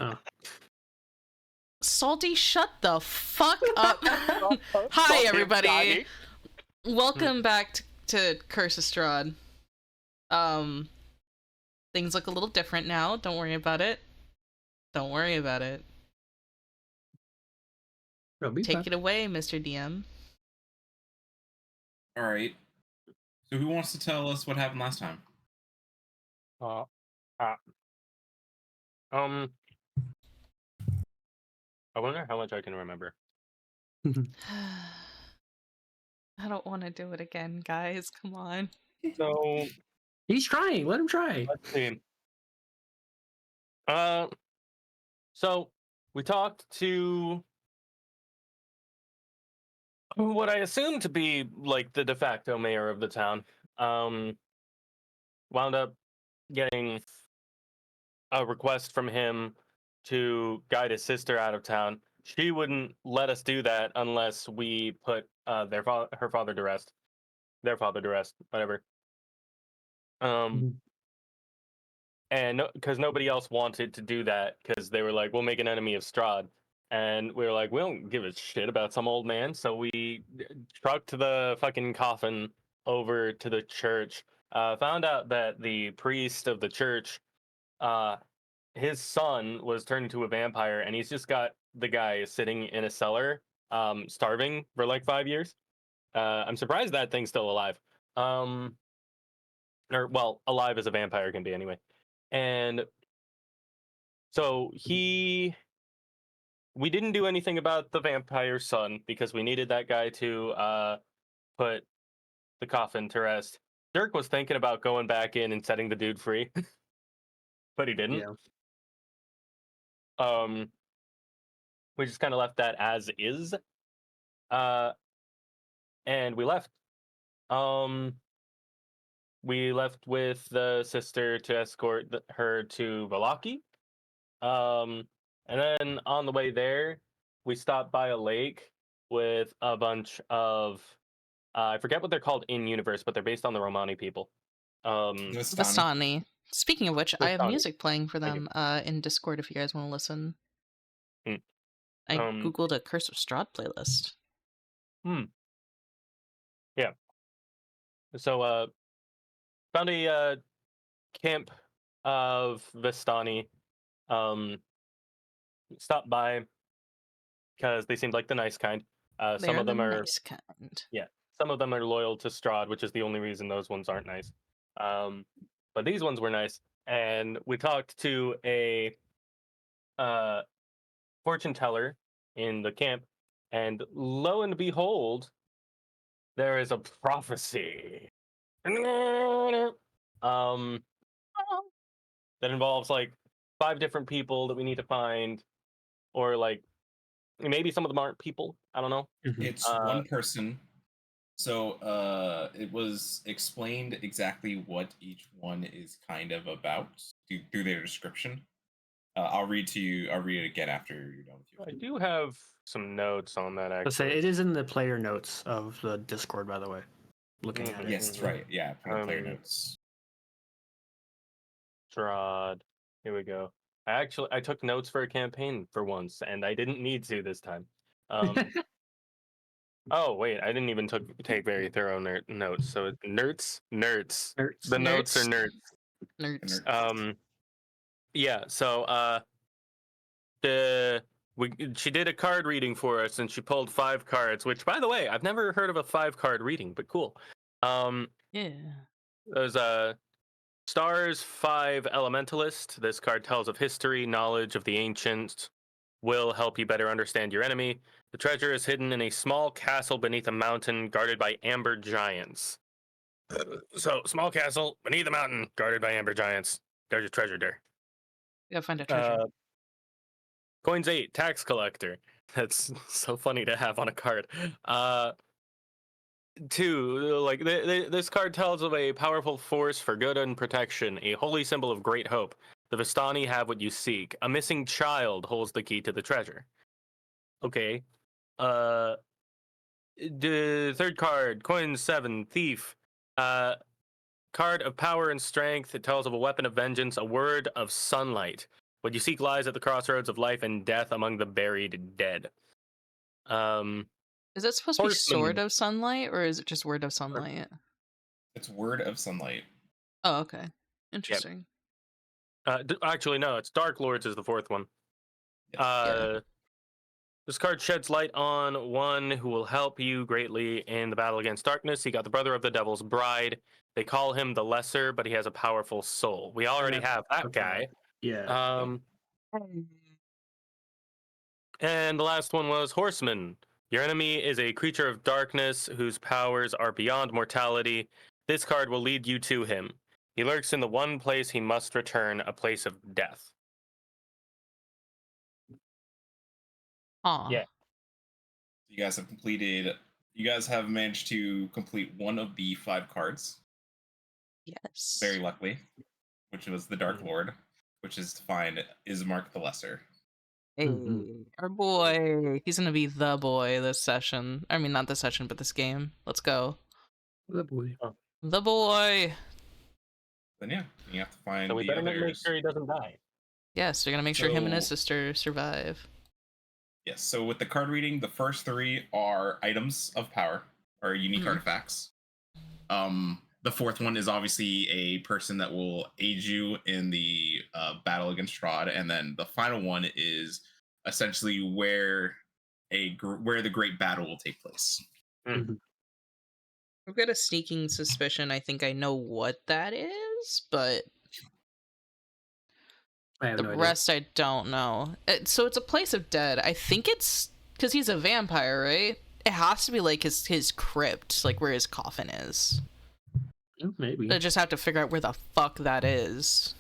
Oh. Salty, shut the fuck up. Hi, everybody. Welcome back to Curse of Strahd. Things look a little different now. Don't worry about it. Don't worry about it. Take it away, Mr. DM. All right. So who wants to tell us what happened last time? I wonder how much I can remember. I don't want to do it again, guys. Come on. So he's trying. Let him try. Let's see. So we talked to what I assume to be like the de facto mayor of the town. Wound up getting a request from him to guide his sister out of town. She wouldn't let us do that unless we put her father to rest. Their father to rest, whatever. And because nobody else wanted to do that, because they were like, we'll make an enemy of Strahd. And we were like, we don't give a shit about some old man. So we trucked the fucking coffin over to the church. Found out that the priest of the church, his son was turned into a vampire, and he's just got the guy sitting in a cellar, starving for like 5 years. I'm surprised that thing's still alive. Or, well, alive as a vampire can be anyway. And so we didn't do anything about the vampire son because we needed that guy to put the coffin to rest. Dirk was thinking about going back in and setting the dude free, but he didn't. Yeah. We just kind of left that as is. And we left. We left with the sister to escort her to Valaki. And then on the way there, we stopped by a lake with a bunch of I forget what they're called in universe, but they're based on the Romani people. Vistani. Speaking of which, I have Vistani. music playing for them in Discord if you guys want to listen. I googled a Curse of Strahd playlist. Yeah. So found a camp of Vistani. Stopped by because they seemed like the nice kind. Some of them are nice kind. Yeah, some of them are loyal to Strahd, which is the only reason those ones aren't nice. But these ones were nice, and we talked to a fortune teller in the camp, and lo and behold, there is a prophecy. That involves like 5 different people that we need to find, or like maybe some of them aren't people. I don't know. It's one person. So it was explained exactly what each one is kind of about through their description. I'll read it again after you're done with I do have some notes on that, actually. Let's say it is in the player notes of the Discord, by the way. Looking at it. Yes, right. Yeah, player notes. Strahd. Here we go. I took notes for a campaign for once, and I didn't need to this time. Oh wait, I didn't even take very thorough notes. So nerds. The notes are nerds. Yeah. So she did a card reading for us, and she pulled 5 cards. Which, by the way, I've never heard of a 5-card reading, but cool. Yeah. There's Stars 5 Elementalist. This card tells of history, knowledge of the ancients, will help you better understand your enemy. The treasure is hidden in a small castle beneath a mountain guarded by amber giants. So, small castle beneath a mountain guarded by amber giants. There's your treasure there. You gotta find a treasure. Coins 8, tax collector. That's so funny to have on a card. 2, like this card tells of a powerful force for good and protection, a holy symbol of great hope. The Vistani have what you seek. A missing child holds the key to the treasure. Okay. The 3rd card, coin 7, thief. Card of power and strength. It tells of a weapon of vengeance, a word of sunlight. What you seek lies at the crossroads of life and death among the buried dead. Is it supposed to be Horseman. Sword of Sunlight, or is it just Word of Sunlight? It's Word of Sunlight. Oh, okay. Interesting. Actually, no, it's Dark Lords is the fourth one. Yes. This card sheds light on one who will help you greatly in the battle against darkness. He got the brother of the Devil's Bride. They call him the Lesser, but he has a powerful soul. We already have that guy. Yeah. And the last one was Horseman. Your enemy is a creature of darkness whose powers are beyond mortality. This card will lead you to him. He lurks in the one place he must return, a place of death. Aw. Yeah. You guys have completed. You guys have managed to complete one of the 5 cards. Yes. Very luckily, which was the Dark Lord, which is to find Ismark the Lesser. Hey, Mhm. our boy. He's gonna be the boy this session. I mean, not this session, but this game. Let's go. Oh, boy. The boy. Then yeah, you have to find So we the better make others. sure he doesn't die. Yes, they're gonna make sure him and his So- sister survive. Yes. So with the card reading, the first 3 are items of power or unique Mhm. artifacts. The fourth one is obviously a person that will aid you in the battle against Strahd, and then the final one is essentially where the great battle will take place. I've got a sneaking suspicion. I think I know what that is, but I have the no idea. rest I don't know. So it's a place of dead. I think it's because he's a vampire, right? It has to be like his crypt, like where his coffin is. Oh, maybe. I just have to figure out where the fuck that is.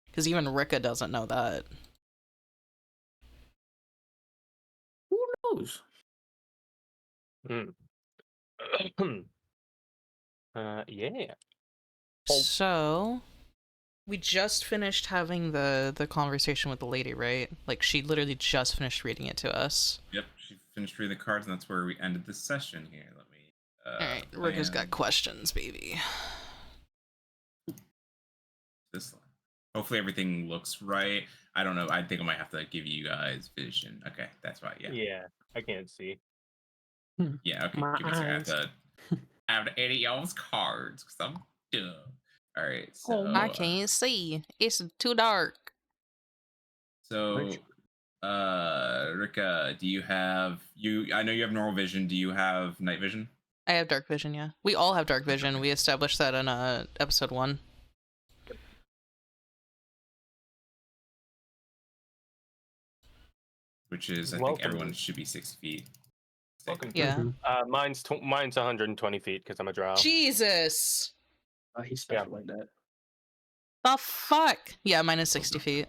Because even Rikka doesn't know that. Who knows? Yeah. So we just finished having the conversation with the lady, right? Like she literally just finished reading it to us. Yep, she finished reading the cards, and that's where we ended this session here. Let me. All right, Rikka's got questions, baby. This line. Hopefully everything looks right. I don't know. I think I might have to give you guys vision. Okay, that's right. Yeah. Yeah, I can't see. Yeah. Okay. My Give me a second. eyes. I have to edit y'all's cards because I'm dumb. All right. So. I can't see. It's too dark. So, Rikka, do you have I know you have normal vision. Do you have night vision? I have dark vision, yeah. We all have dark vision. We established that in episode 1. Which is, I Welcome. think everyone should be 6 feet. Welcome. Yeah. Mhm. Mine's 120 feet because I'm a drow. Jesus! He's special like that. The fuck? Yeah, mine is 60 feet.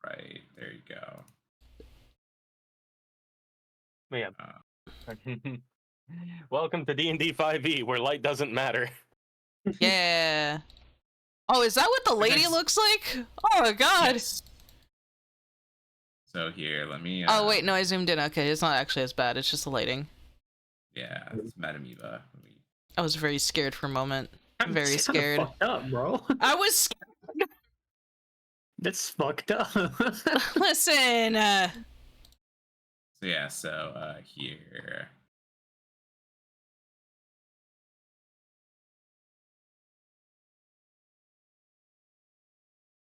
Right there, you go. Yeah. Uh, Welcome to D&D 5e, where light doesn't matter. Yeah. Oh, is that what the lady Nice. looks like? Oh my god. yes. So here, let me. Oh wait, no, I zoomed in. Okay, it's not actually as bad. It's just the lighting. Yeah, it's Madame Eva. Let me- I was very scared for a moment. Very It's kinda scared. Fucked up, bro. I was. That's fucked up. Listen. So yeah, so here.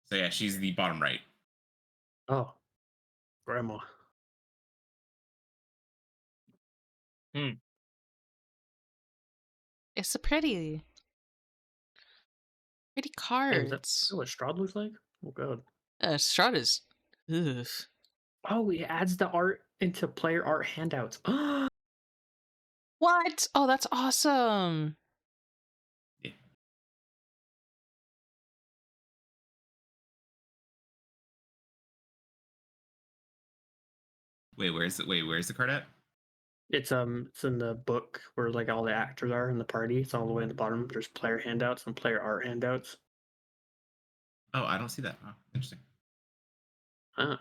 So yeah, she's the bottom right. Oh, grandma. It's a pretty Hey, is that cards. what Strahd looks like? Oh god. Strahd is. Ugh. Oh, he adds the art into player art handouts. What? Oh, that's awesome. Yeah. Where's the card at? It's in the book where like all the actors are in the party. It's all the way in the bottom. There's player handouts and player art handouts. Oh, I don't see that. Oh, interesting. Huh.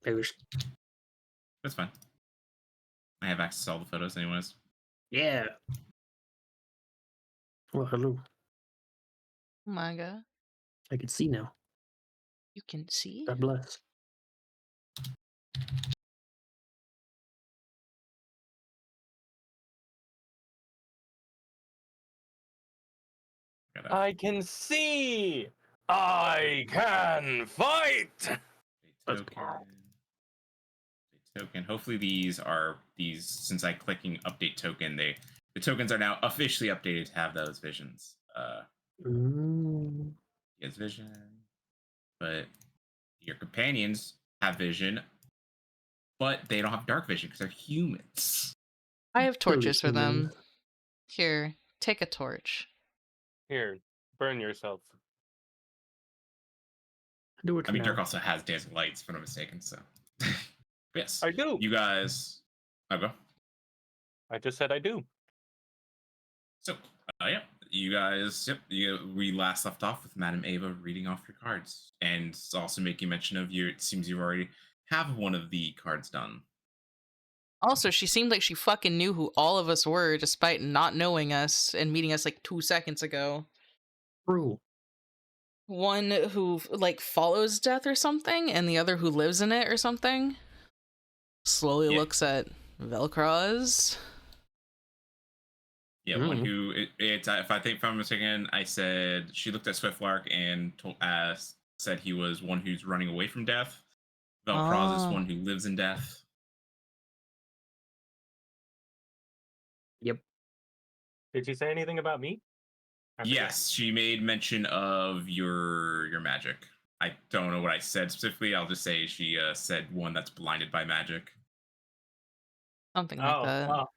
Maybe we should... That's fine. I have access to all the photos, anyways. Yeah. Well, hello. Oh my god. I can see now. You can see? God bless. I can see. I can fight. Let's Token. Hopefully these since I clicking update token, the tokens are now officially updated to have those visions. He has vision, but your companions have vision, but they don't have dark vision because they're humans. I have torches for them. humans. Here, take a torch. Here, burn yourself. Do it I mean, now. Dirk also has dancing lights, if I'm not mistaken. So, yes, I do. You guys, I'll go. I just said I do. So, yeah, you guys, we last left off with Madame Ava reading off your cards, and also making mention of you. It seems you already have one of the cards done. Also, she seemed like she fucking knew who all of us were, despite not knowing us and meeting us like 2 seconds ago. True. One who like follows death or something, and the other who lives in it or something. Slowly looks at Velcroz. Yeah, one who if I'm mistaken, I said she looked at Swiftlark and said he was one who's running away from death. Velcroz is one who lives in death. Yep. Did she say anything about me? Yes, she made mention of your magic. I don't know what I said specifically. I'll just say she said one that's blinded by magic. Something like that. Well,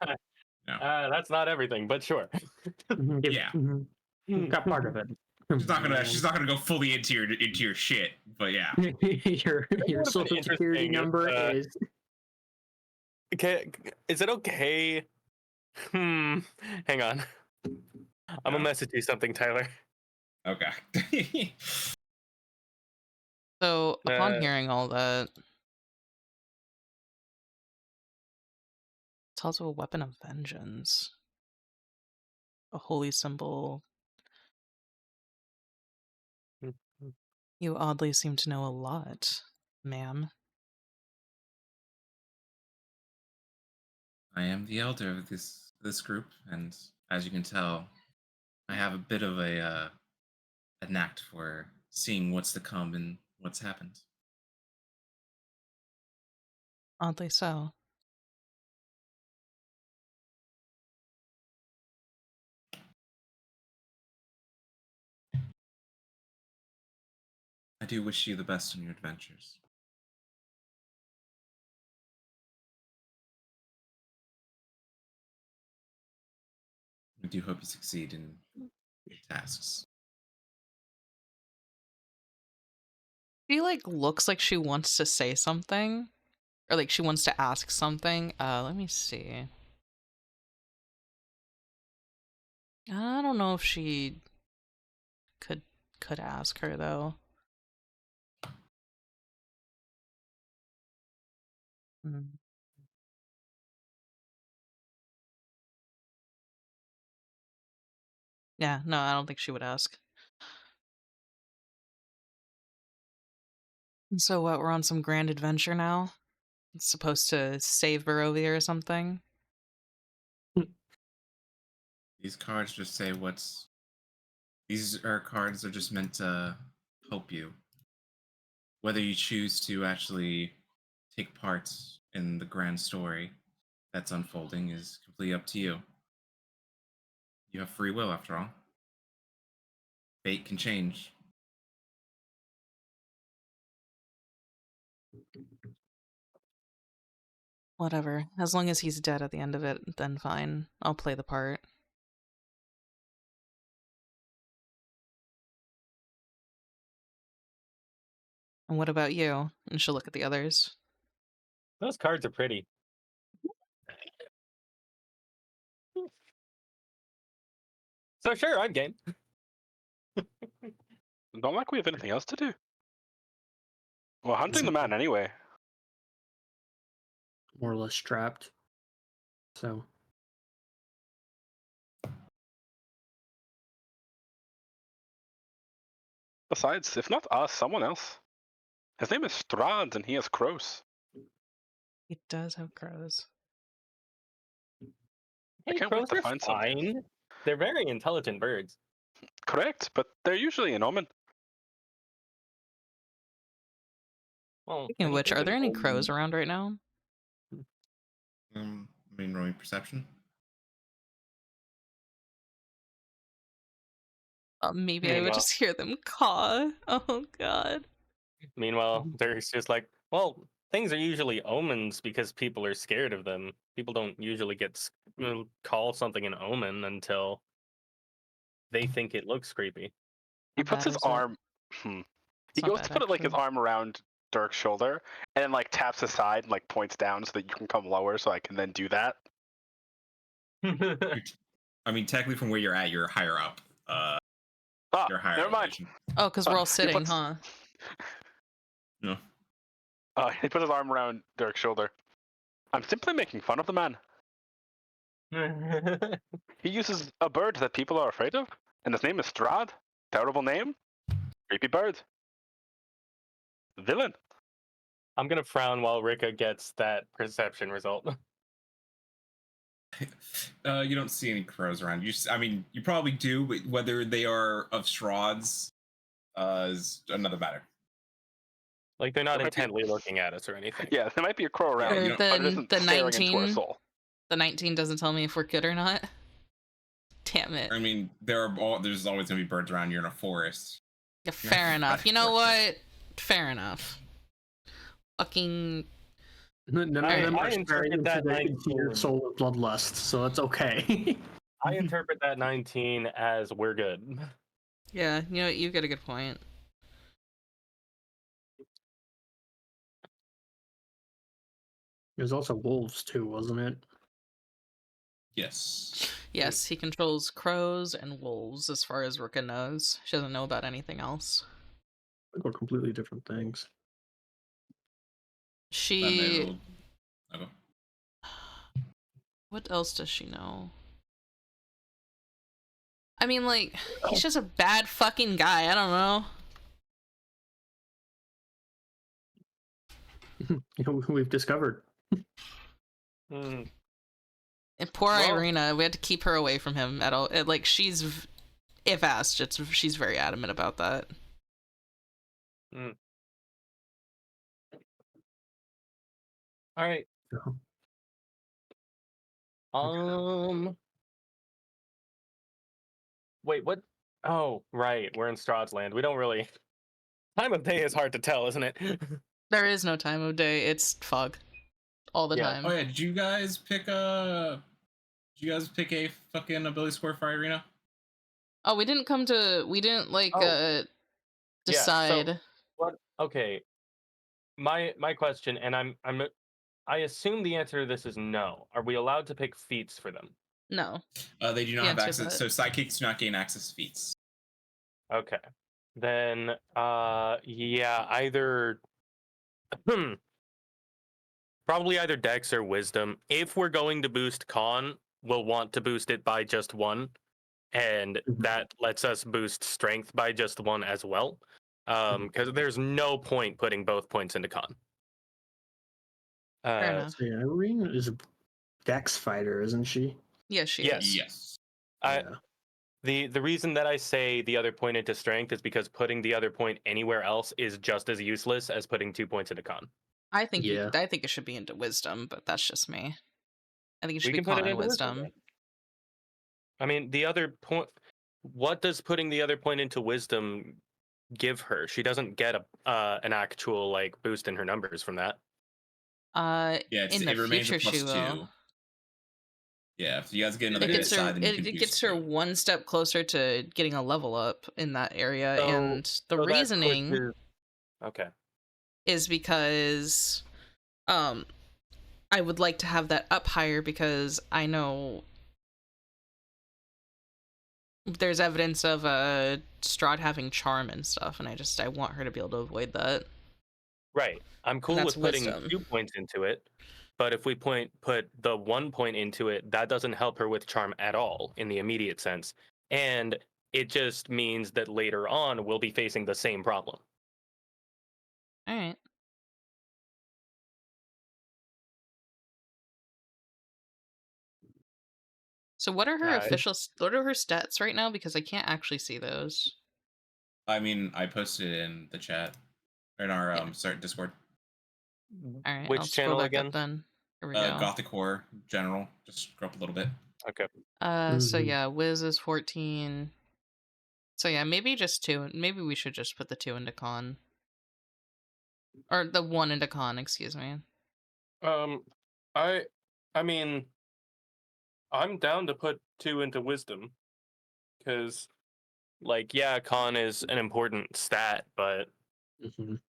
that's not everything, but sure. Yeah, got part of it. She's not gonna go fully into your shit, but yeah. your social security number is. Okay, is it okay? Hang on. I'm gonna message you something, Tyler. Okay. So upon hearing all that, it's also a weapon of vengeance, a holy symbol. You oddly seem to know a lot, ma'am. I am the elder of this group, and as you can tell, I have a bit of a knack for seeing what's to come and what's happened. Oddly so. I do wish you the best on your adventures. I do hope you succeed in your tasks. She like looks like she wants to say something, or like she wants to ask something. Let me see. I don't know if she could ask her though. Yeah, no, I don't think she would ask. So what, we're on some grand adventure now? It's supposed to save Barovia or something? These cards just say these cards are just meant to help you. Whether you choose to actually take part in the grand story that's unfolding is completely up to you. You have free will, after all. Fate can change. Whatever. As long as he's dead at the end of it, then fine. I'll play the part. And what about you? And she'll look at the others. Those cards are pretty. So sure, I'd game. Not like we have anything else to do. We're hunting the man anyway. More or less strapped. So. Besides, if not us, someone else. His name is Strahd, and he has crows. He does have crows. I Hey, can't wait crows to are find something. fine. They're very intelligent birds. Correct, but they're usually an omen. Well, Speaking of which, anything's are there an any omen. crows around right now? I mean, rolling perception. Maybe I would Meanwhile- just hear them caw. Oh god. Meanwhile, there's just like, well, things are usually omens because people are scared of them. People don't usually call something an omen until they think it looks creepy. He Not puts bad, his is it? arm. He not goes bad, to put it like his actually. arm around Dirk's shoulder, and then like taps his side and like points down so that you can come lower, so I can then do that. I mean, technically, from where you're at, you're higher up. Ah, You're higher never mind. elevation. Oh, because we're all He sitting, puts- huh? No. He put his arm around Dirk's shoulder. I'm simply making fun of the man. He uses a bird that people are afraid of, and his name is Strahd. Terrible name. Creepy bird. Villain. I'm gonna frown while Rikka gets that perception result. You don't see any crows around. I mean, you probably do, but whether they are of Strahd's is another matter. Like they're not There might be- intently looking at us or anything. Yeah, there might be a crow around, you Or don't- but it the isn't the staring into our 19. soul. The 19 doesn't tell me if we're good or not. Damn it. I mean, there's always gonna be birds around. You're in a forest. Yeah, fair enough. You know what? Fair enough. Fucking. None of I them are interpret sparing that into your 19. soul of bloodlust, so it's okay. I interpret that 19 as we're good. Yeah, you know, you get a good point. There's also wolves too, wasn't it? Yes. Yes, he controls crows and wolves as far as Rikka knows. She doesn't know about anything else. They're completely different things. She. Okay. What else does she know? I mean, like, he's just a bad fucking guy. I don't know. You know, we've discovered. Mm. And poor Well- Irina, we had to keep her away from him at all. Like, if asked, she's very adamant about that. All right. So, Wait, what? Oh, right. We're in Strahd's land. We don't really. Time of day is hard to tell, isn't it? There is no time of day. It's fog all the Yeah. time. Oh yeah, did you guys pick a fucking ability score for Irina? Oh, we didn't like Oh. Yeah, so- decide. What? Okay. My question, and I assume the answer to this is no. Are we allowed to pick feats for them? No. They do not The have answer to access. that. So sidekicks do not gain access to feats. Okay. Then yeah, either probably either Dex or Wisdom. If we're going to boost Con, we'll want to boost it by just one, and Mhm. that lets us boost Strength by just one as well. Because there's no point putting both points into Con. Fair enough. So, yeah, Irina is a dex fighter, isn't she? Yes, she Yes. is. Yes. Yeah. The reason that I say the other point into Strength is because putting the other point anywhere else is just as useless as putting 2 points into Con. I think Yeah. I think it should be into wisdom, but that's just me. I think it should We be can put con it and into Wisdom. wisdom. then. I mean, the other point. What does putting the other point into Wisdom give her? She doesn't get an actual like boost in her numbers from that. Yeah, In the it remains a future she plus will. 2. Yeah, if you guys get another It hit gets her. side, then you can It boost gets her it. one step closer to getting a level up in that area, So- and the So that reasoning pushes- Okay. is because, I would like to have that up higher because I know there's evidence of Strahd having charm and stuff, and I want her to be able to avoid that. Right. I'm cool that's with putting wisdom. 2 points into it, but if we put the 1 point into it, that doesn't help her with charm at all in the immediate sense, and it just means that later on we'll be facing the same problem. All right. So what are her Yeah, what are her stats right now? Because I can't actually see those. I mean, I posted it in the chat in our Yeah. Discord. All right, I'll Which scroll channel back again? up then. Here we go. Gothic horror general. Just scroll up a little bit. Okay. So Mhm. yeah, Wiz is 14. So yeah, maybe just 2. Maybe we should just put the 2 into con. Or the 1 into con, excuse me. Um, I mean, I'm down to put 2 into wisdom, because, like, yeah, con is an important stat, but Mhm.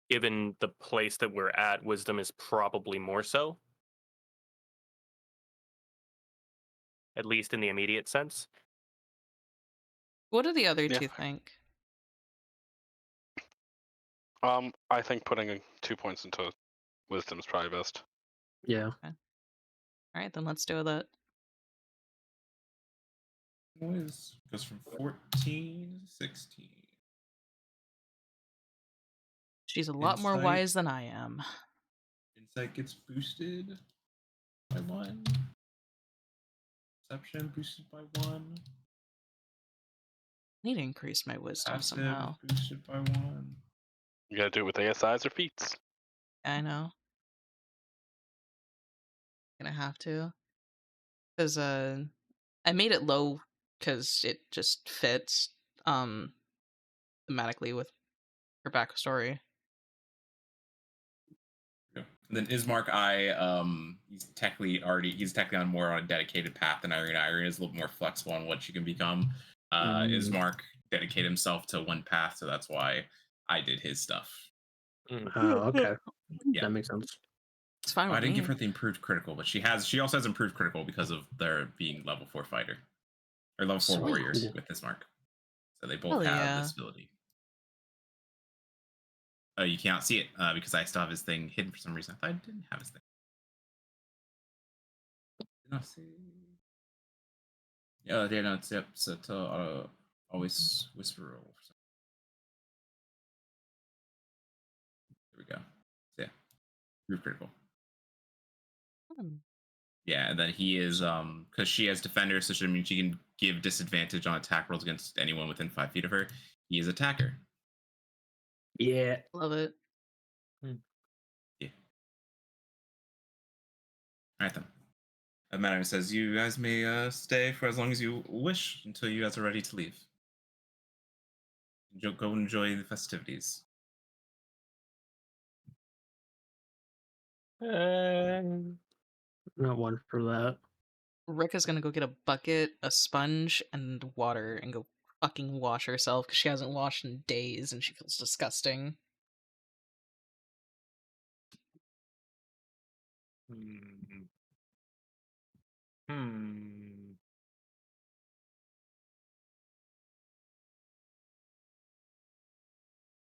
given the place that we're at, wisdom is probably more so, at least in the immediate sense. What do the other Yeah. 2 think? I think putting 2 points into wisdom is probably best. Yeah. All right, then let's do that. Goes from 14 to 16. She's a lot more Insight. wise than I am. Insight gets boosted by 1. Perception boosted by 1. I need to increase my wisdom Passive somehow. boosted by 1. You gotta do it with ASIs or feats. I know. Gonna have to. Because I made it low because it just fits thematically with her backstory. Yeah. And then Ismark, he's technically on more on a dedicated path than Irene. Irene is a little more flexible on what she can become. Ismark dedicated himself to one path, so that's why I did his stuff. Oh, okay. Yeah. That makes sense. It's fine I with didn't me. give her the improved critical, but she also has improved critical because of their being level 4 fighter or level 4 Sweet. warriors with Ismark. So they both Hell have yeah. this ability. Oh, you cannot see it because I still have his thing hidden for some reason. I thought I didn't have his thing. Did not see. Yeah, they're not yep. So always whisper roll. There we go. So, yeah, group critical. Hmm. Yeah, and then he is because she has defender, so she means she can give disadvantage on attack rolls against anyone within 5 feet of her. He is attacker. Yeah. Love it. Yeah. All right then. Madam says you guys may stay for as long as you wish until you guys are ready to leave. Go enjoy the festivities. Not one for that. Rikka's gonna go get a bucket, a sponge, and water and go fucking wash herself because she hasn't washed in days and she feels disgusting.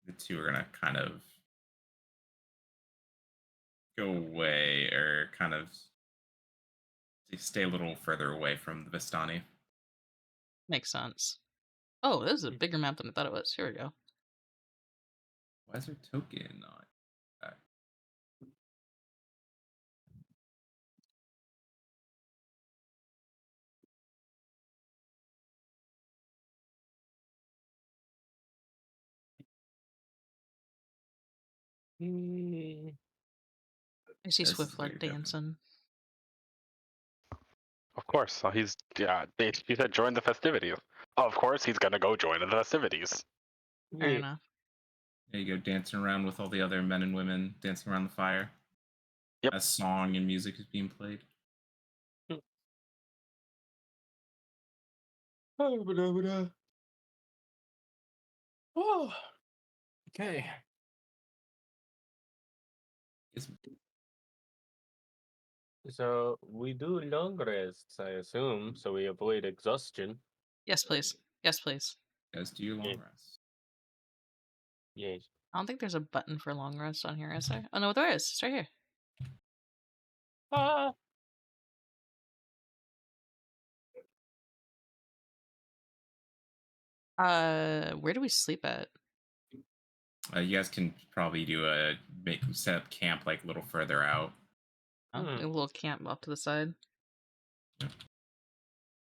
The two are gonna kind of go away or kind of stay a little further away from the Vistani. Makes sense. Oh, this is a bigger map than I thought it was. Here we go. Why is there token on that? I see This is a Swiftlark bigger token. dancing. Of course. So he said join the festivities. Of course he's gonna go join the festivities. Fair enough. There you go, dancing around with all the other men and women, dancing around the fire. Yep. As song and music is being played. Oh, okay. So we do long rests, I assume, so we avoid exhaustion. Yes, please. Yes, please. You guys do your long Yeah. rest. Yes. I don't think there's a button for long rest on here, is there? Oh no, there is. It's right here. Ah. Where do we sleep at? You guys can probably set up camp like a little further out. Oh, a little camp off to the side.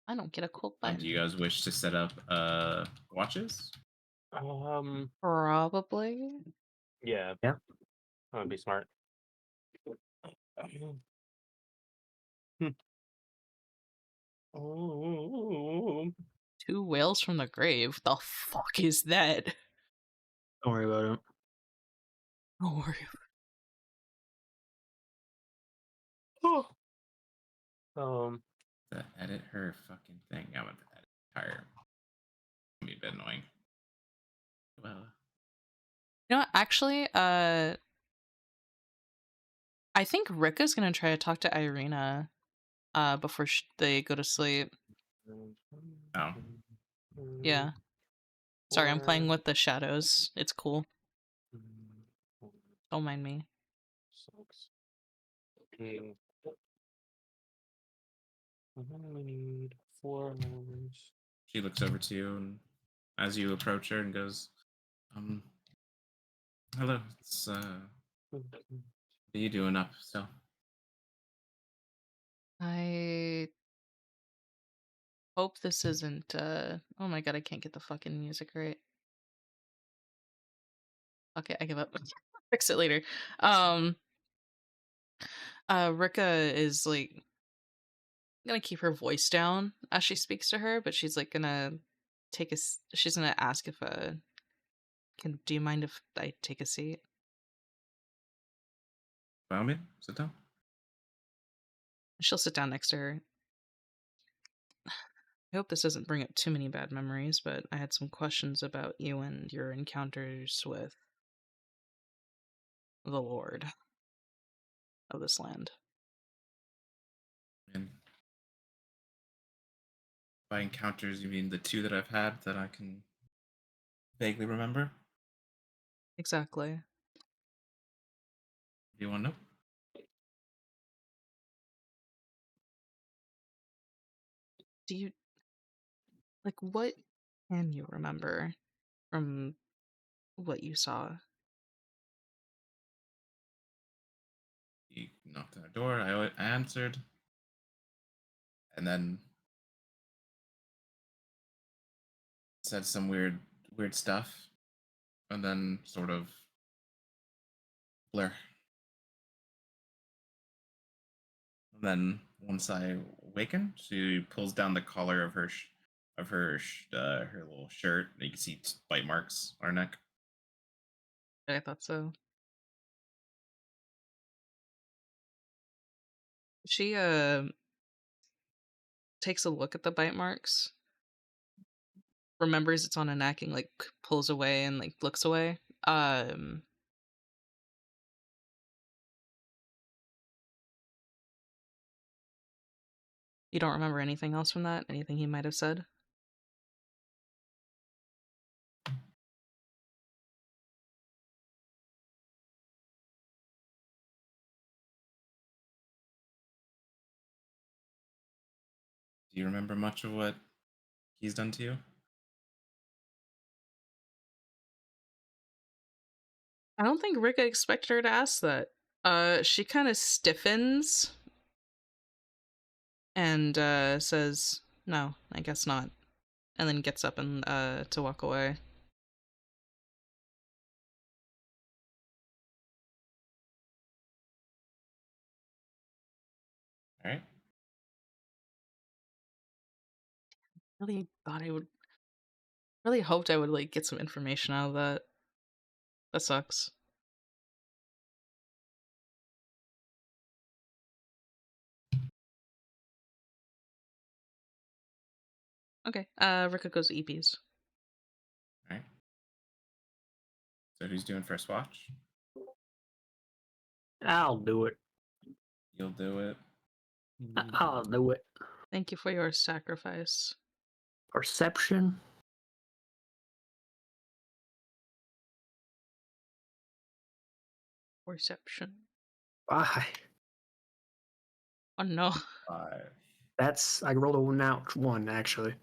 I don't get a cold button. Do you guys wish to set up watches? Probably. Yeah. Yeah. That would be smart. Oh. 2 whales from the grave. The fuck is that? Don't worry about it. Don't worry. To edit her fucking thing. I want to edit entire. It's gonna be a bit annoying. Well, You know what? Actually, I think Rikka's gonna try to talk to Irina before they go to sleep. oh, Yeah. Sorry, I'm playing with the shadows. It's cool. Don't mind me. Sucks. Okay. We need 4 hours. she looks over to you, and as you approach her, and goes, hello. It's what are you doing up still? I hope this isn't oh my god, I can't get the fucking music right. Okay, I give up. Fix it later. Rikka is like gonna keep her voice down as she speaks to her, but she's like gonna she's gonna ask if do you mind if I take a seat? Follow me. Sit down. She'll sit down next to her. I hope this doesn't bring up too many bad memories, but I had some questions about you and your encounters with the Lord of this land. And by encounters, you mean the 2 that I've had that I can vaguely remember? Exactly. Do you want to know? Do you what can you remember from what you saw? He knocked on our door. I answered, and then said some weird stuff, and then sort of blur. And then once I awaken, she pulls down the collar of her her little shirt. And you can see bite marks on her neck. I thought so. She takes a look at the bite marks, remembers it's on a neck, and like pulls away and like looks away. You don't remember anything else from that? Anything he might have said? Do you remember much of what he's done to you? I don't think Rikka expected her to ask that. She kind of stiffens and says, "No, I guess not," and then gets up and to walk away. All right. Really thought I would. Really hoped I would like get some information out of that. That sucks. Okay. Rikka goes to EPs. All right. So who's doing first watch? I'll do it. You'll do it. I'll do it. Thank you for your sacrifice. Perception. Perception. Bye. Oh no. 5. I rolled a now 1 actually.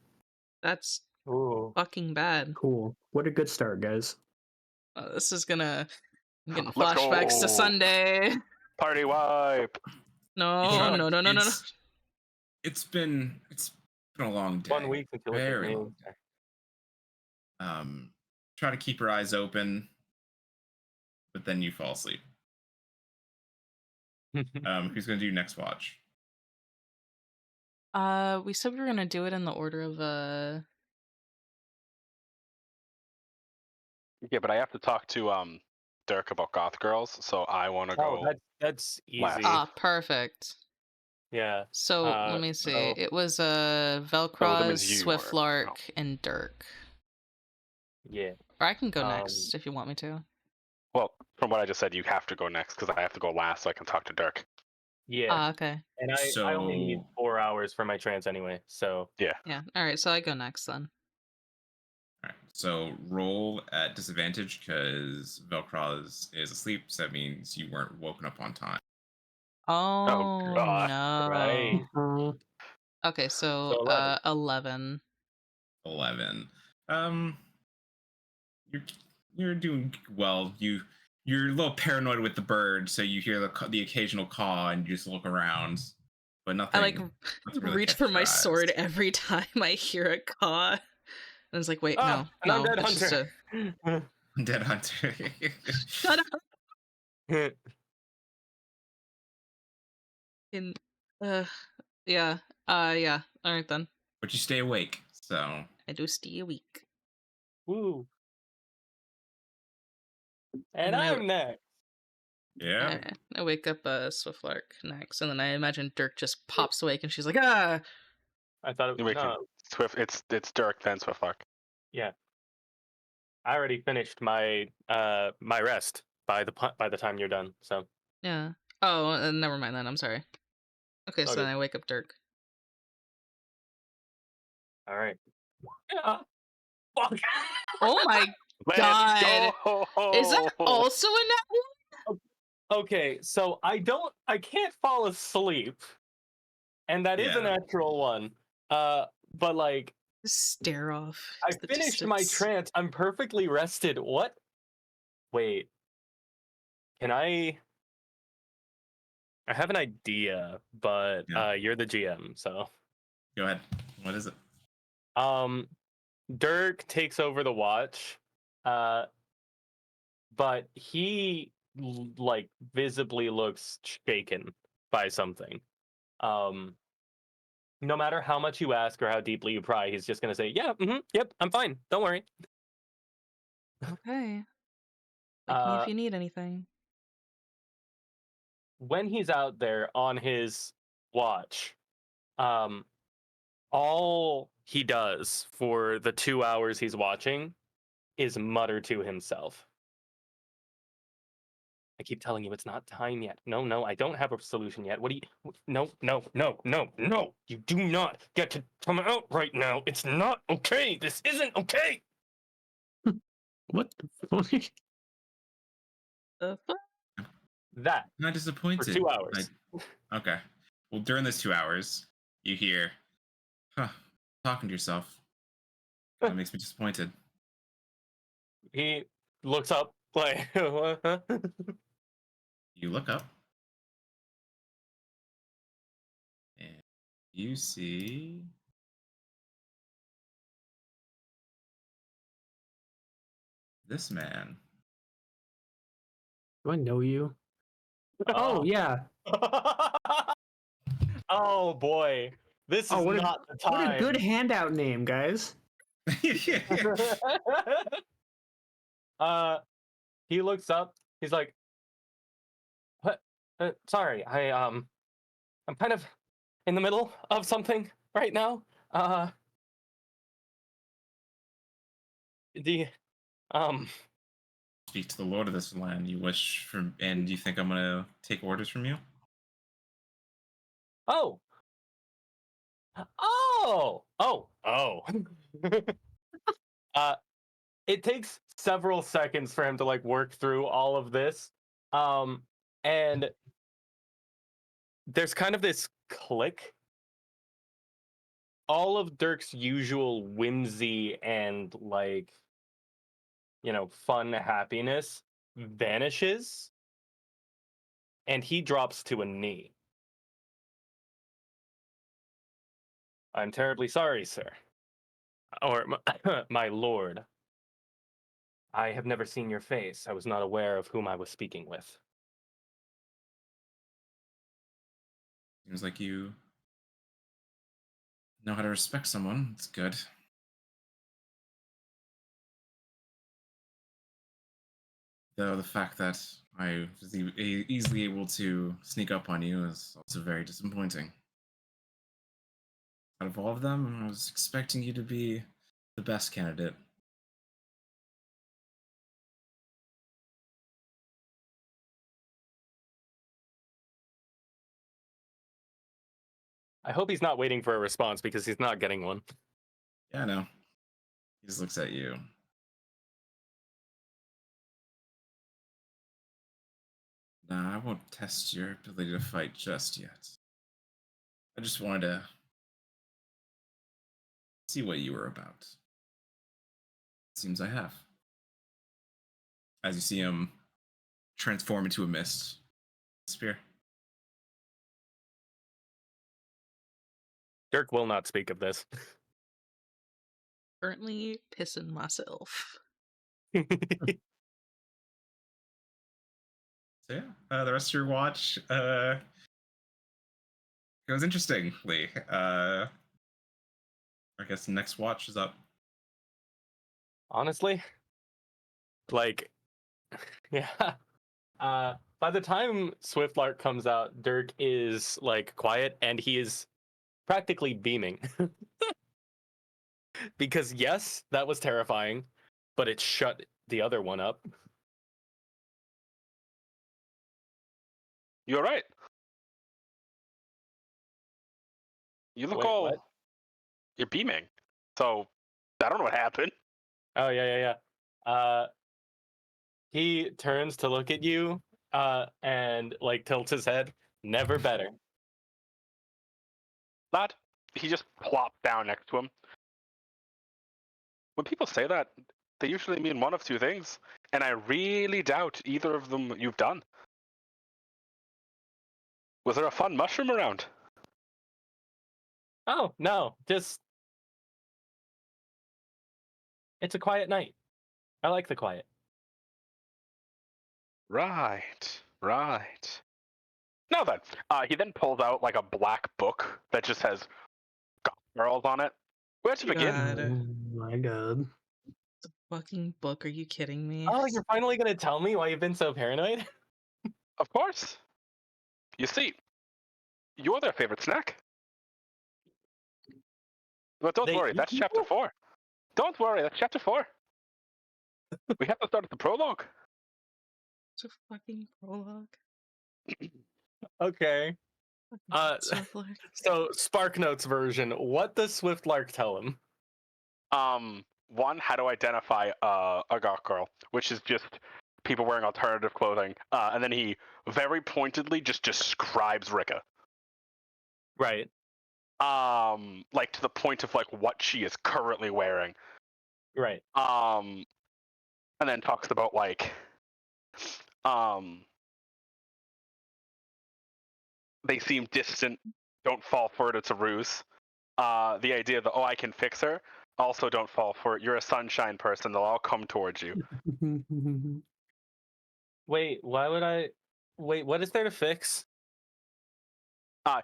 That's Ooh. fucking bad. Cool. What a good start, guys. This is gonna. I'm getting Let's flashbacks to go. Sunday. Party wipe. No. It's been a long day. 1 week until it's Very me. long day. Try to keep your eyes open, but then you fall asleep. Who's gonna do next watch? We said we were gonna do it in the order of Yeah, but I have to talk to Dirk about Goth girls, so I want to Oh, go. that's last. easy. perfect. Yeah. So let me see. so- It was that Velcroz, means you are- Swiftlark, no. and Dirk. Yeah. Or I can go next if you want me to. Well, from what I just said, you have to go next because I have to go last so I can talk to Dirk. Yeah. Okay. And I only need 4 hours for my trance anyway, so Yeah. All right. So I go next then. All right. So roll at disadvantage because Velcroz is asleep. So that means you weren't woken up on time. Oh, God. no. right. Mhm. Okay. So, So 11. 11. 11. You're doing well. You're a little paranoid with the bird, so you hear the occasional caw and you just look around, but nothing. I like nothing really reach catches for my your sword eyes. every time I hear a caw. And it's like, wait, Ah, no, an undead it's just hunter. Dead hunter. Shut up. In, yeah, yeah. All right then. But you stay awake, so I do stay a week. Woo. And then I'm next. yeah. I wake up Swiftlark next, and then I imagine Dirk just pops awake, and she's like, ah. I thought it You was make no. Swift. It's Dirk then Swiftlark. Yeah. I already finished my my rest by the time you're done. So Yeah. Oh, never mind then. I'm sorry. Okay, so Okay. then I wake up Dirk. all right. Yeah. Fuck. Oh my Let's God. go! Is that also a net? Okay, so I can't fall asleep, and that is a Yeah. natural one. But like Just stare off. I into the finished my distance. trance. I'm perfectly rested. What? Wait. Can I have an idea, but Yeah. you're the GM, so Go ahead. What is it? Dirk takes over the watch. But he like visibly looks shaken by something. No matter how much you ask or how deeply you pry, he's just gonna say, "Yeah, yep, I'm fine. Don't worry." Okay. Like me if Uh, you need anything. when he's out there on his watch, all he does for the 2 hours he's watching is mutter to himself. I keep telling you it's not time yet. No, I don't have a solution yet. What do you? No. You do not get to come out right now. It's not okay. This isn't okay. What the fuck? The fuck? That Not for disappointed. 2 hours. Okay. Well, during those 2 hours, you hear, huh, talking to yourself. That makes me disappointed. He looks up like, what? You look up. And you see this man. Do I know you? Oh yeah. Oh boy, this Oh, is what not the time. a good handout name, guys. He looks up. He's like, "What? Sorry, I'm kind of in the middle of something right now. The Speak to the lord of this land. You wish for, and you think I'm gonna take orders from you? oh, it takes several seconds for him to like work through all of this, and there's kind of this click. All of Dirk's usual whimsy and like, fun happiness vanishes, and he drops to a knee. I'm terribly sorry, sir. Or my lord. I have never seen your face. I was not aware of whom I was speaking with. Seems like you know how to respect someone. It's good. Though the fact that I was easily able to sneak up on you is also very disappointing. Out of all of them, I was expecting you to be the best candidate. I hope he's not waiting for a response because he's not getting one. Yeah, I know. He just looks at you. Nah, I won't test your ability to fight just yet. I just wanted to see what you were about. Seems I have. As you see him transform into a mist. Spear. Dirk will not speak of this. Currently pissing myself. So yeah, the rest of your watch goes interestingly. I guess next watch is up. Honestly, like, yeah. By the time Swiftlark comes out, Dirk is like quiet and he is practically beaming. Because yes, that was terrifying, but it shut the other one up. You're right. You look Wait, all. what? You're beaming. So, I don't know what happened. Oh yeah. He turns to look at you, and like tilts his head. Never better. Lad, he just plopped down next to him. When people say that, they usually mean one of two things, and I really doubt either of them you've done. Was there a fun mushroom around? Oh no, just it's a quiet night. I like the quiet. Right. Now then, he then pulls out like a black book that just has Goth girls on it. Where to begin? God. Oh my god. The fucking book, are you kidding me? Oh, you're finally gonna tell me why you've been so paranoid? Of course. You see, you're their favorite snack. But don't They worry, eat that's chapter people? 4. Don't worry, that's chapter 4. We have to start at the prologue. It's a fucking prologue. Okay. Swiftlark. So Spark Notes version, what does Swiftlark tell him? One, how to identify a goth girl, which is just people wearing alternative clothing. And then he very pointedly just describes Rikka. Right. Like to the point of like what she is currently wearing. Right. And then talks about like they seem distant, don't fall for it, it's a ruse. The idea that, oh, I can fix her, also don't fall for it. You're a sunshine person, they'll all come towards you. Wait, why would I wait, what is there to fix?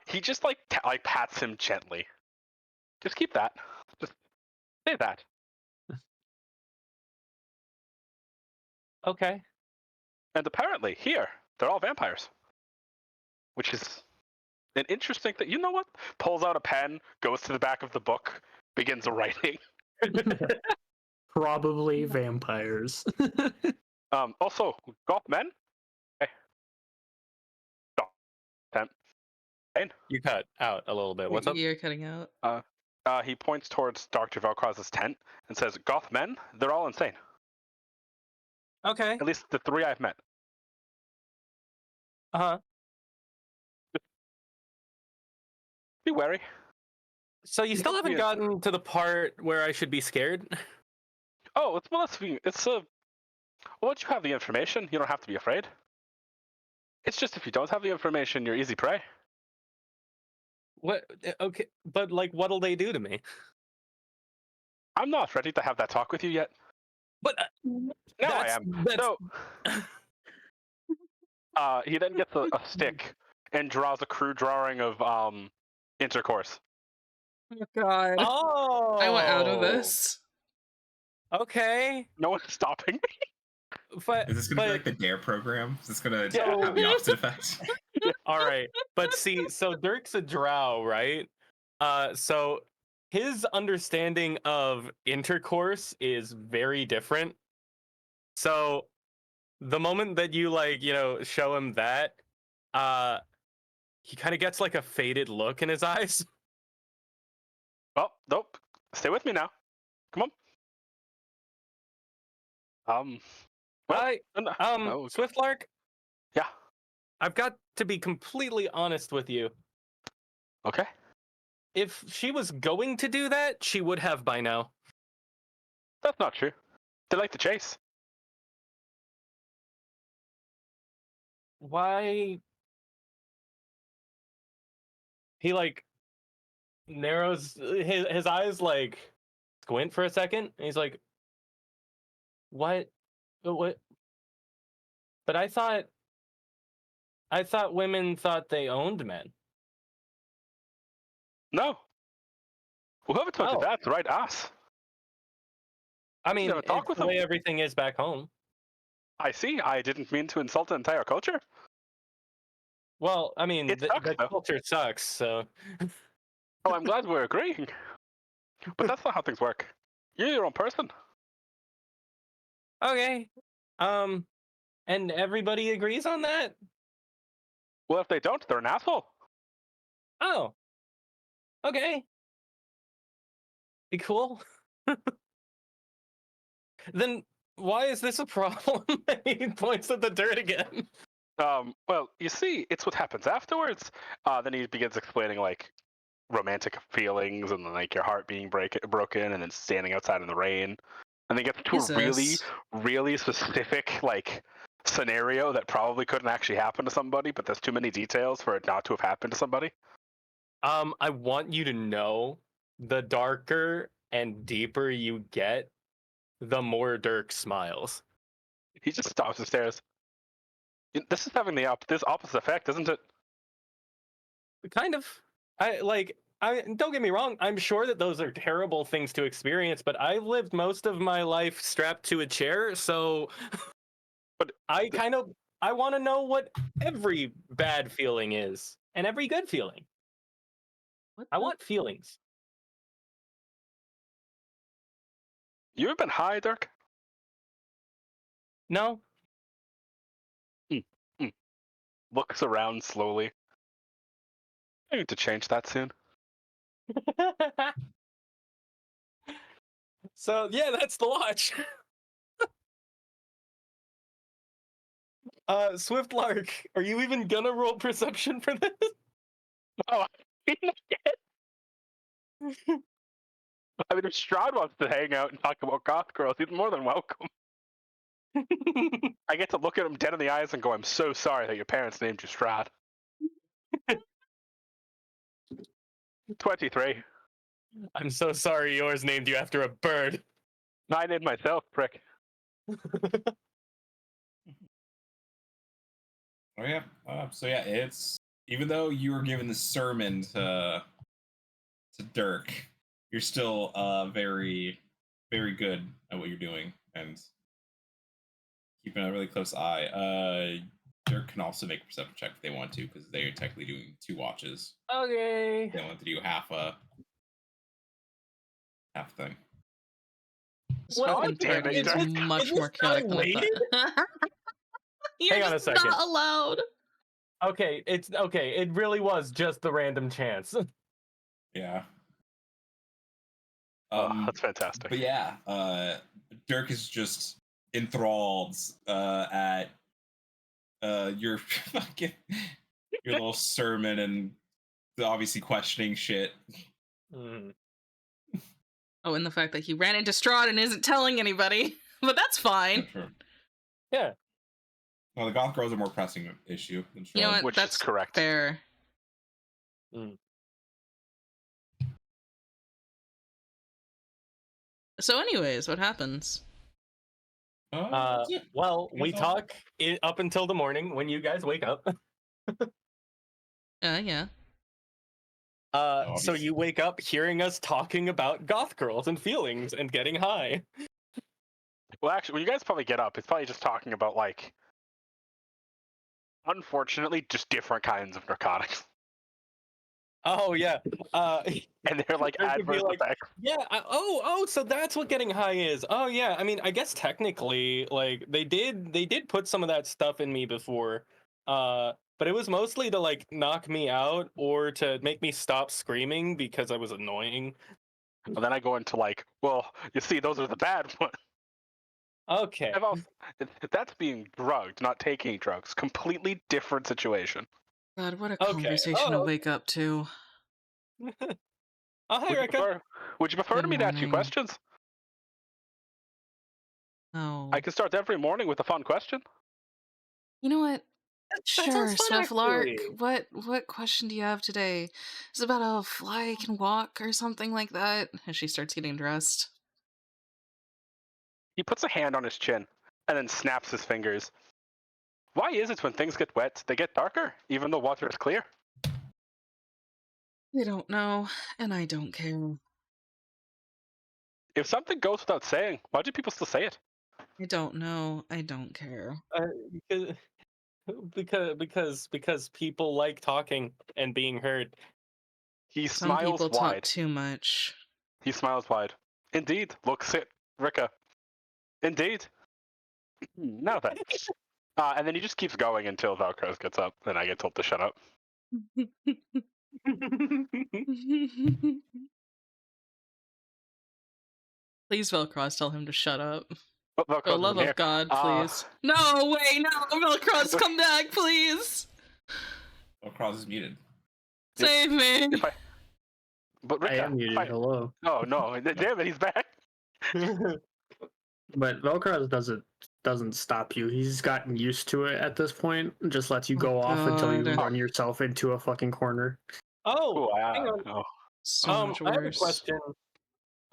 He just like pats him gently. Just keep that. Just say that. Okay. And apparently, here, they're all vampires. Which is an interesting thing. You know what? Pulls out a pen, goes to the back of the book, begins writing. Probably vampires. Also, Goth men. Okay. Goth men. You cut out a little bit. What's up? You're cutting out. He points towards Dr. Velcroz's tent and says, Goth men, they're all insane. Okay. At least the 3 I've met. Uh-huh. Be wary. So you still haven't gotten to the part where I should be scared? Oh, once you have the information, you don't have to be afraid. It's just if you don't have the information, you're easy prey. What? Okay, but like, what'll they do to me? I'm not ready to have that talk with you yet. But Now I am. So he then gets a stick and draws a crude drawing of intercourse. Oh God. Oh, I want out of this. Okay, No one's stopping me. but Is this gonna be like the Dare program? Is this gonna Yeah. have the opposite effect? all right. But see, so Dirk's a drow, right? So his understanding of intercourse is very different. So the moment that you show him that, he kind of gets like a faded look in his eyes. Oh, nope. Stay with me now. Come on. Well, I oh, Swiftlark, yeah. I've got to be completely honest with you. Okay. If she was going to do that, she would have by now. That's not true. They like to chase. Why? He like narrows his eyes, like squint for a second, and he's like, "What? What? But I thought women thought they owned men." No. Whoever told you Oh. that's right ass. I mean, never talk it's with the him. way everything is back home. I see. I didn't mean to insult an entire culture. Well, I mean, It sucks, the though. culture sucks, so. Oh, I'm glad we're agreeing. But that's not how things work. You're your own person. Okay. And everybody agrees on that? Well, if they don't, they're an asshole. Oh. Okay. Be cool. Then why is this a problem? He points at the dirt again. Well, you see, it's what happens afterwards. Then he begins explaining, like, romantic feelings and then, like, your heart being broken and then standing outside in the rain. And they get to a really, Jesus. really specific, like, scenario that probably couldn't actually happen to somebody, but there's too many details for it not to have happened to somebody. I want you to know, the darker and deeper you get, the more Dirk smiles. He just stops and stares. This is having this opposite effect, isn't it? Kind of. I don't get me wrong, I'm sure that those are terrible things to experience, but I've lived most of my life strapped to a chair, so But I want to know what every bad feeling is and every good feeling. What I the- want feelings. You ever been high, Dirk? No. Looks around slowly. I need to change that soon. So yeah, that's the watch. Swiftlark, are you even gonna roll perception for this? Oh, I mean, if Strahd wants to hang out and talk about goth girls, he's more than welcome. I get to look at him dead in the eyes and go, I'm so sorry that your parents named you Strahd. 23. I'm so sorry yours named you after a bird. I named myself, prick. Oh yeah. So yeah, it's even though you were given the sermon to Dirk, you're still very, very good at what you're doing and keeping a really close eye. Dirk can also make a perception check if they want to, because they are technically doing 2 watches. Okay. They want to do half thing. This What? fucking Damn party it, is Dirk. much Is more this guy chaotic than I thought. You're Hang on a just second. not allowed. Okay, it's okay. It really was just the random chance. Yeah. That's fantastic. But yeah, Dirk is just enthralled at your fucking your little sermon and obviously questioning shit. Mm. Oh, and the fact that he ran into Strahd and isn't telling anybody. But that's fine. True. Yeah. Well, the goth girls are a more pressing issue than You know Strahd. what? Which That's is correct. fair. Mm. So, anyways, what happens? That's it. Well, we That's all. talk up until the morning when you guys wake up. Yeah. So Obviously. you wake up hearing us talking about goth girls and feelings and getting high. Well, actually, when you guys probably get up, it's probably just talking about, like, unfortunately, just different kinds of narcotics. Oh yeah. And they're like Dirk would be adverse like, effects. yeah. So that's what getting high is. Oh yeah. I mean, I guess technically, like they did put some of that stuff in me before. But it was mostly to like knock me out or to make me stop screaming because I was annoying. And then I go into like, well, you see, those are the bad ones. Okay. I've also, that's being drugged, not taking drugs. Completely different situation. God, what a Okay. conversation to Oh. wake up to. Oh, hi, Rikka. Would you prefer Good to me to ask you morning. questions? Oh. I can start every morning with a fun question. You know what? That Sure, sounds fun, Swiftlark. actually. What question do you have today? Is it about a fly can walk or something like that? As she starts getting dressed. He puts a hand on his chin and then snaps his fingers. Why is it when things get wet, they get darker, even though water is clear? I don't know, and I don't care. If something goes without saying, why do people still say it? I don't know. I don't care. Because people like talking and being heard. He Some smiles people talk wide. too much. He smiles wide. Indeed, looks at Rikka. Indeed. Now then. And then he just keeps going until Velcroz gets up, and I get told to shut up. Please, Velcroz, tell him to shut up. But For the Velcroz love isn't here. of God, please. No, wait, no, Velcroz, come back, please. Velcroz is muted. Save me. But I Rikka, am muted. Hello. Oh no! Damn it, he's back. But Velcroz doesn't stop you. He's gotten used to it at this point. Just lets you go off until you God. run yourself into a fucking corner. Oh, hang on. Oh. So much I have a worse. question.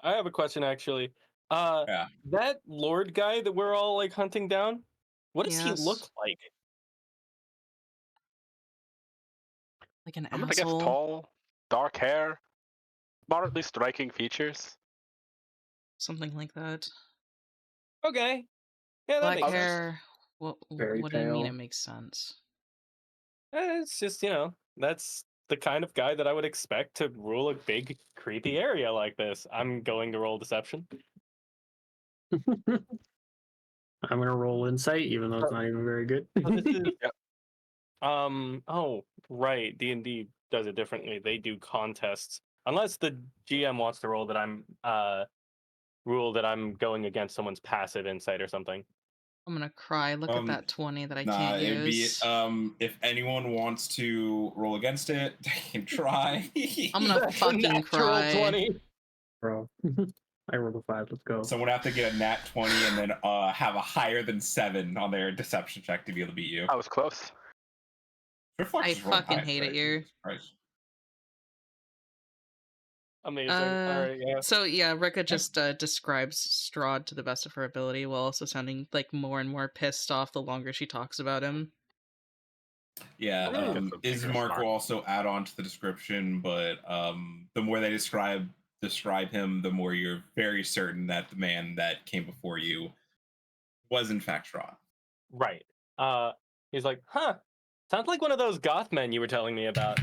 I have a question actually. Yeah. That Lord guy that we're all like hunting down, what does he Yes. look like? Like an I'm gonna guess asshole. tall, dark hair, moderately striking features. Something like that. Okay. Yeah, that Black makes sense. hair. What Very do you mean pale. it makes sense? It's just, that's the kind of guy that I would expect to rule a big, creepy area like this. I'm going to roll deception. I'm gonna roll insight, even though it's not even very good. So this is Yep. oh, right. D&D does it differently. They do contests. Unless the GM wants to roll that I'm rule that I'm going against someone's passive insight or something. I'm gonna cry. Look at that 20 that I Nah, can't it'd be use. if anyone wants to roll against it, they can try. I'm gonna That's a fucking natural cry. 20. Bro. I rolled a 5. Let's go. Someone would have to get a nat 20 and then have a higher than 7 on their deception check to be able to beat you. I was close. Swiftlark I just rolled fucking high hate it today, here. Jesus Christ. Amazing. All right, yeah. So yeah, Rikka just describes Strahd to the best of her ability, while also sounding like more and more pissed off the longer she talks about him. Yeah, Ismark smart. will also add on to the description, but the more they describe him, the more you're very certain that the man that came before you was in fact Strahd. Right. He's like, sounds like one of those goth men you were telling me about.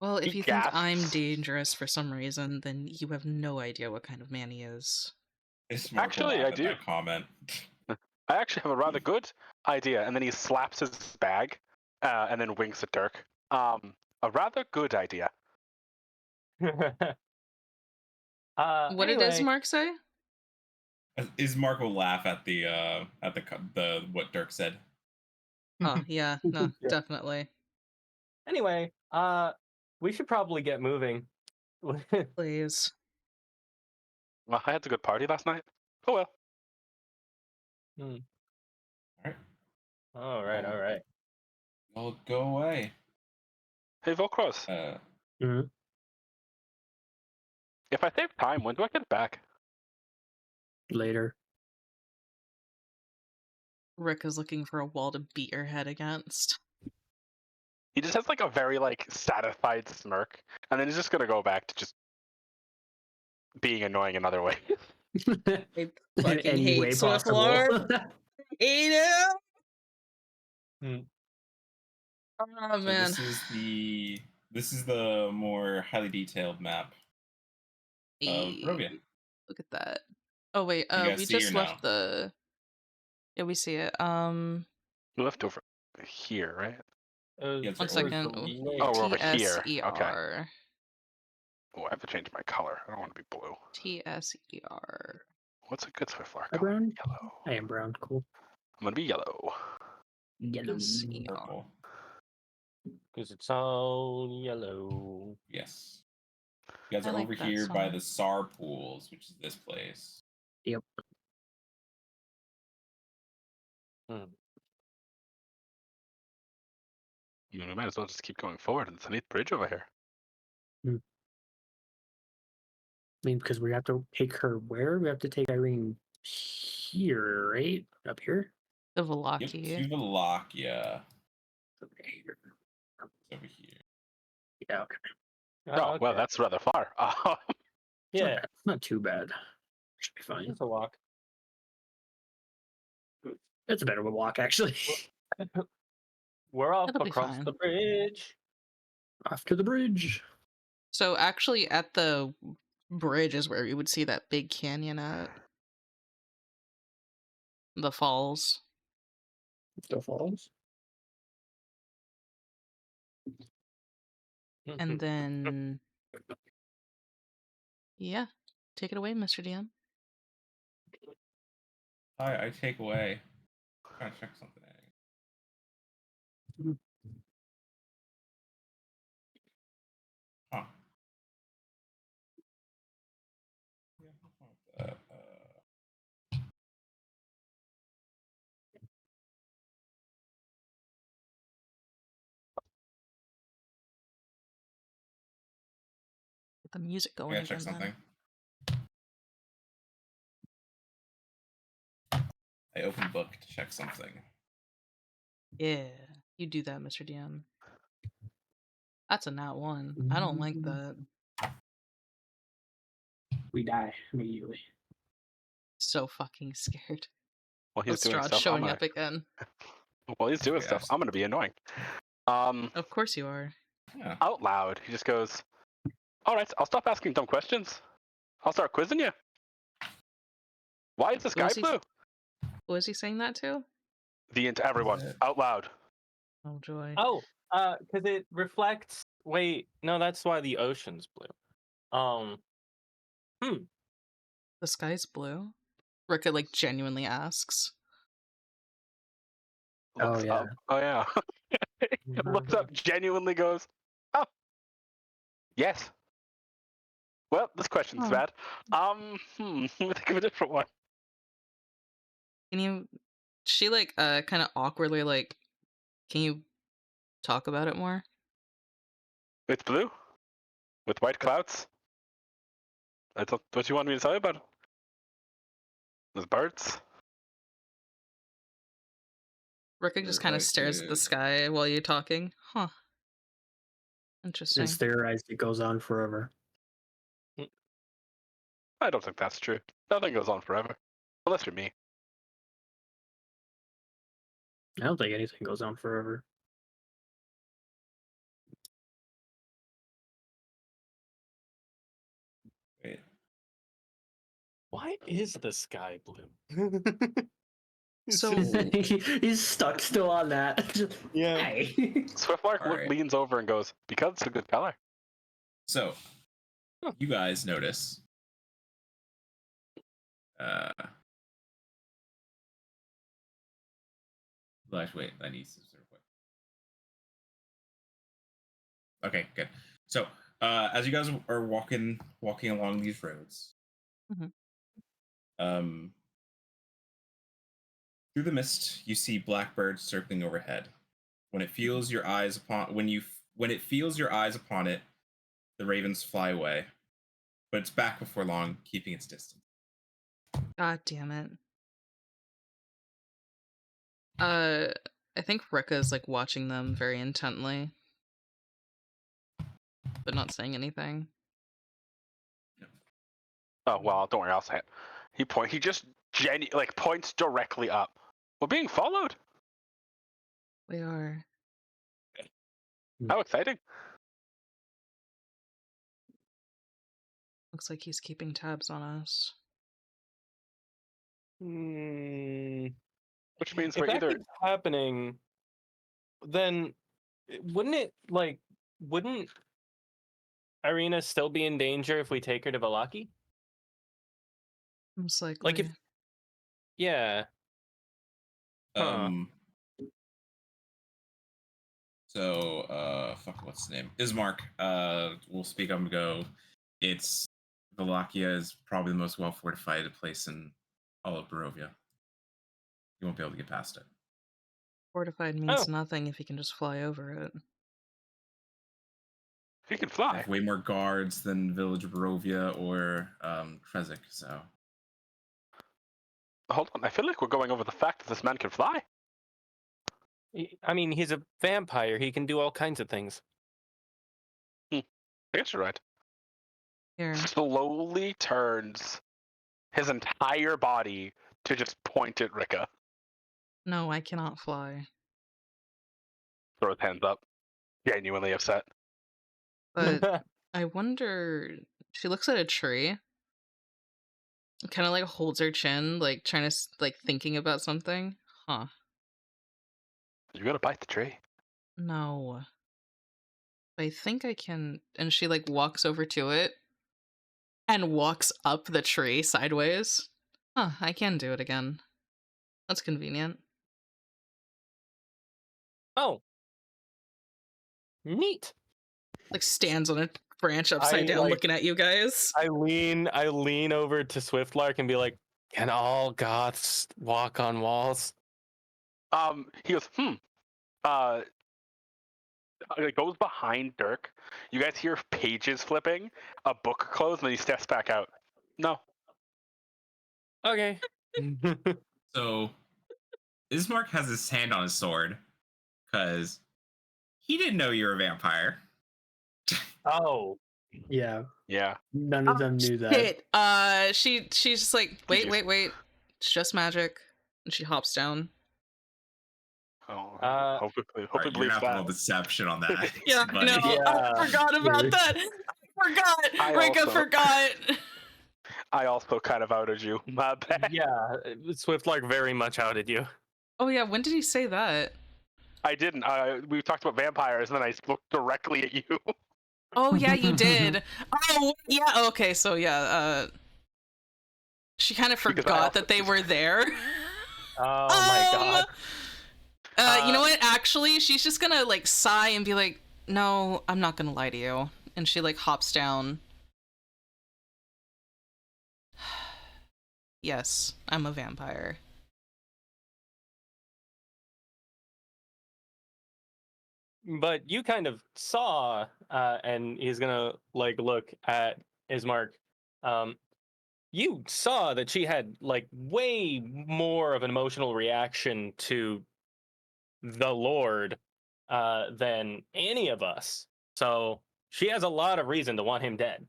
Well, if He you think gasps. I'm dangerous for some reason, then you have no idea what kind of man he is. Ismark Actually, will laugh I at do. that comment. I actually have a rather good idea, and then he slaps his bag, and then winks at Dirk. A rather good idea. What Anyway. did Ismark say? Ismark will laugh at the what Dirk said. Oh yeah, no, Yeah. definitely. Anyway, we should probably get moving. Please. Well, I had a good party last night. Oh well. All right. All right. Well, go away. Hey, Velcroz. Mm-hmm. if I save time, when do I get it back? Later. Rikka's looking for a wall to beat your head against. He just has like a very like satisfied smirk, and then he's just gonna go back to just being annoying another way. I In fucking any hate way possible. Swiftlark. Hate him. Hmm. Oh So man. this is the more highly detailed map of Barovia. Look at that. Oh wait, You guys we see or just no? left the. Yeah, we see it. We left over here, right? Yeah, One it's right second. over here. Oh, we're over here. TSER. Okay. Oh, I have to change my color. I don't want to be blue. TSER. What's a good Swiftlark Am I color? brown? Yellow. I am brown. Cool. I'm gonna be yellow. Yellow. SER. Purple. Because it's all yellow. Yes. You guys I are like over that here by song. the SAR pools, which is this place. Yep. Hmm. I mean, we might as well just keep going forward. It's a neat bridge over here. I mean, because we have to take her where? We have to take Irene here, right? Up here? The Yep, Velaki. to Wallachia. Over here. Over here. Yeah, okay. Oh, well, that's rather far. yeah. Not too bad. Should be fine. It's a walk. It's a better walk, actually. We're off It'll be across fine. the bridge. Off to the bridge. So actually, at the bridge is where you would see that big canyon at. The falls. The falls. And then, yeah, take it away, Mr. DM. I take away. I'm trying to check something out. Huh. Yeah, Get the music I going gotta check again. something. Then. I opened book to check something. Yeah, you do that, Mr. DM. That's a nat one. I don't like that. We die immediately. So fucking scared. While he's Of doing Strahd stuff, showing up again. While he's doing Yeah, stuff, I'm gonna be annoying. Of course you are. Yeah. Out loud, he just goes, "All right, I'll stop asking dumb questions. I'll start quizzing you. Why is the sky Was he- blue?" Who is he saying that to? Everyone, out loud. Oh joy. Oh, because it reflects. Wait, no, that's why the ocean's blue. The sky's blue? Rikka like genuinely asks. Oh, Looks yeah. up. Oh yeah. Looks up, genuinely goes, "Oh, yes." Well, this question's Oh. bad. Let me think of a different one. Can you she like kind of awkwardly like, can you talk about it more? It's blue with white clouds. That's what you want me to tell you about. There's birds. Rikka just kind of stares at the sky while you're talking. Huh. Interesting. It's theorized it goes on forever. I don't think that's true. Nothing goes on forever, unless you're me. I don't think anything goes on forever. Wait. Why is the sky blue? It's So- just- He's stuck still on that. Yeah. Hey. Swiftlark Alright. leans over and goes, "Because it's a good color." So, you guys notice. Well, actually, wait, I need to real quick. Okay, good. So, as you guys are walking along these roads, Mhm. Through the mist, you see blackbirds circling overhead. When it feels your eyes upon it, the ravens fly away. but it's back before long, keeping its distance. God damn it. I think Rikka's like watching them very intently, but not saying anything. Oh well, don't worry, I'll say it. He just points directly up. We're being followed. We are. How exciting! Looks like he's keeping tabs on us. Hmm. Which means If we're that either keeps happening, then wouldn't Irina still be in danger if we take her to Valaki? Most likely. Like if yeah. Huh. Fuck, what's the name? Ismark will speak up and go. It's Wallachia is probably the most well fortified place in all of Barovia. You won't be able to get past it. Fortified means Oh. nothing if he can just fly over it. he can They fly. have way more guards than Village Barovia or Trezek, so Hold on, I feel like we're going over the fact that this man can fly. I mean, he's a vampire. He can do all kinds of things. I guess you're right. Here. Slowly turns his entire body to just point at Rikka. No, I cannot fly. Throw his hands up. Genuinely upset. But I wonder. She looks at a tree. Kind of like holds her chin, like trying to like thinking about something. Huh. You gotta bite the tree. No. I think I can. And she like walks over to it and walks up the tree sideways. Huh, I can do it again. That's convenient. Oh. Neat. Like stands on a branch upside down looking at you guys. I lean over to Swiftlark and be like, "Can all Goths walk on walls?" He goes, it goes behind Dirk. You guys hear pages flipping, a book closed, and then he steps back out. No. Okay. So Ismark has his hand on his sword because he didn't know you were a vampire. Oh. Yeah, Yeah. none of them knew that. Shit. She's just like, wait. It's just magic. And she hops down. Oh, All hopefully right, you're believes gonna have to roll that. deception on that. Yeah, buddy. no, Yeah. I forgot about that. Rikka forgot. I also kind of outed you. My bad. Yeah, Swiftlark very much outed you. Oh yeah, when did he say that? I didn't. We talked about vampires, and then I looked directly at you. Oh yeah, you did. Oh yeah, okay, so yeah, she kind of forgot that they were there. Oh my god. You know what? Actually, she's just gonna like sigh and be like, "No, I'm not gonna lie to you." And she like hops down. Yes, I'm a vampire. But you kind of saw, and he's gonna like look at Ismark. You saw that she had like way more of an emotional reaction to the Lord than any of us. So she has a lot of reason to want him dead.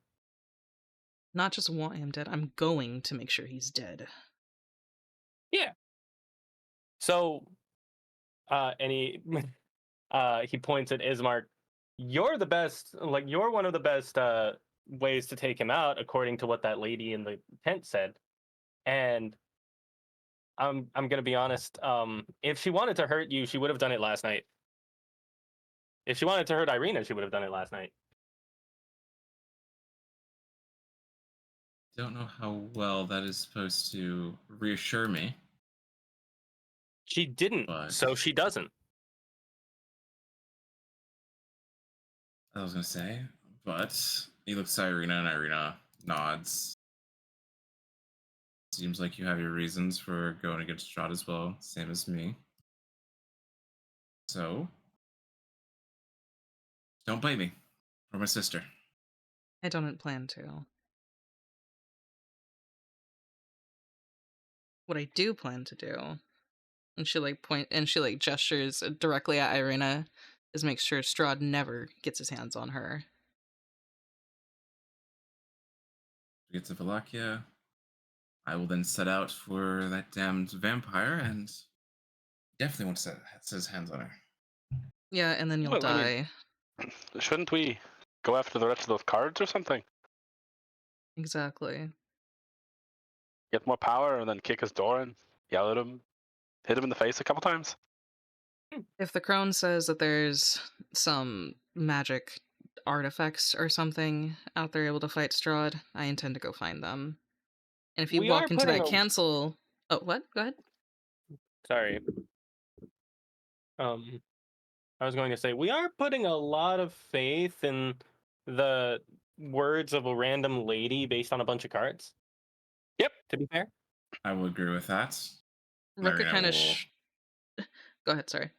Not just want him dead, I'm going to make sure he's dead. Yeah. So, and he points at Ismark. You're the best. Like you're one of the best ways to take him out, according to what that lady in the tent said. And I'm gonna be honest. If she wanted to hurt you, she would have done it last night. If she wanted to hurt Irina, she would have done it last night. Don't know how well that is supposed to reassure me. She didn't, But so she doesn't. I was gonna say, but he looks at Irina and Irina nods. Seems like you have your reasons for going against Strahd as well, same as me. So, don't blame me or my sister. I don't plan to. What I do plan to do, and she gestures directly at Irina, is make sure Strahd never gets his hands on her. We get to Valakia. I will then set out for that damned vampire and definitely want to set his hands on her. Yeah, and then you'll Well, I mean- die. Shouldn't we go after the rest of those cards or something? Exactly. Get more power and then kick his door in, yell at him, hit him in the face a couple times. If the crone says that there's some magic artifacts or something out there able to fight Strahd, I intend to go find them. And if you We walk are into putting that a- cancel... Oh, what? Go ahead. Sorry. I was going to say we are putting a lot of faith in the words of a random lady based on a bunch of cards. Yep. To be fair. I will agree with that. Rikka Irina kind of... will- Go ahead, sorry.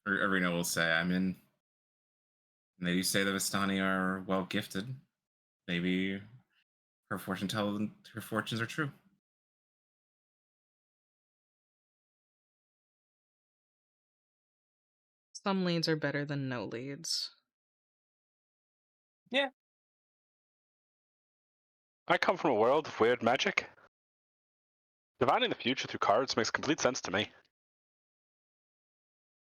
Irina will say, I'm in. And they do say the Vistani are well gifted. Maybe her fortunes are true. Some leads are better than no leads. Yeah. I come from a world of weird magic. Divining the future through cards makes complete sense to me.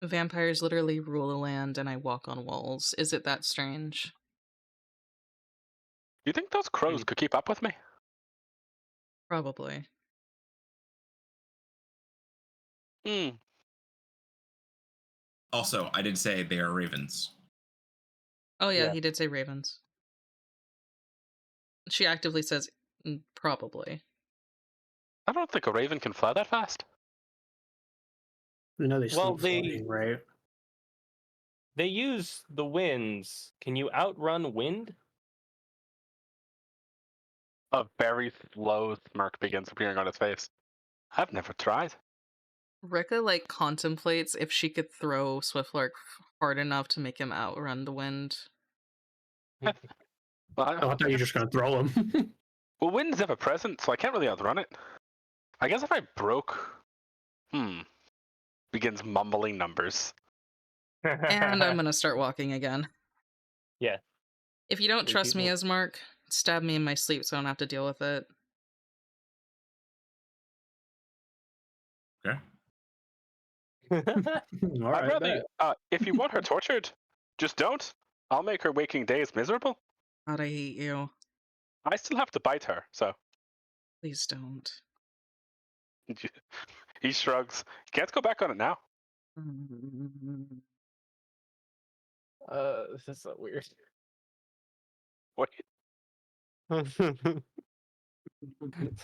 Vampires literally rule the land and I walk on walls. Is it that strange? Do you think those crows could keep up with me? Probably. Hmm. Also, I did say they are ravens. Oh yeah, Yeah. he did say ravens. She actively says probably. I don't think a raven can fly that fast. You know they Well, sleep floating, right? They use the winds. Can you outrun wind? A very slow smirk begins appearing on his face. I've never tried. Rikka contemplates if she could throw Swiftlark hard enough to make him outrun the wind. Well, Oh, I thought you were just gonna throw him. well, wind's ever present, so I can't really outrun it. I guess if I broke... Begins mumbling numbers. And I'm gonna start walking again. Yeah. If you don't Three trust me people. as Mark, stab me in my sleep so I don't have to deal with it. Okay. All I'd right, rather... bet. if you want her tortured, just don't. I'll make her waking days miserable. God, I hate you. I still have to bite her, so... Please don't. He shrugs. Can't go back on it now. This is so weird. What? Don't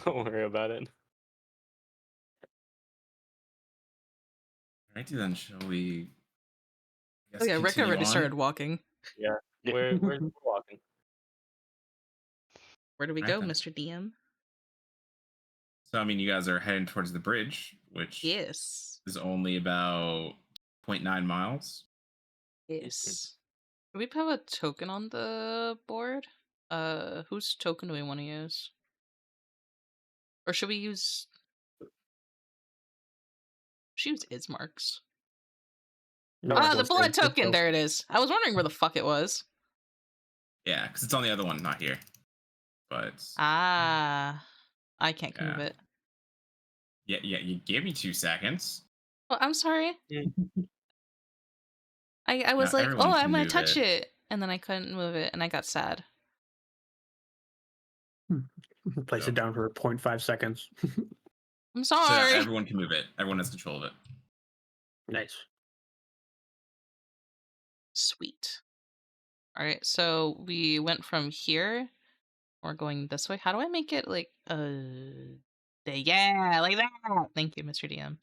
worry about it. Alrighty then, shall we? Oh yeah, Rikka continue already on? started walking. Yeah. Yeah. We're walking. Where do we Right go, then. Mr. DM? So I mean, you guys are heading towards the bridge, which Yes. is only about 0.9 miles. Yes. Do we have a token on the board? Whose token do we want to use? Or should we use... Should use Ismark's? You Ah, might as the well blood say token! crypto. There it is. I was wondering where the fuck it was. Yeah, because it's on the other one, not here. But Ah. I can't Yeah. move it. yeah, you gave me 2 seconds. Well, I'm sorry. I was Not like, everyone oh, can I'm gonna move touch it. it. And then I couldn't move it, and I got sad. Place it down for 0.5 seconds. I'm So sorry. everyone can move it. Everyone has control of it. Nice. Sweet. Alright, so we went from here. We're going this way. How do I make it yeah, like that. Thank you, Mr. DM.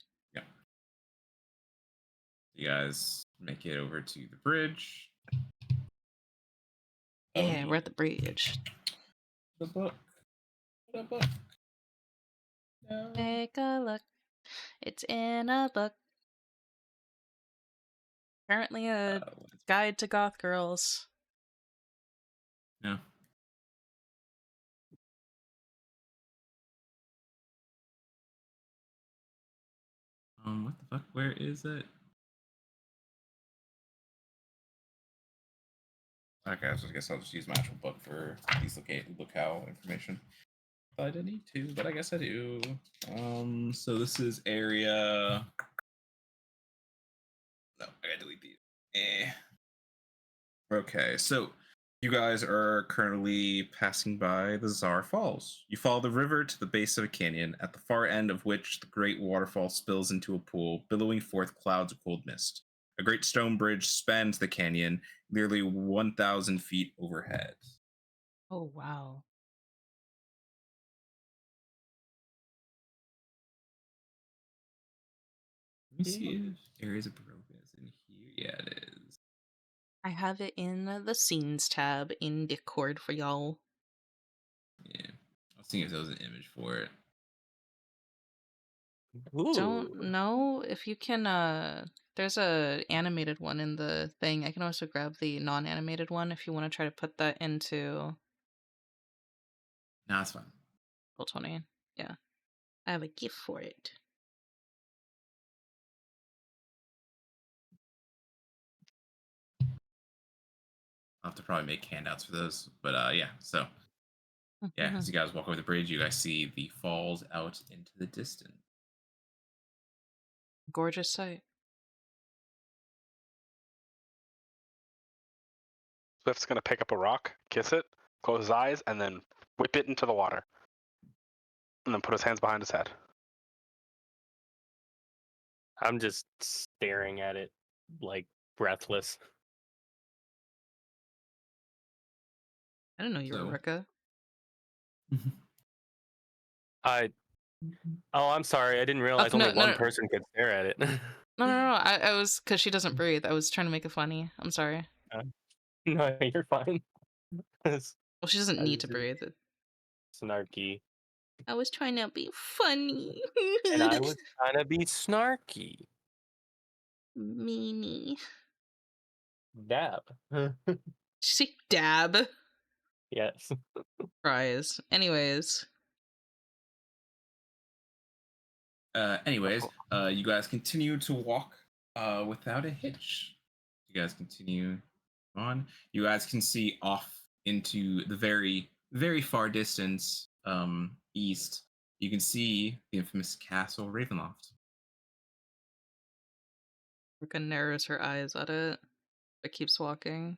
You guys make it over to the bridge. Yeah, we're at the bridge. The book. The book. No. Take a look. It's in a book. Apparently a guide to goth girls. Yeah. What the fuck? Where is it? Okay, so I guess I'll just use my actual book for these locale information. I didn't need to, but I guess I do. So this is area. No, I gotta delete these. Okay, so you guys are currently passing by the Czar Falls. You follow the river to the base of a canyon, at the far end of which the great waterfall spills into a pool, billowing forth clouds of cold mist. A great stone bridge spans the canyon, nearly 1,000 feet overhead. Oh wow. Let me see if areas of Barovia is in here. Yeah, it is. I have it in the scenes tab in Discord for y'all. Yeah, I was seeing if there was an image for it. Don't Ooh. know if you can there's a animated one in the thing. I can also grab the non-animated one if you want to try to put that into Nah, it's fine. Roll20. Yeah. I have a gift for it. I'll have to probably make handouts for those. But yeah, so yeah, as you guys walk over the bridge, you guys see the falls out into the distance. Gorgeous sight. Swift's gonna pick up a rock, kiss it, close his eyes, and then whip it into the water. And then put his hands behind his head. I'm just staring at it, like breathless. I didn't know you were So- Rikka. I'm sorry. I didn't realize no, only no, one no. person could stare at it. No. I was because she doesn't breathe. I was trying to make it funny. I'm sorry. No, you're fine. It's Well, she doesn't I need was to just breathe. snarky, I was trying to be funny. and I was trying to be snarky. Meanie. Dab. See, dab. Yes. Fries. Anyways. Anyways, you guys continue to walk without a hitch. You guys continue on. You guys can see off into the very, very far distance east. You can see the infamous castle Ravenloft. Rikka narrows her eyes at it, but keeps walking.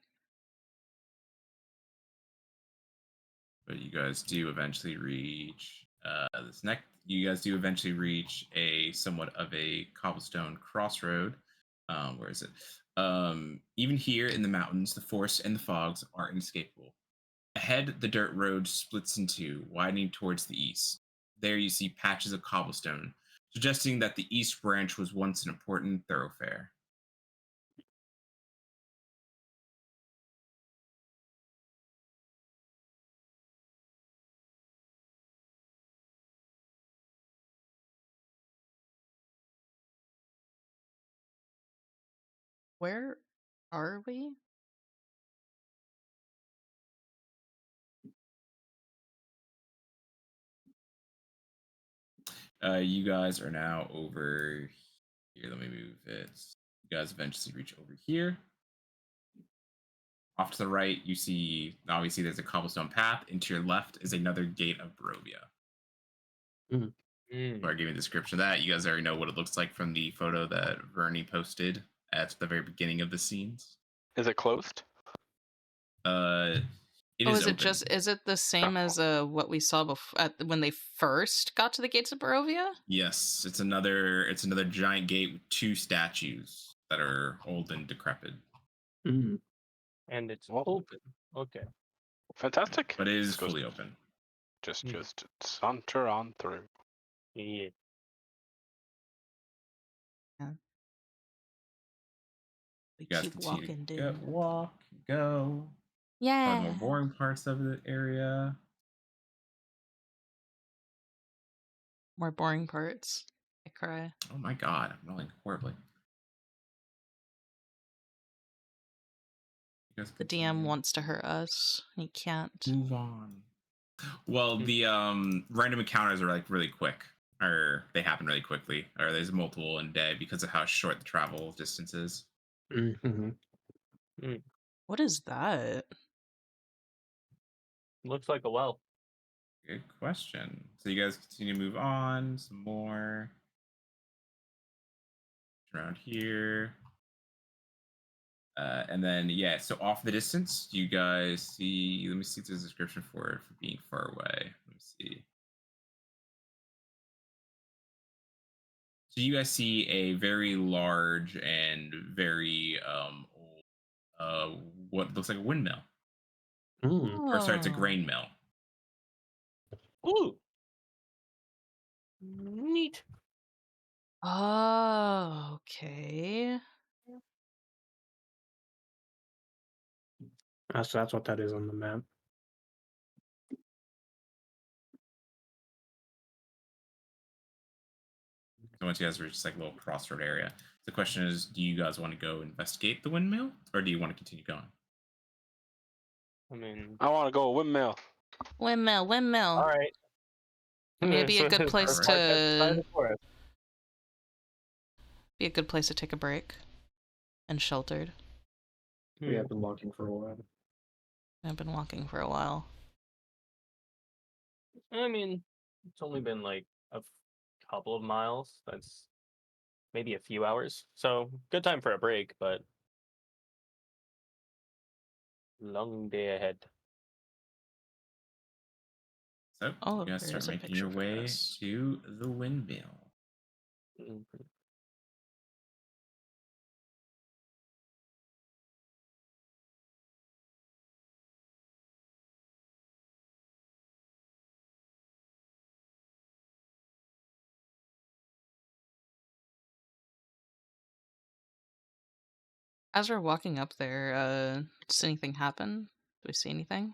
But you guys do eventually reach this next. You guys do eventually reach a somewhat of a cobblestone crossroad. Where is it? Even here in the mountains, the forest and the fogs are inescapable. Ahead, the dirt road splits in two, widening towards the east. There you see patches of cobblestone, suggesting that the east branch was once an important thoroughfare. Where are we? You guys are now over here. Let me move it. You guys eventually reach over here. Off to the right, you see, obviously, there's a cobblestone path. And to your left is another gate of Barovia. Before I give you a description of that, you guys already know what it looks like from the photo that Vernie posted at the very beginning of the scenes. Is it closed? It Oh, is is it open. just is it the same as what we saw before when they first got to the gates of Barovia? Yes, it's another giant gate with two statues that are old and decrepit. And it's Well- open. Okay. Fantastic. But it is Just goes- fully open. Just saunter on through. Yeah. We You guys keep continue walking, to dude. walk, go. Yeah. More boring parts of the area. More boring parts. I cry. Oh my god, I'm rolling horribly. You guys The DM continue wants to hurt us. He can't. Move on. Well, the random encounters are like really quick. or they happen really quickly, or there's multiple in a day because of how short the travel distance is. Mm-hmm. What is that? Looks like a well. Good question. So you guys continue to move on. Some more around here. And then, yeah, so off the distance, you guys see, let me see if there's a description for it for being far away. Let me see. So you guys see a very large and very old, what looks like a windmill. Mm. Or sorry, it's a Oh. grain mill. Ooh. Neat. Oh, okay. That's what that is on the map. So once you guys reach like a little crossroad area, the question is, do you guys want to go investigate the windmill, or do you want to continue going? I mean, I want to go windmill. Windmill, windmill. all right. Maybe a good place Alright. to be a good place to take a break. And sheltered. We have been walking for a while. I've been walking for a while. I mean, it's only been like a couple of miles. That's maybe a few hours. So good time for a break, but long day ahead. So Oh, you guys there start is a making your picture for way this. to the windmill. Mhm. As we're walking up there, does anything happen? Do we see anything?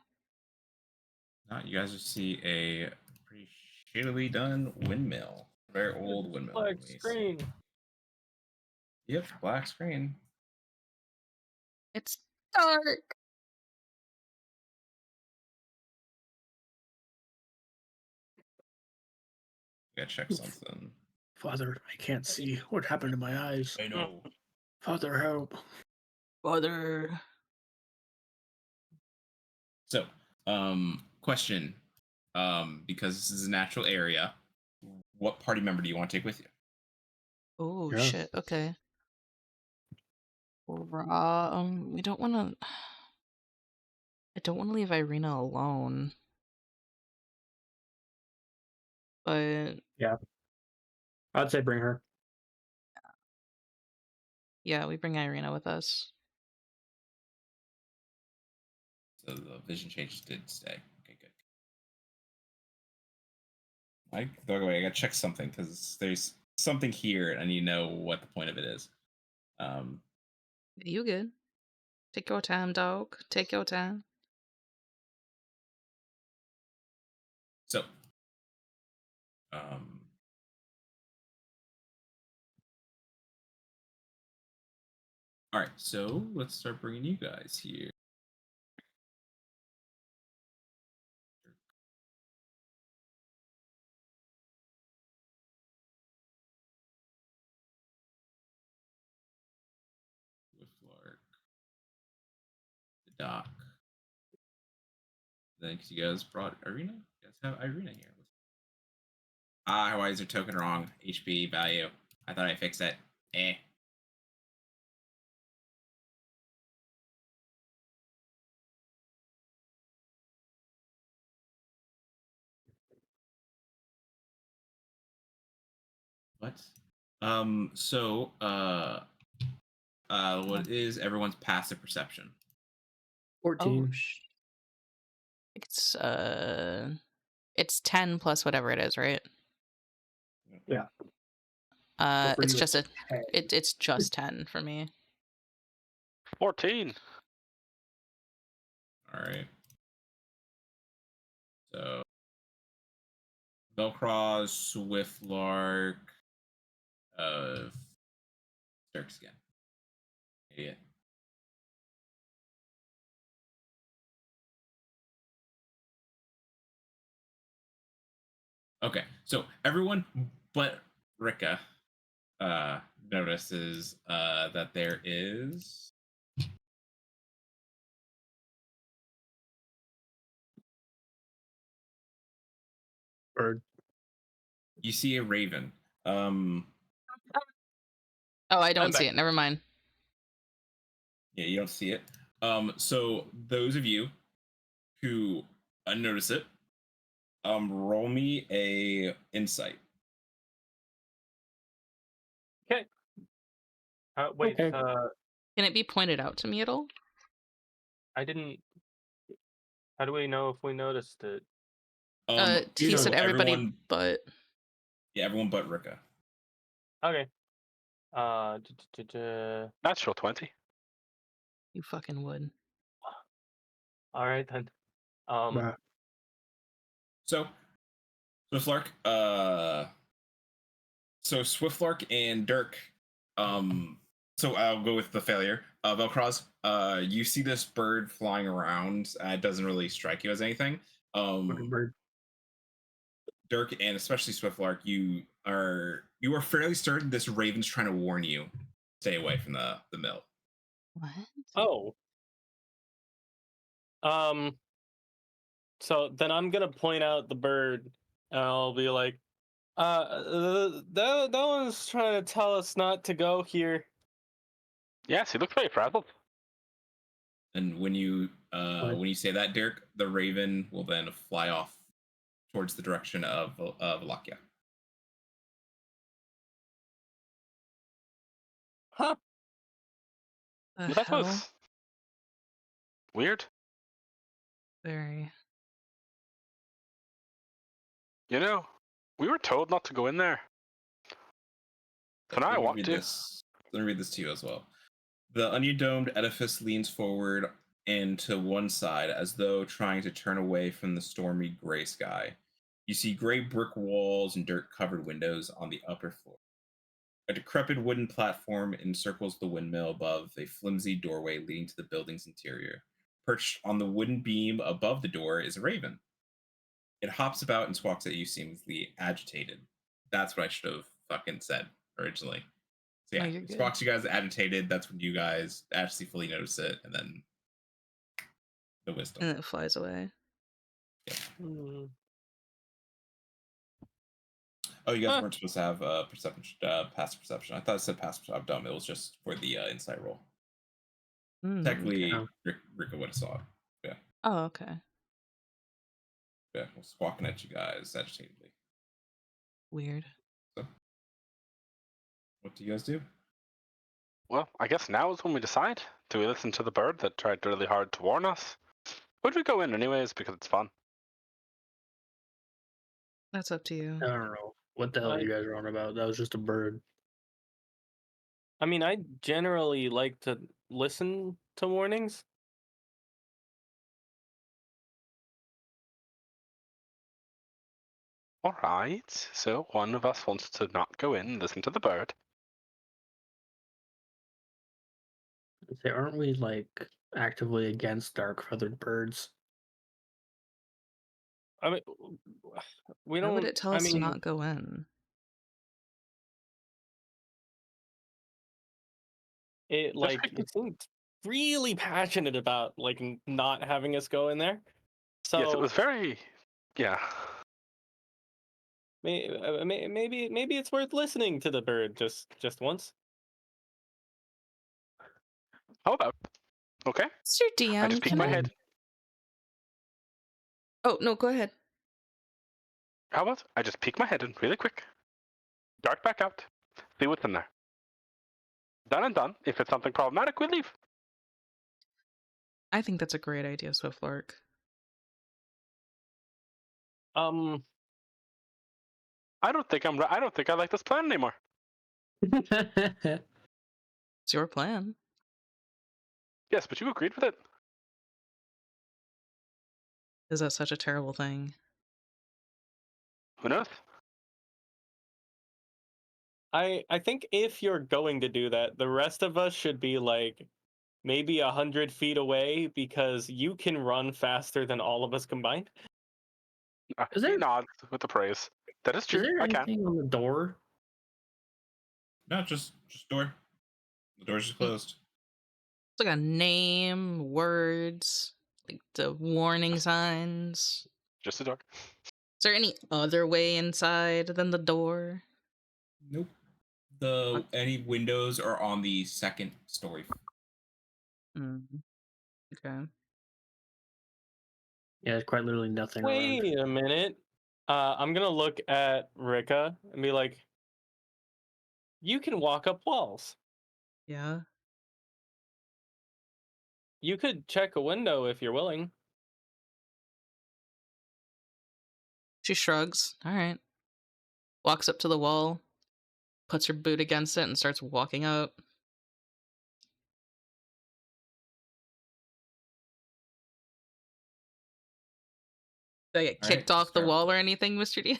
You guys just see a pretty shittily done windmill. Very old windmill. Black Let me see. screen. Yep, black screen. It's dark. Gotta check something. Father, I can't see. What happened to my eyes? I know. Father, help. Father. So, question. Because this is a natural area, what party member do you want to take with you? Oh Yeah. shit. Okay. We don't want to. I don't want to leave Irina alone. But I'd say bring her. yeah, we bring Irina with us. So the vision changes did stay. Okay, good. I gotta check something because there's something here and I need to know what the point of it is. You good? Take your time, dog. Take your time. So, um, all right. So let's start bringing you guys here. Swiftlark, the dock. Then, because you guys brought Irina, you guys have Irina here. Why is your token wrong? HP value. I thought I fixed it. Eh. What? What is everyone's passive perception? 14. It's 10 plus whatever it is, right? Yeah. For It's you, just it's 10. it's just 10 for me. 14. All right. So, Velcroz, Swiftlark, Dirk's again. Idiot. Okay, so everyone but Rikka notices that there is Bird. you see a raven. Oh, I don't I'm see back. it. Never mind. Yeah, you don't see it. So those of you who notice it, roll me a insight. Okay. Wait. Okay. Can it be pointed out to me at all? I didn't. How do we know if we noticed it? He know said everybody everyone, but. yeah, everyone but Rikka. Okay. Natural 20. You fucking would. All right then. Bruh. So Swiftlark, so Swiftlark and Dirk, so I'll go with the failure. Velcroz, you see this bird flying around. It doesn't really strike you as anything. Fucking bird. Dirk and especially Swiftlark, you are fairly certain this raven's trying to warn you, stay away from the mill. What? Oh. So then I'm gonna point out the bird, and I'll be like, that one's trying to tell us not to go here. Yes, he looks very frazzled. And when you say that, Dirk, the raven will then fly off towards the direction of Valakia. Huh? The That hell? was weird. Very. You know, we were told not to go in there. Can I walk to? Let me read this to you as well. The onion-domed edifice leans forward and to one side as though trying to turn away from the stormy gray sky. You see gray brick walls and dirt-covered windows on the upper floor. A decrepit wooden platform encircles the windmill above a flimsy doorway leading to the building's interior. Perched on the wooden beam above the door is a raven. It hops about and squawks at you, seemingly agitated. That's what I should have fucking said originally. So yeah, you're it good. squawks you guys agitated. That's when you guys actually fully notice it, and then the wisdom. And it flies away. Yeah. Hmm. Oh, you guys weren't supposed to have perception, passive perception. I thought it said passive. I'm dumb. It was just for the insight roll. Technically, yeah. Rikka would have saw it. Yeah. Oh, okay. Yeah, squawking at you guys agitatedly. Weird. So, what do you guys do? Well, I guess now is when we decide. Do we listen to the bird that tried really hard to warn us? Would we go in anyways because it's fun? That's up to you. I don't know what the hell you guys are on about. That was just a bird. I mean, I generally like to listen to warnings. All right. So one of us wants to not go in and listen to the bird. Say, aren't we like actively against dark feathered birds? I mean, we Why don't. would it tell I us to mean, not go in? it like it seemed really passionate about like not having us go in there. So Yes, it was very. Yeah. maybe it's worth listening to the bird just once. How about? Okay. Mr. I DM, just peeked can my I? head. Oh, no, go ahead. How about I just peek my head in really quick, dart back out, see what's in there. Done and done. If it's something problematic, we leave. I think that's a great idea, Swiftlark. I don't think I like this plan anymore. It's your plan. Yes, but you agreed with it. Is that such a terrible thing? Who knows? I think if you're going to do that, the rest of us should be like maybe 100 feet away because you can run faster than all of us combined. Is He there- nods with the praise. That is Is true. there I can. anything on the door? No, just door. The door's just closed. It's like a name, words, like the warning signs. Just a door. Is there any other way inside than the door? Nope. What? Any windows are on the second story. Okay. Yeah, there's quite literally nothing around. Wait a minute. I'm gonna look at Rikka and be like, "You can walk up walls. Yeah. You could check a window if you're willing." She shrugs. All right. Walks up to the wall, puts her boot against it, and starts walking up. Did I get All right, kicked off the start. wall or anything, Mr. D?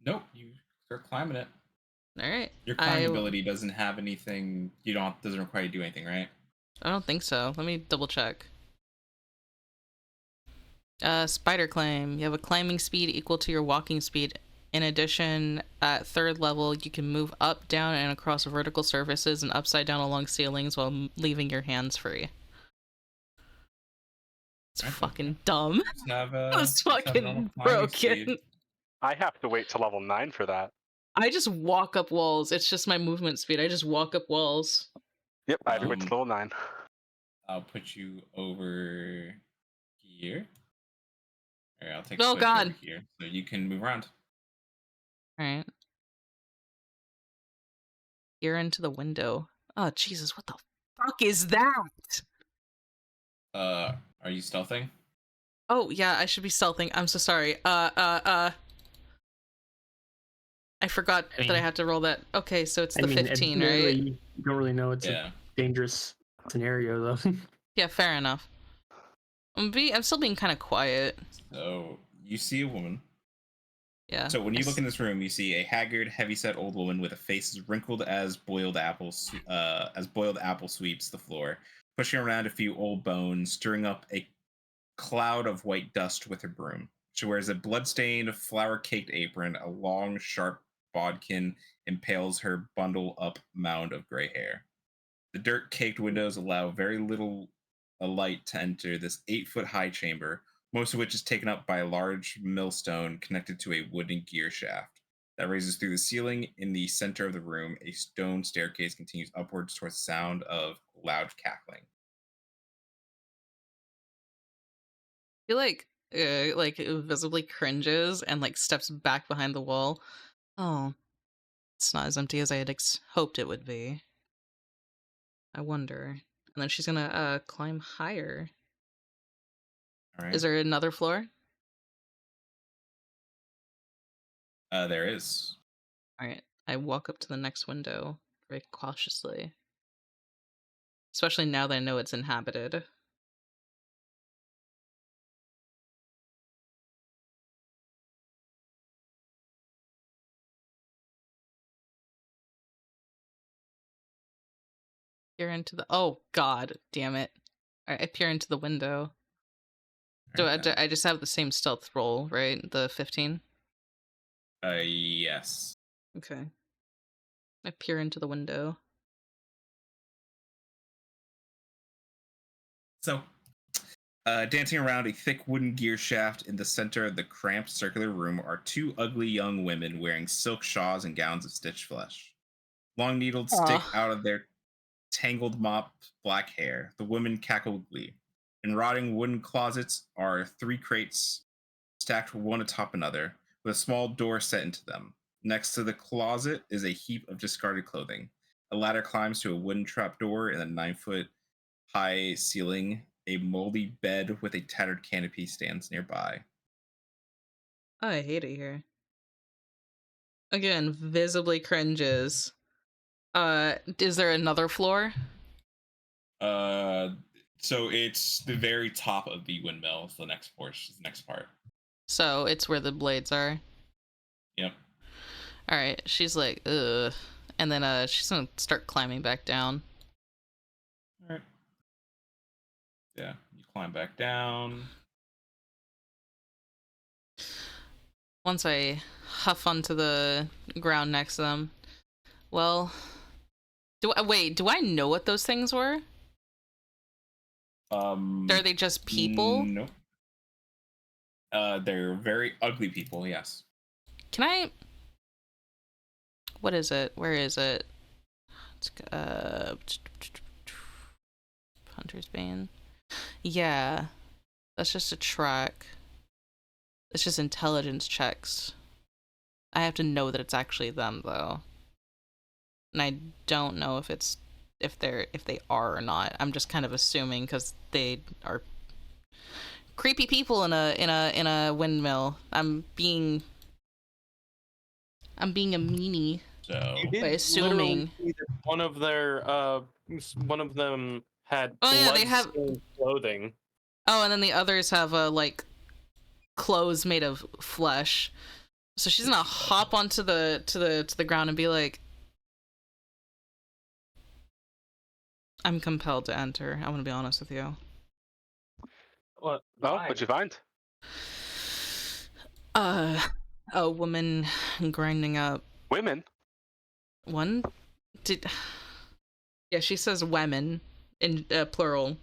Nope, you start climbing it. All right. Your climbing ability doesn't have anything. Doesn't require you to do anything, right? I don't think so. Let me double check. Spider climb. You have a climbing speed equal to your walking speed. In addition, at 3rd level, you can move up, down, and across vertical surfaces and upside down along ceilings while leaving your hands free. It's Okay. fucking dumb. Just have, That's just have fucking normal climbing broken. speed. I have to wait to level 9 for that. I just walk up walls. It's just my movement speed. I just walk up walls. Yep, I have to wait to level 9. I'll put you over here. All right, I'll take Oh, Switch God. over here so you can move around. Alright. Peer into the window. Oh, Jesus, what the fuck is that? Are you stealthing? Oh, yeah, I should be stealthing. I'm so sorry. I forgot that I had to roll that. Okay, so it's the 15, right? You don't really know it's a dangerous scenario, though. Yeah, fair enough. I'm still being kind of quiet. So you see a woman. Yeah. So when you look in this room, you see a haggard, heavyset old woman with a face as wrinkled as boiled apple sweeps the floor, pushing around a few old bones, stirring up a cloud of white dust with her broom. She wears a blood-stained, flour-caked apron. A long, sharp bodkin impales her bundle-up mound of gray hair. The dirt-caked windows allow very little light to enter this 8-foot-high chamber, most of which is taken up by a large millstone connected to a wooden gear shaft that raises through the ceiling. In the center of the room, a stone staircase continues upwards towards the sound of loud cackling. He like visibly cringes and like steps back behind the wall. Oh, it's not as empty as I had hoped it would be. I wonder. And then she's gonna climb higher. All right. Is there another floor? There is. All right. I walk up to the next window very cautiously. Especially now that I know it's inhabited. Peer into the... Oh, God damn it. All right, I peer into the window. I just have the same stealth roll, right? The 15? Yes. Okay. I peer into the window. So, dancing around a thick wooden gear shaft in the center of the cramped circular room are 2 ugly young women wearing silk shawls and gowns of stitched flesh. Long needles stick out of their tangled mopped black hair. The women cackle with glee. In rotting wooden closets are 3 crates stacked one atop another, with a small door set into them. Next to the closet is a heap of discarded clothing. A ladder climbs to a wooden trapdoor in a 9-foot-high ceiling. A moldy bed with a tattered canopy stands nearby. Oh, I hate it here. Again, visibly cringes. Is there another floor? So it's the very top of the windmill. Is the next portion, the next part. So it's where the blades are. Yep. All right. She's like, ugh, and then she's gonna start climbing back down. All right. Yeah, you climb back down. Once I huff onto the ground next to them. Well, do I know what those things were? Are they just people? No. They're very ugly people. Yes. Can I? What is it? Where is it? It's, Hunter's Bane. Yeah, that's just a track. It's just intelligence checks. I have to know that it's actually them though, and I don't know if they are or not. I'm just kind of assuming because they are creepy people in a windmill. I'm being a meanie So You did by assuming. literally see that one of them had Oh, yeah, they have- blood-stained clothing. Oh, and then the others have like clothes made of flesh. So she's gonna hop onto the ground and be like, "I'm compelled to enter. I want to be honest with you." What? Oh, Why? what'd you find? A woman grinding up Women. one. Did yeah? She says women in plural.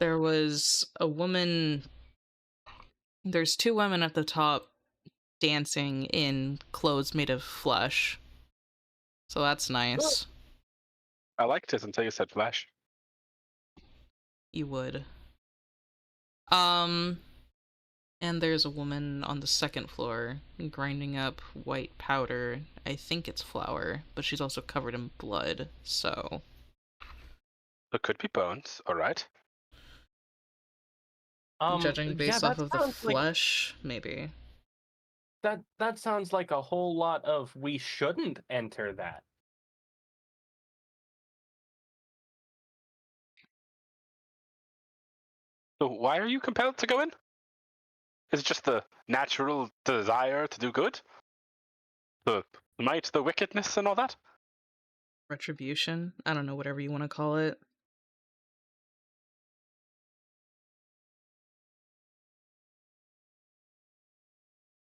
There was a woman. There's two women at the top dancing in clothes made of flesh. So that's nice. I liked it until you said flesh. You would. And there's a woman on the second floor grinding up white powder. I think it's flour, but she's also covered in blood, so... It could be bones, alright. Judging based yeah, off of the flesh, maybe. That sounds like a whole lot of we shouldn't enter that. So why are you compelled to go in? Is it just the natural desire to do good? The might, the wickedness, and all that? Retribution? I don't know, whatever you want to call it.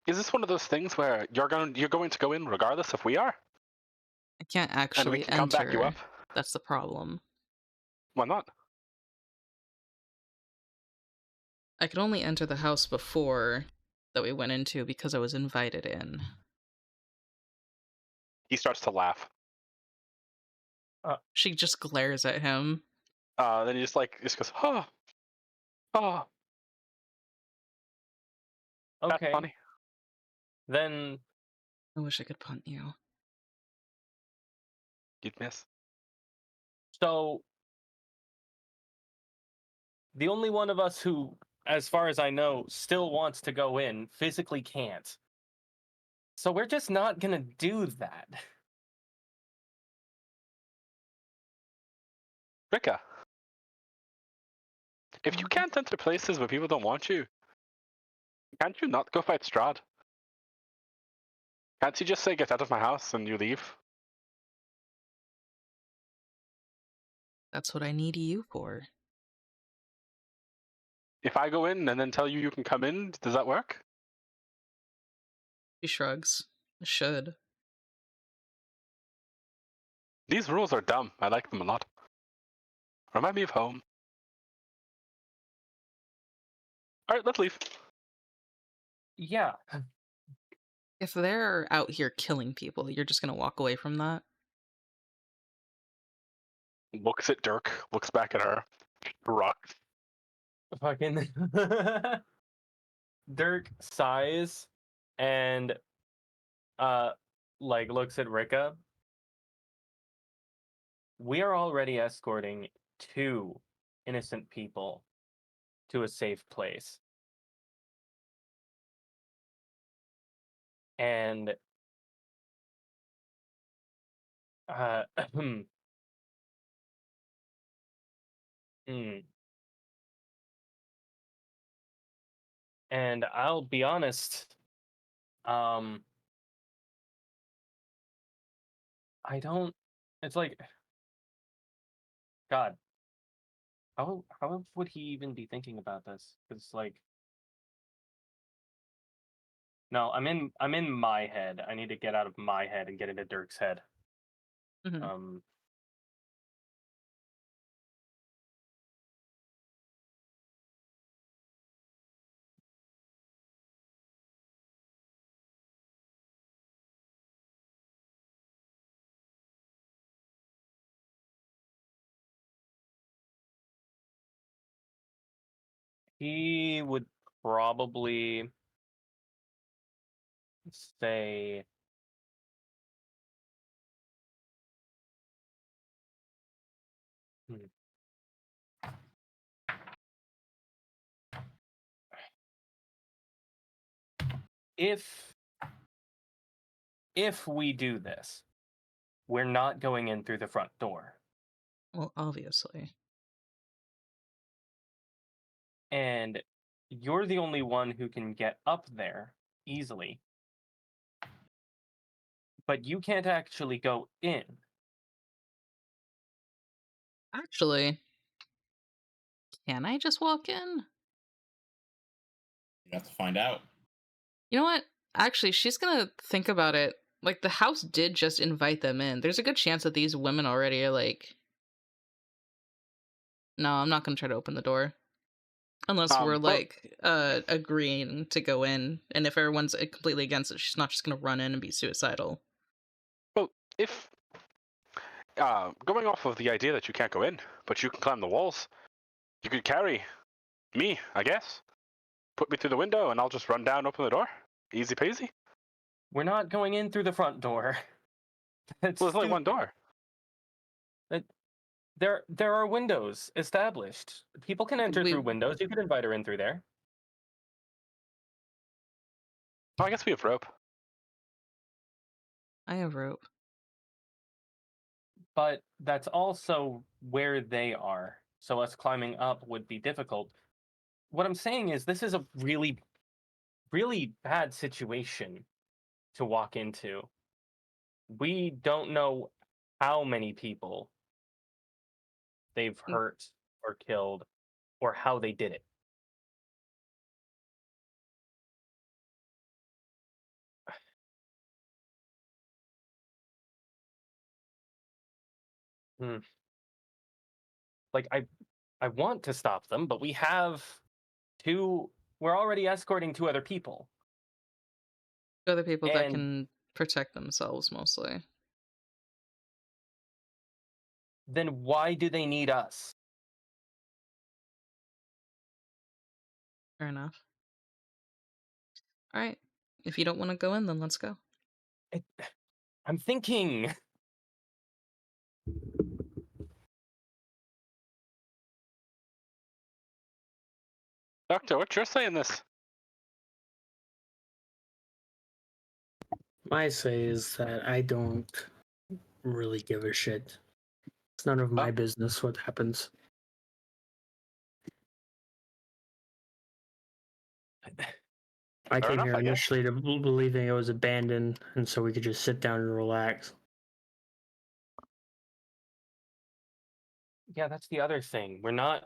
Is this one of those things where you're going to go in regardless if we are? I can't And we actually can come back you enter. up? That's the problem. Why not? I could only enter the house before that we went into because I was invited in. He starts to laugh. She just glares at him. Then he just goes, oh, oh, that's Okay, funny. then I wish I could punt you. You'd miss. so the only one of us who, as far as I know, still wants to go in physically can't. So we're just not gonna do that. Rikka, if you can't enter places where people don't want you, can't you not go fight Strahd? Can't you just say, get out of my house, and you leave? That's what I need you for. If I go in and then tell you you can come in, does that work? She shrugs. I should. These rules are dumb. I like them a lot. Remind me of home. Alright, let's leave. Yeah. If they're out here killing people, you're just gonna walk away from that? Looks at Dirk, looks back at her. Shrugs. Fucking Dirk sighs and like looks at Rikka. We are already escorting 2 innocent people to a safe place. And hmm. And I'll be honest, I don't. It's like, God, how would he even be thinking about this? Because like, No, I'm in my head. I need to get out of my head and get into Dirk's head. Mhm. He would probably say, hmm, if we do this, we're not going in through the front door. Well, obviously. And you're the only one who can get up there easily. But you can't actually go in. Actually, can I just walk in? You have to find out. You know what? Actually, she's gonna think about it. Like, the house did just invite them in. There's a good chance that these women already are like, no, I'm not gonna try to open the door. Unless we're, Well, like, agreeing to go in. And if everyone's completely against it, she's not just gonna run in and be suicidal. well, if going off of the idea that you can't go in, but you can climb the walls, you could carry me, I guess. Put me through the window, and I'll just run down, open the door. Easy peasy. We're not going in through the front door. That's Well, there's only one stupid. door. There are windows established. People can enter through windows. You could invite her in through there. Oh, I guess we have rope. I have rope. But that's also where they are. So us climbing up would be difficult. What I'm saying is this is a really, really bad situation to walk into. We don't know how many people they've hurt or killed or how they did it. Like I want to stop them, but we're already escorting two other people. Other people that And can protect themselves, mostly. then why do they need us? Fair enough. Alright. If you don't want to go in, then let's go. I'm thinking. Doctor, what you're saying this? My say is that I don't really give a shit. It's none of my business what happens. I Fair came enough, here I guess. initially to believing it was abandoned, and so we could just sit down and relax. Yeah, that's the other thing. We're not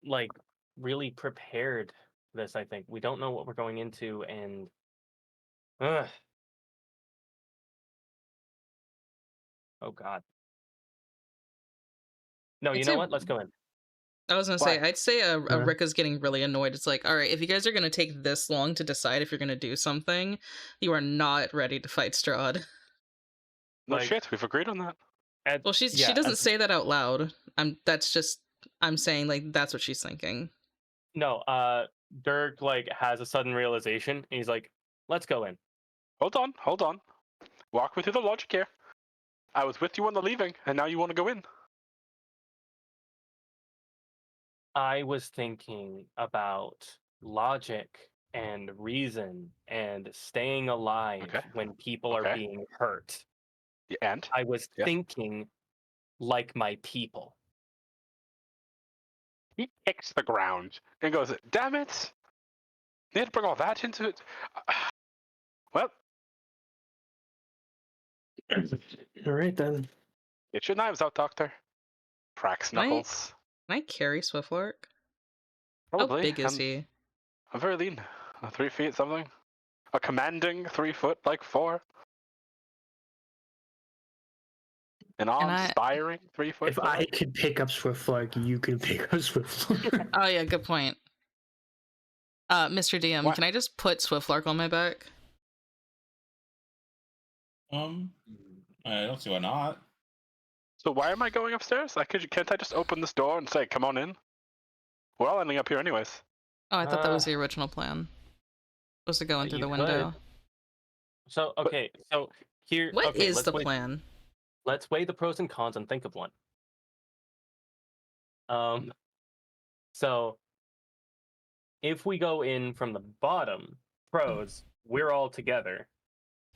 like really prepared for this, I think. We don't know what we're going into, and ugh. Oh god. No, you know what? Let's go in. I was gonna Why? say, I'd say Rikka's getting really annoyed. It's like, alright, if you guys are gonna take this long to decide if you're gonna do something, you are not ready to fight Strahd. No Like- shit, we've agreed on that. Well, she doesn't say that out loud. I'm saying, like, that's what she's thinking. No, Dirk like has a sudden realization, and he's like, "Let's go in." Hold on. Walk me through the logic here. I was with you on the leaving, and now you want to go in. I was thinking about logic and reason and staying alive Okay. when people are Okay. being hurt. Yeah, and? I was Yeah. thinking like my people. He kicks the ground and goes, damn it! They had to bring all that into it. Well, All right then. get your knives out, Doctor. Cracks Can I- knuckles. Can I carry Swiftlark? Probably. How big is he? I'm very lean. 3 feet something. A commanding 3 foot, like 4. An awe-inspiring 3 foot. If 4. I could pick up Swiftlark, you could pick up Swiftlark. Oh yeah, good point. Mr. DM, What? can I just put Swiftlark on my back? I don't see why not. So why am I going upstairs? Can't I just open this door and say, "Come on in"? We're all ending up here anyways. Oh, I thought that was the original plan. Was to go in through You the window. So okay, so here. What okay, is let's the weigh, plan? Let's weigh the pros and cons and think of one. So if we go in from the bottom, pros, we're all together,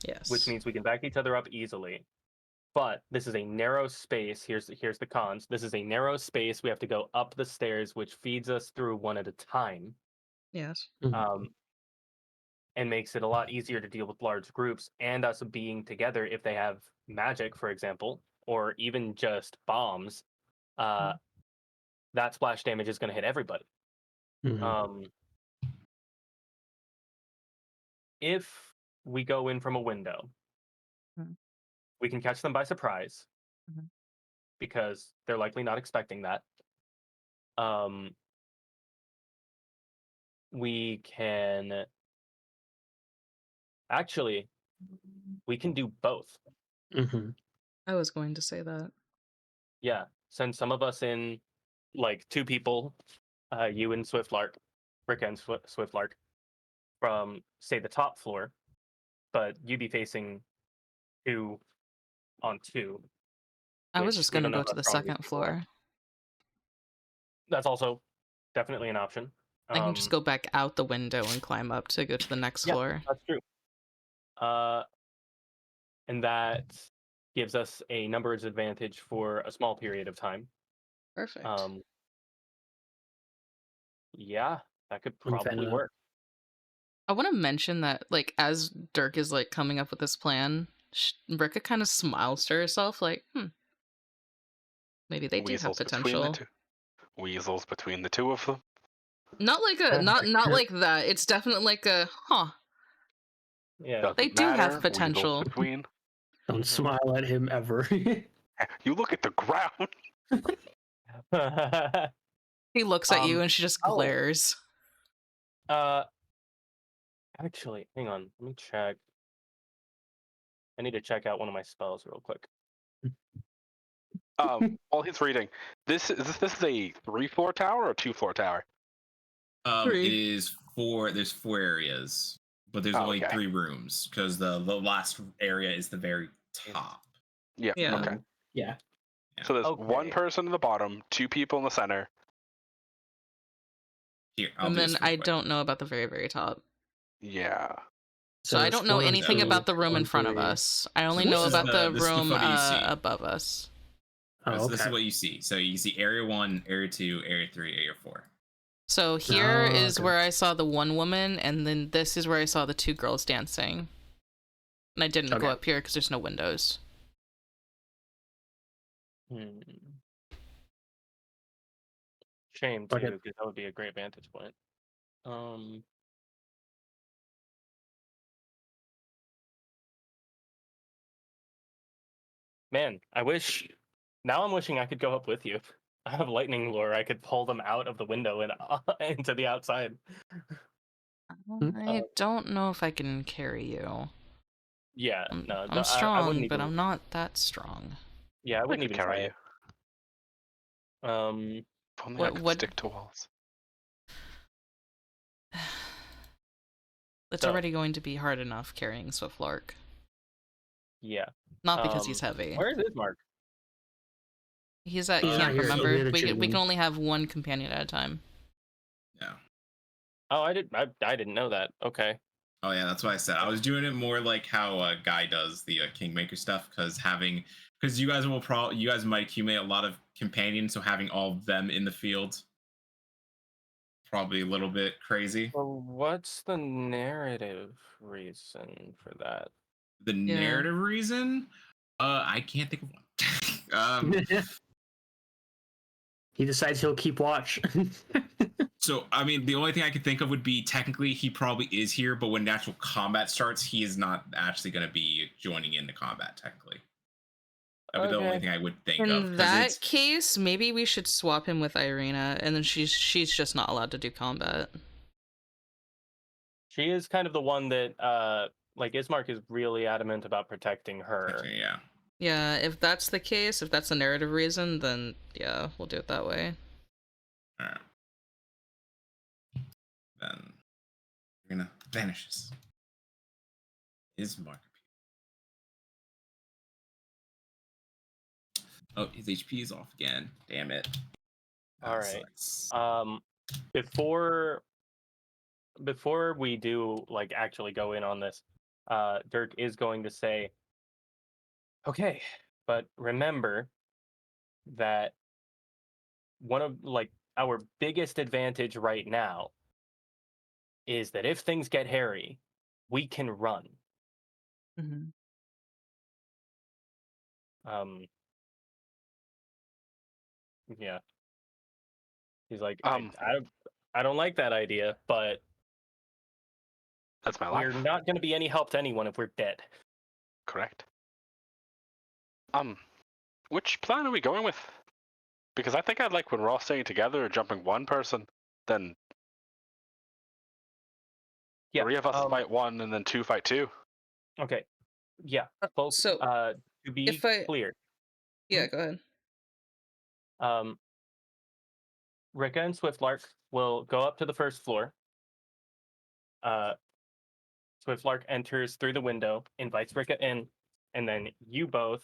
Yes. which means we can back each other up easily. But this is a narrow space. Here's the cons. This is a narrow space. We have to go up the stairs, which feeds us through one at a time. Yes. And makes it a lot easier to deal with large groups and us being together if they have magic, for example, or even just bombs. That splash damage is going to hit everybody. If we go in from a window, we can catch them by surprise because they're likely not expecting that. We can actually, we can do both. I was going to say that. Yeah, send some of us in, like 2 people, you and Swiftlark, Rikka and Swiftlark, from say the top floor, but you'd be facing 2 on 2. I was which just we going to don't know go to how the strong these second people are. floor. That's also definitely an option. I can just go back out the window and climb up to go to the next floor. That's true. And that gives us a numbers advantage for a small period of time. Perfect. Yeah, that could I'm a fan probably of that. work. I want to mention that, like, as Dirk is like coming up with this plan, Rikka kind of smiles to herself, like, maybe they do have potential. Weasels between the 2 of them. Not like not like that. It's definitely like a Yeah. Doesn't They do have matter, weasels potential. between. Don't smile at him ever. You look at the ground. He looks at you and she just glares. Actually, hang on. Let me check. I need to check out one of my spells real quick. While he's reading, this is a 3-floor tower or 2-floor tower? It is 4. There's 4 areas, but there's only 3 rooms because the last area is the very top. Yeah. Okay. Yeah. So there's 1 person in the bottom, 2 people in the center. Here, And then I don't know about the very, very top. Yeah. So I don't know anything about the room in front of us. I only know about the room above us. So this is what you see. So you see Area 1, Area 2, Area 3, Area 4. So here is where I saw the 1 woman, and then this is where I saw the 2 girls dancing. And I didn't go up here because there's no windows. Shame, too, because that would be a great vantage point. Man, now I'm wishing I could go up with you. I have lightning lure. I could pull them out of the window and into the outside. I don't know if I can carry you. Yeah, no. I'm strong, but I'm not that strong. Yeah, I wouldn't even carry you. Only I could stick to walls. It's already going to be hard enough carrying Swiftlark. Yeah. Not because he's heavy. Where is his mark? He's at camp, remember? We can only have 1 companion at a time. Yeah. Oh, I didn't know that. Okay. Oh yeah, that's what I said. I was doing it more like how Guy does the Kingmaker stuff, because you guys might accumulate a lot of companions, so having all of them in the field probably a little bit crazy. Well, what's the narrative reason for that? The narrative reason? I can't think of one. He decides he'll keep watch. So, I mean, the only thing I could think of would be technically he probably is here, but when actual combat starts, he is not actually going to be joining in the combat, technically. That would be the only thing I would think of. In that case, maybe we should swap him with Irina, and then she's just not allowed to do combat. She is kind of the one that, like, Ismark is really adamant about protecting her. Yeah. Yeah, if that's the case, if that's the narrative reason, then yeah, we'll do it that way. All right. Then Irina vanishes. Ismark. Oh, his HP is off again. Damn it. All right. Sucks. Before we do like actually go in on this, Dirk is going to say, okay, but remember that one of like our biggest advantage right now is that if things get hairy, we can run. Mm-hmm. Yeah. He's like, I don't like that idea, but that's my life. we're not going to be any help to anyone if we're dead. Correct. Which plan are we going with? Because I think I'd like when we're all staying together, jumping one person, then three of us fight one, and then two fight two. Okay. Yeah. Folks, So, to be clear. Yeah, go ahead. Rikka and Swiftlark will go up to the first floor. Swiftlark enters through the window, invites Rikka in, and then you both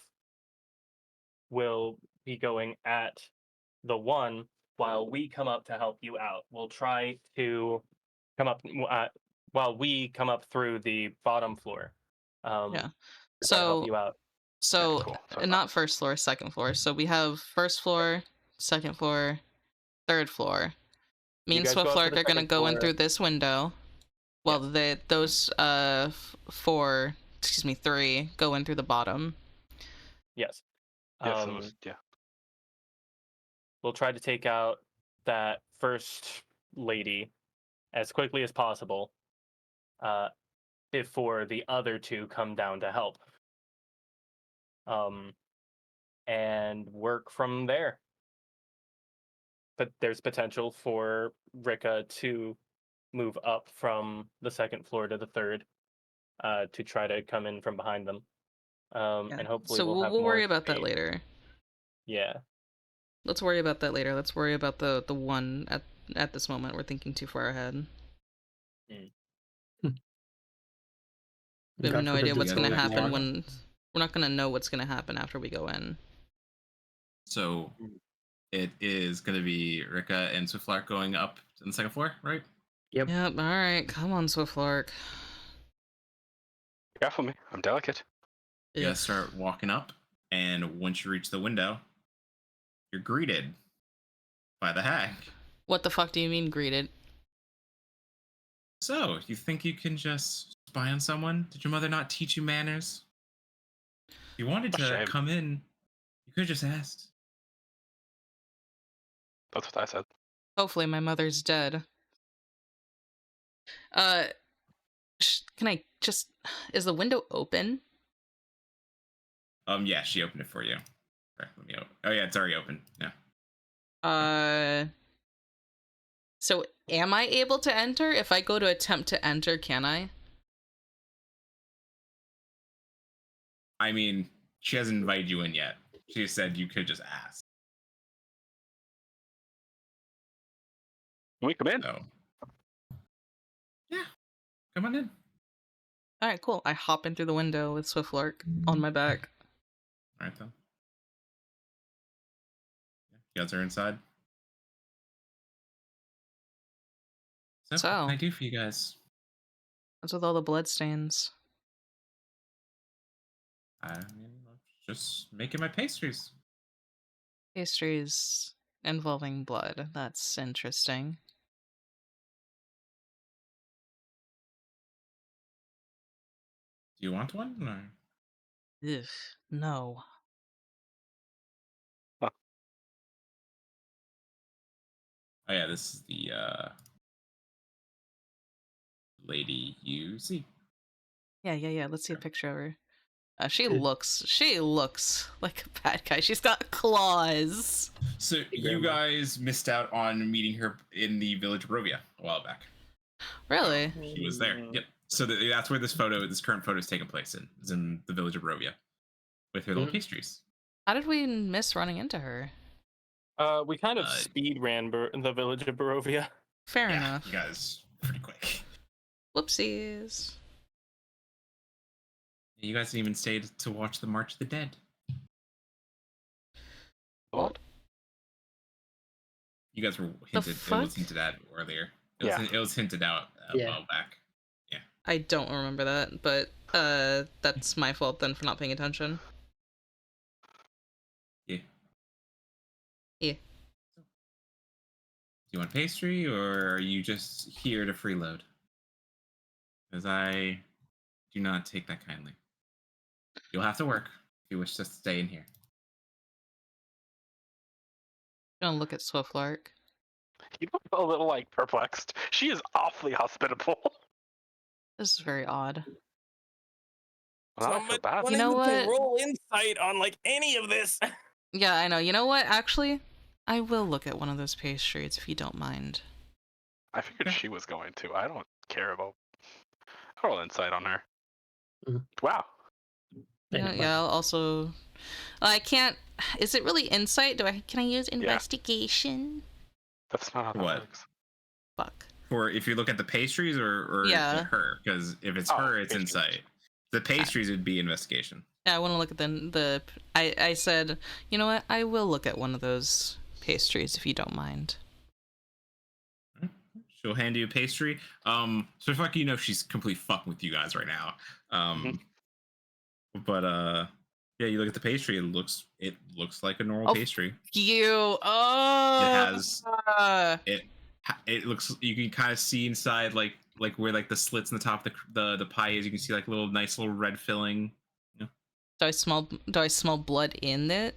will be going at the one while we come up to help you out. We'll try to come up while we come up through the bottom floor. Yeah. To help you out. So, cool. not first floor, second floor. So we have first floor, second floor, third floor. Me and Swiftlark are gonna go in through this window, while those three go in through the bottom. Yes. Yeah. We'll try to take out that first lady as quickly as possible, before the other two come down to help. And work from there. But there's potential for Rikka to move up from the second floor to the third, to try to come in from behind them. And hopefully we'll worry about that later. Yeah. Let's worry about that later. Let's worry about the one at this moment. We're thinking too far ahead. We have no idea what's going to happen when... We're not going to know what's going to happen after we go in. So it is going to be Rikka and Swiftlark going up to the second floor, right? Yep. All right. Come on, Swiftlark. Careful me. I'm delicate. You gotta start walking up, and once you reach the window, you're greeted by the hag. What the fuck do you mean greeted? So, you think you can just spy on someone? Did your mother not teach you manners? If you wanted to come in, you could have just asked. That's what I said. Hopefully my mother's dead. Can I just... Is the window open? Yeah, she opened it for you. Oh yeah, it's already open. Yeah. So am I able to enter? If I go to attempt to enter, can I? I mean, she hasn't invited you in yet. She said you could just ask. Can we come in? So, yeah, come on in. All right, cool. I hop in through the window with Swiftlark on my back. All right, then. You guys are inside. So, what can I do for you guys? What's with all the bloodstains? I mean, just making my pastries. Pastries involving blood. That's interesting. Do you want one? Or? Ugh, no. Huh. Oh yeah, this is the lady you see. Yeah. Let's see a picture of her. She Good. looks like a bad guy. She's got claws. So Hey, you Grandma. guys missed out on meeting her in the village of Rovia a while back. Really? She was there. Yep. So that's where this current photo is taking place in. Is in the village of Rovia with her little Mhm. pastries. How did we miss running into her? We kind of Uh, speed ran the village of Barovia. Fair Yeah, enough. you guys pretty quick. Whoopsies. You guys didn't even stay to watch the March of the Dead. What? You guys were The hinted. It fuck? was hinted at earlier. Yeah. It was hinted out a Yeah. while back. I don't remember that, but that's my fault then for not paying attention. Yeah. Yeah. Do you want pastry, or are you just here to freeload? Because I do not take that kindly. You'll have to work if you wish to stay in here. Gonna look at Swiftlark. You look a little like perplexed. She is awfully hospitable. This is very odd. Well, I feel bad. You know what? roll insight on like any of this. Yeah, I know. You know what? Actually, I will look at one of those pastries if you don't mind. I figured she was going to. I don't care about. I'll roll insight on her. Mhm. Wow. Yeah, I'll also. I can't. Is it really insight? Can I use investigation? That's not how that What? works. Fuck. Or if you look at the pastries or Yeah. her, because if it's Oh, her, it's pastries. insight. The pastries would be investigation. Yeah, I want to look at the. I said, you know what? I will look at one of those pastries if you don't mind. She'll hand you a pastry. So fuck, you know she's completely fucking with you guys right now. But yeah, you look at the pastry. It looks like a normal Oh, pastry. You. Oh. It has it looks, you can kind of see inside like where like the slits in the top of the pie is. You can see like nice little red filling. Yeah. Do I smell blood in it?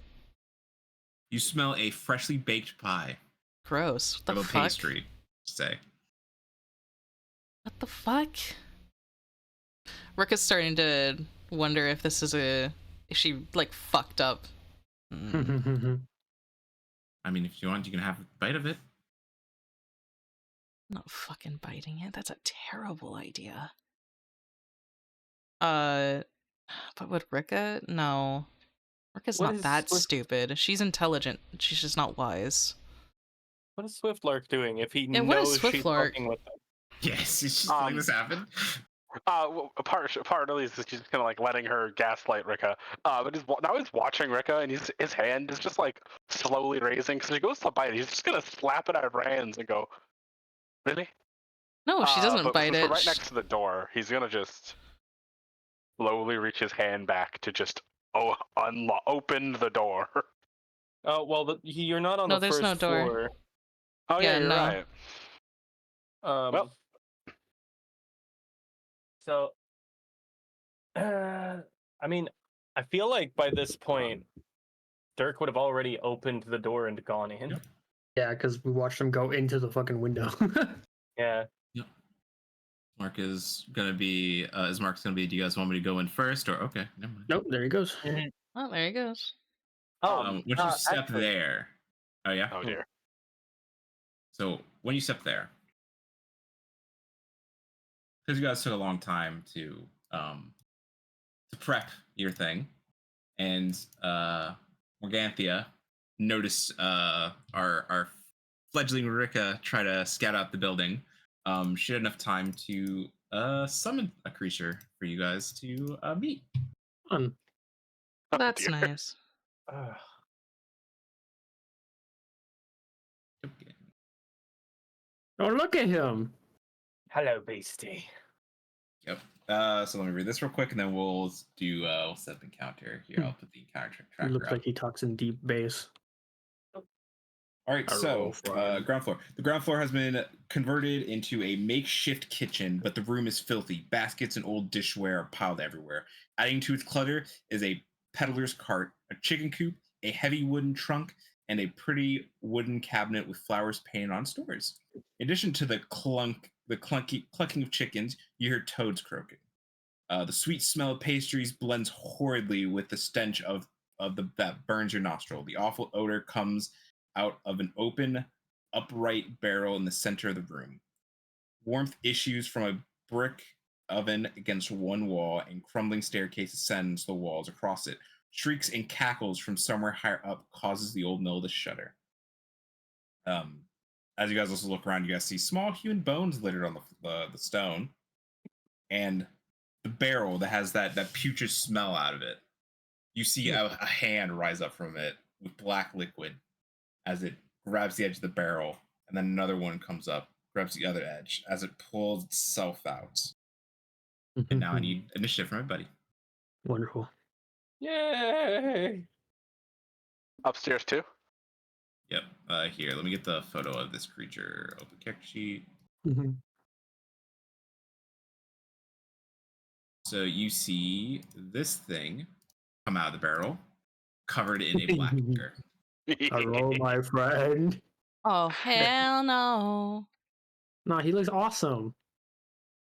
You smell a freshly baked pie. Gross. What the Of a fuck? pastry. Say. What the fuck? Rikka's starting to wonder if this is if she like fucked up. Mhm. I mean, if you want, you can have a bite of it. I'm not fucking biting it. That's a terrible idea. But would Rikka? No. Rikka's What not is that Swift- stupid. She's intelligent. She's just not wise. What is Swiftlark doing if he Yeah, what is knows she's Swiftlark? fucking with them? Yes, it's just letting this happen. Well, partly is just kind of like letting her gaslight Rikka. But now he's watching Rikka, and his hand is just like slowly raising. So he goes to bite it. He's just gonna slap it out of her hands and go, "Really?" No, she doesn't but bite since it. we're right next to the door, he's gonna just slowly reach his hand back to just open the door. Oh well, you're not on No, the there's first no door. floor. Oh yeah, Yeah, you're no. right. Well. So, I mean, I feel like by this point, Dirk would have already opened the door and gone in. Yep. Yeah, because we watched him go into the fucking window. Yeah. Yep. Mark is gonna be. Mark's gonna be? Do you guys want me to go in first, or okay? Never mind. Nope, there he goes. Oh, there he goes. Once you step there. Oh yeah. Oh dear. So when you step there, because you guys took a long time to prep your thing, and Morganthia noticed our fledgling Rikka try to scout out the building. She had enough time to summon a creature for you guys to meet. Fun. Oh, That's dear. nice. Oh, look at him. Hello, beastie. Yep. So let me read this real quick, and then we'll set the encounter here. I'll put the encounter He tracker looks up. like he talks in deep bass. All right, so Hello, ground floor. The ground floor has been converted into a makeshift kitchen, but the room is filthy. Baskets and old dishware are piled everywhere. Adding to its clutter is a peddler's cart, a chicken coop, a heavy wooden trunk, and a pretty wooden cabinet with flowers painted on doors. In addition to the clucking of chickens, you hear toads croaking. The sweet smell of pastries blends horridly with the stench that burns your nostril. The awful odor comes out of an open, upright barrel in the center of the room. Warmth issues from a brick oven against one wall, and crumbling staircase ascends the walls across it. Shrieks and cackles from somewhere higher up causes the old mill to shudder. As you guys also look around, you guys see small human bones littered on the stone, and the barrel that has that putrid smell out of it. You see a hand rise up from it with black liquid as it grabs the edge of the barrel, and then another one comes up, grabs the other edge as it pulls itself out. And now I need initiative from everybody. Wonderful. Yay! Upstairs too. Yep. Here, let me get the photo of this creature. Open character sheet. So you see this thing come out of the barrel, covered in a black dirt. Hello, my friend. Oh, hell no. No, he looks awesome.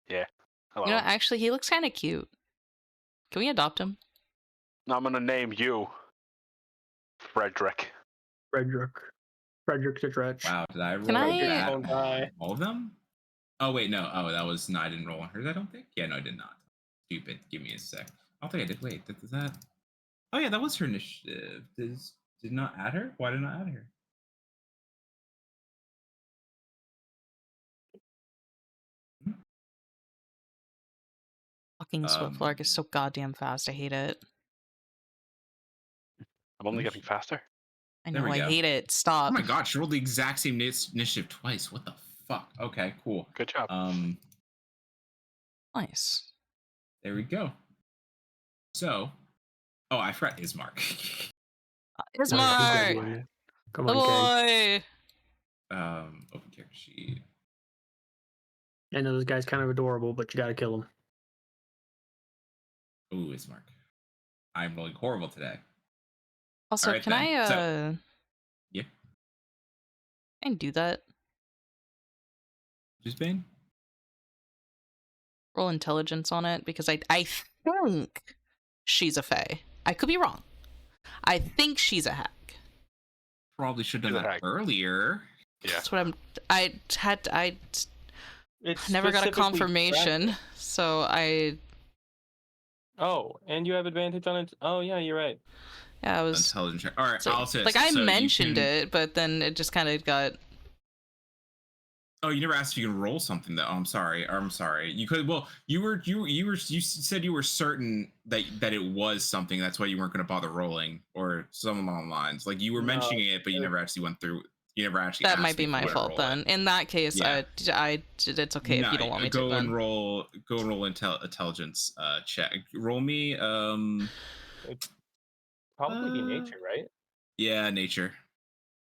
Yeah. Hello. You know, actually, he looks kind of cute. Can we adopt him? I'm gonna name you Frederick. Frederick the Dretch. Wow, did I roll Can I- that? Don't die. All of them? Oh wait, no. Oh, that was no. I didn't roll on hers. I don't think. Yeah, no, I did not. Stupid. Give me a sec. I don't think I did. Wait, is that? Oh yeah, that was her initiative. Did not add her? Why did not add her? Fucking Swiftlark is so goddamn fast. I hate it. I'm only getting faster. I There know, we I go. hate it. Oh Stop. my god, she rolled the exact same initiative twice. What the fuck? Okay, cool. Good job. Nice. There we go. So, oh, I forgot Ismark. It's Oh, yeah, he's gotta be Mark. in there. Come The on, Kay. boy. Open character sheet. I know this guy's kind of adorable, but you gotta kill him. Ooh, Ismark. I'm rolling horrible today. Also, Alright can then. I Yeah. Can I do that? Just Bane? Roll intelligence on it because I think she's a fae. I could be wrong. I think she's a hag. Probably should have She's done a that hag. earlier. Yeah. That's what I It's never got a specifically confirmation, drafted. so I Oh, and you have advantage on it. Oh yeah, you're right. yeah, I was Intelligence check. All right, so, I'll say like this. I So you mentioned can- it, but then it just kind of got. Oh, you never asked if you can roll something though. Oh, I'm sorry. You could. Well, you said you were certain that it was something. That's why you weren't going to bother rolling or some along the lines. Like you were No, mentioning it, but you never actually went through. You never actually. That asked might be me if you my wanted to fault roll then. it. In that case, Yeah. it's okay if you don't want me go to. and Then. roll. Go and roll intelligence check. Roll me. Probably be nature, right? Yeah, nature.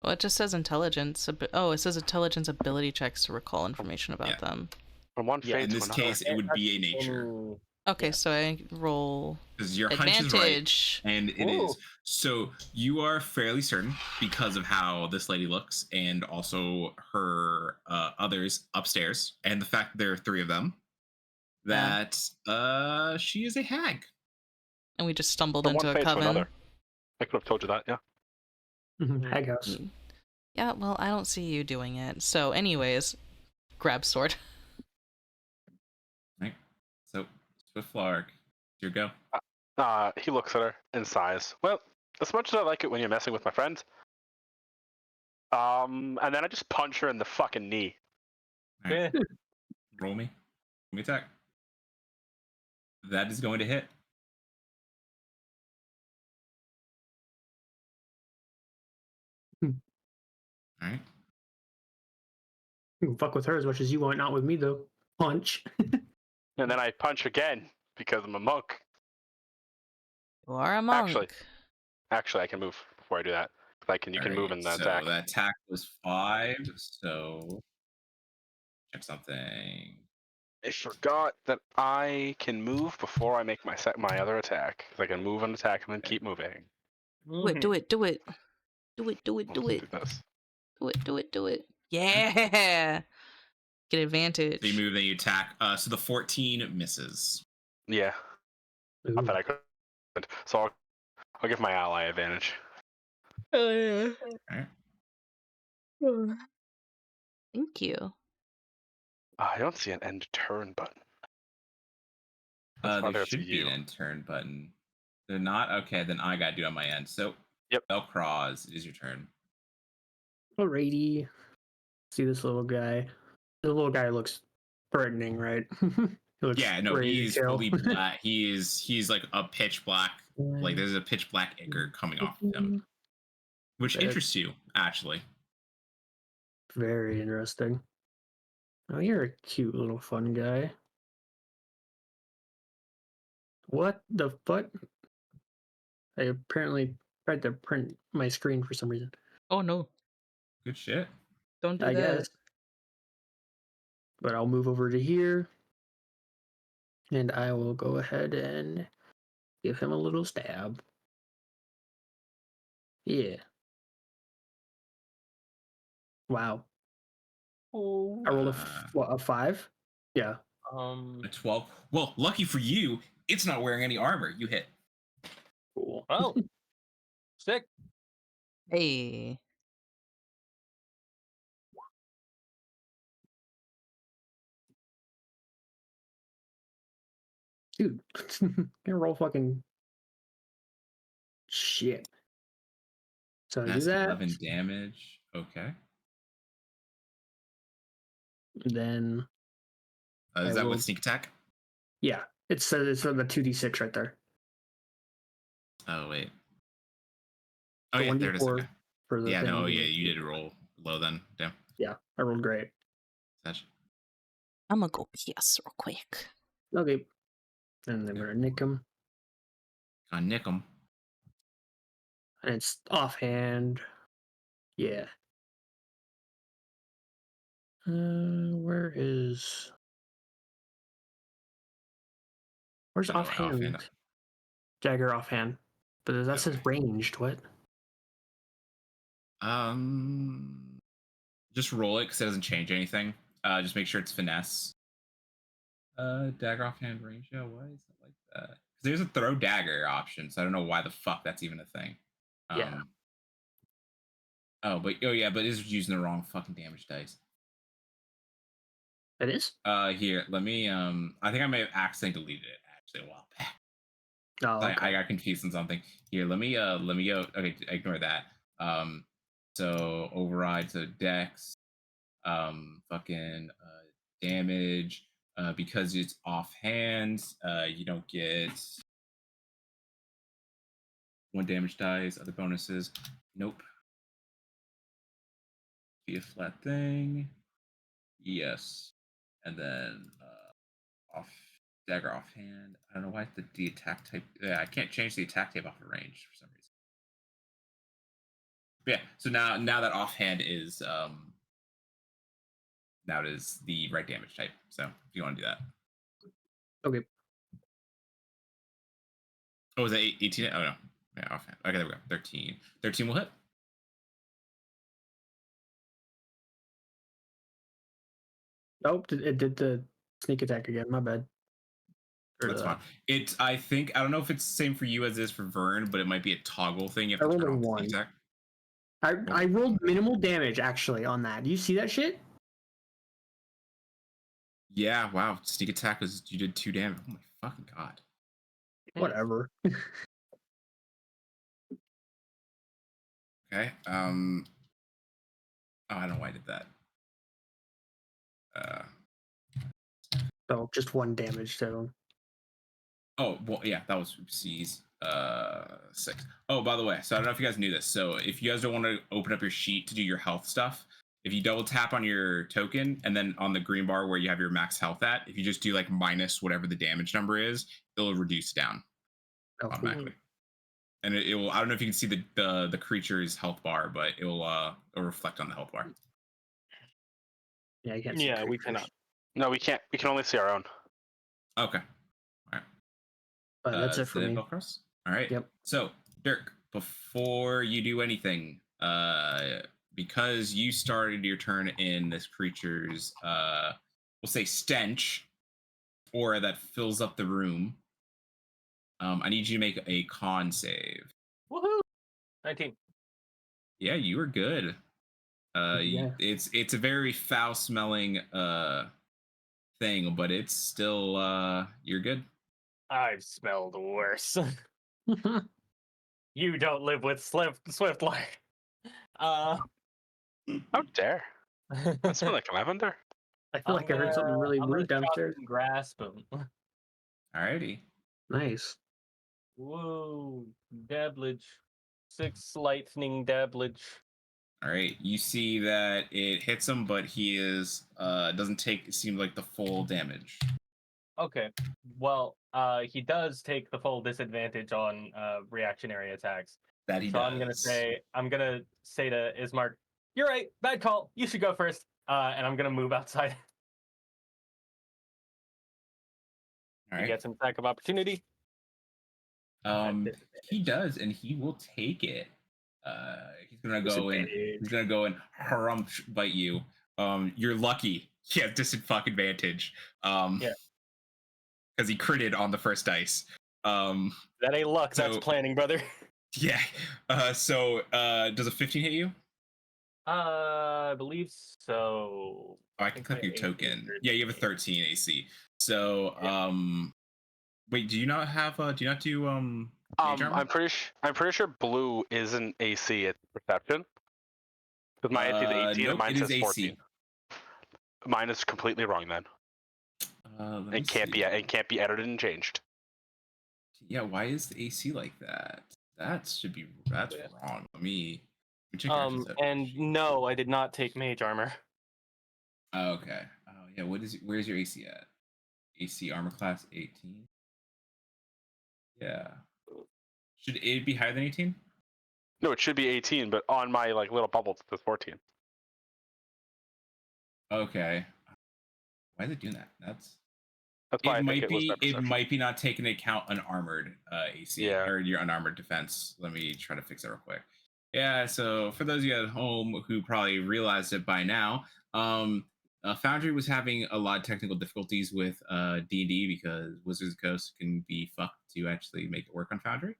Well, it just says intelligence. Oh, it says intelligence ability checks to recall information about Yeah. them. From one Yeah, fate In to this another. case, it would be a nature Okay, Yeah. so I roll because your hunch is right. advantage. And it Ooh. is. So you are fairly certain because of how this lady looks and also her others upstairs and the fact that there are three of them that she is a hag. And we just stumbled From into one a fate to coven. another. I could have told you that, yeah. Hag house. Yeah, well, I don't see you doing it. So, anyways, grab sword. Right. So Swiftlark, your go. He looks at her and sighs. Well, as much as I like it when you're messing with my friends. And then I just punch her in the fucking knee. All right. Roll me. Roll me attack. That is going to hit. All right. You can fuck with her as much as you want, not with me though. Punch. And then I punch again because I'm a monk. You are a monk. Actually, I can move before I do that. You can move in the so attack. that attack was 5. So check something. I forgot that I can move before I make my other attack. 'Cause I can move and attack and then keep moving. Do it, do it, do it. Do it. Do it. Do We'll it. do this. Do it. Do it. Do it. Yeah. Get advantage. So you move, then you attack. So the 14 misses. Yeah, Ooh. not that I could. So I'll give my ally advantage. Oh yeah. Alright. Thank you. I don't see an end turn button. That's There harder to should be an you. end turn button. They're not? Okay, then I gotta do it on my end. So, Yep. Velcroz, it is your turn. Alrighty. See this little guy. The little guy looks threatening, right? He looks Yeah, no, ready to he's kill. fully black. He's like a pitch black. Like there's a pitch black ichor coming off of him, which That's interests you actually. very interesting. Oh, you're a cute little fun guy. What the fuck? I apparently tried to print my screen for some reason. Oh no. Good shit. Don't do I that. guess. But I'll move over to here. And I will go ahead and give him a little stab. Yeah. Wow. Oh. I rolled a 5? Yeah. A 12. Well, lucky for you, it's not wearing any armor. You hit. Cool. Oh. Sick. Hey. Dude. Can roll fucking shit. So I do That's that. 11 damage. Okay. Then Is I that will- with sneak attack? yeah. It's on the 2d6 right there. Oh wait. Oh The yeah, there it is. 1d4 Okay. for the Yeah, thing. no, yeah, you did roll low then. Damn. Yeah, I rolled great. Such. I'm gonna go piss real quick. Okay. And then we're gonna nick him. Gonna nick him. And it's offhand. Yeah. Where's I don't know what offhand? offhand. Dagger offhand. But that says Okay. ranged. What? Just roll it because it doesn't change anything. Just make sure it's finesse. Dagger offhand range. Yeah, why is it like that? 'Cause there's a throw dagger option, so I don't know why the fuck that's even a thing. Yeah. But it's using the wrong fucking damage dice. It is? Here, let me. I think I may have accidentally deleted it actually a while back. Oh, okay. I got confused on something. Here, let me go. Okay, ignore that. So override to dex. Fucking damage. Because it's offhand, you don't get 1 damage dice. Other bonuses, nope. Be a flat thing. Yes, and then dagger offhand. I don't know why the attack type. Yeah, I can't change the attack type off of range for some reason. But yeah, so now that offhand is now it is the right damage type. So if you want to do that. Okay. Oh, was that 18? Oh no. Yeah, offhand. Okay, there we go. 13. 13 will hit. Nope, it did the sneak attack again. My bad. That's fine. I think I don't know if it's the same for you as it is for Vern, but it might be a toggle thing. You have I to rolled turn a off the 1. sneak attack. I rolled minimal damage actually on that. Do you see that shit? Yeah, wow. Sneak attack was you did 2 damage. Oh my fucking god. Whatever. Okay. Oh, I don't know why I did that. So just 1 damage to him. Oh, well, yeah, that was C's 6. Oh, by the way, so I don't know if you guys knew this. So if you guys don't want to open up your sheet to do your health stuff, if you double tap on your token and then on the green bar where you have your max health at, if you just do like minus whatever the damage number is, it'll reduce down automatically. And it will. I don't know if you can see the creature's health bar, but it'll reflect on the health bar. Yeah, you can't see Yeah, we creatures. cannot. No, we can't. We can only see our own. Okay. All right. But that's it is for that me. Velcroz? All right. Yep. So, Dirk, before you do anything, because you started your turn in this creature's we'll say stench aura that fills up the room. I need you to make a con save. Woohoo! 19. Yeah, you were good. Yeah. It's a very foul smelling thing, but it's still you're good. I've smelled worse. You don't live with Swiftlark. How dare! I smell like lavender. I feel like I heard something really I'm weird gonna downstairs. shotgun grasp him. Alrighty. Nice. Whoa, dabblage. 6 lightning dabblage. All right, you see that it hits him, but he is doesn't take, it seems like, the full damage. Okay. Well, he does take the full disadvantage on reactionary attacks. That he So does. I'm gonna say to Ismark, "You're right, bad call. You should go first." And I'm gonna move outside. All He right. gets an attack of opportunity. He does, and he will take it. He's gonna go in. He's gonna go and harumph bite you. You're lucky. He has disadvantage. Yeah. Because he critted on the first dice. That ain't luck. That's planning, brother. Yeah. So does a 15 hit you? I believe so. Oh, I can click your token. Yeah, you have a 13 AC. So wait, do you not have do you not do mage armor? I'm pretty sure blue isn't AC at perception. Because my AC is 18 nope, and mine it says is 14. AC. Mine is completely wrong then. It can't be edited and changed. Yeah, why is the AC like that? That's wrong. Let me check and no, I did not take mage armor. Oh, okay. Oh yeah, where's your AC at? AC armor class 18. Yeah. Should it be higher than 18? No, it should be 18, but on my little bubble it says 14. Okay. Why is it doing that? That's why it I might think be it might be not taking into account unarmored AC or your unarmored defense. Let me try to fix that real quick. Yeah, so for those of you at home who probably realized it by now, Foundry was having a lot of technical difficulties with D&D because Wizards of the Coast can be fucked to actually make it work on Foundry.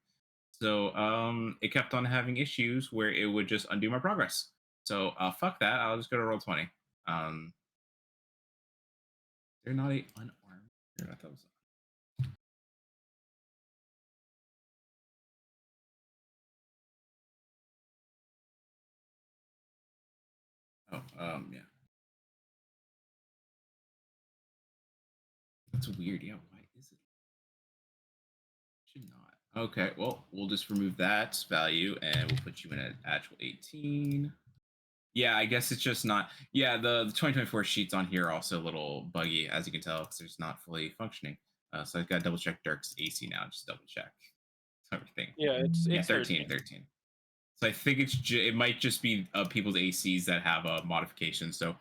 So it kept on having issues where it would just undo my progress. So fuck that. I'll just go to Roll20. They're not a unarmed. I thought it was. Oh, yeah. That's weird. Yeah, why is it? Should not. Okay, well, we'll just remove that value and we'll put you in an actual 18. Yeah, I guess it's just not. Yeah, the 2024 sheets on here are also a little buggy, as you can tell, because it's not fully functioning. So I've got to double check Dirk's AC now. Just double check everything. Yeah, it's 13. So I think it might just be people's ACs that have a modification. So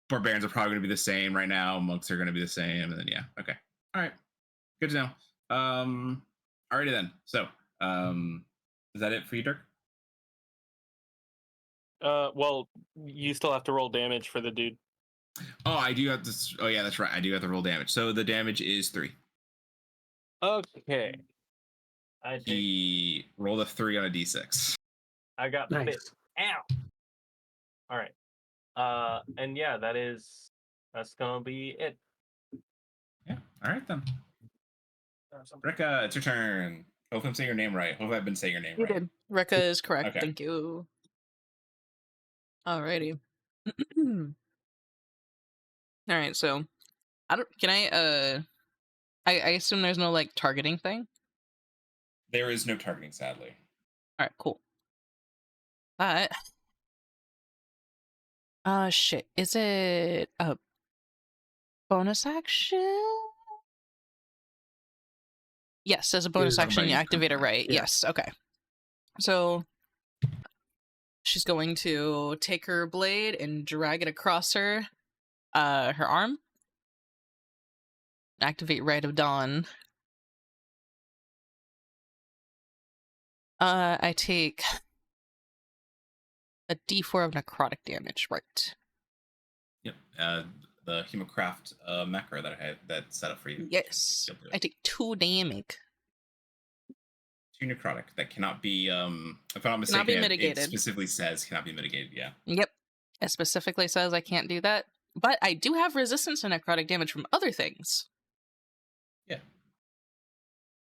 barbarians are probably going to be the same right now. Monks are going to be the same, and then yeah, okay, all right, good to know. Alrighty then. So is that it for you, Dirk? Well, you still have to roll damage for the dude. Oh, I do have to. Oh yeah, that's right. I do have to roll damage. So the damage is 3. Okay. He rolled a 3 on a d6. I got Nice. bit. Ow. All right. And yeah, that's gonna be it. Yeah. All right then. Rikka, it's your turn. Hopefully I'm saying your name right. Hopefully I've been saying your name right. You did. Rikka is correct. Okay. Thank you. Alrighty. All right. So, I assume there's no targeting thing. There is no targeting, sadly. All right. Cool. But shit. Is it a bonus action? Yes, as a bonus action, you activate it right. Yeah. Yes. Okay. So she's going to take her blade and drag it across her arm. Activate Rite of Dawn. I take A D4 of necrotic damage, right? Yep. The Hemocraft macro that I had that set up for you. Yes. You'll do I it. take 2 damage. 2 necrotic that cannot be if I'm not mistaken, Cannot be it mitigated. specifically says cannot be mitigated. Yeah. Yep. It specifically says I can't do that. But I do have resistance to necrotic damage from other things. Yeah.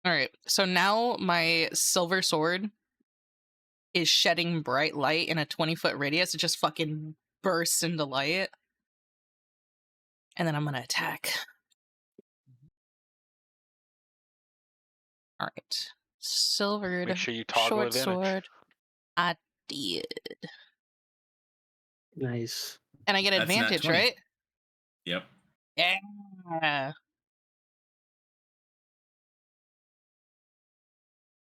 Alright, so now my silver sword is shedding bright light in a 20-foot radius. It just fucking bursts into light. And then I'm gonna attack. Alright. Silvered Make sure you toggle short advantage. sword. I did. Nice. And I get That's nat advantage, 20. right? Yep. Yeah.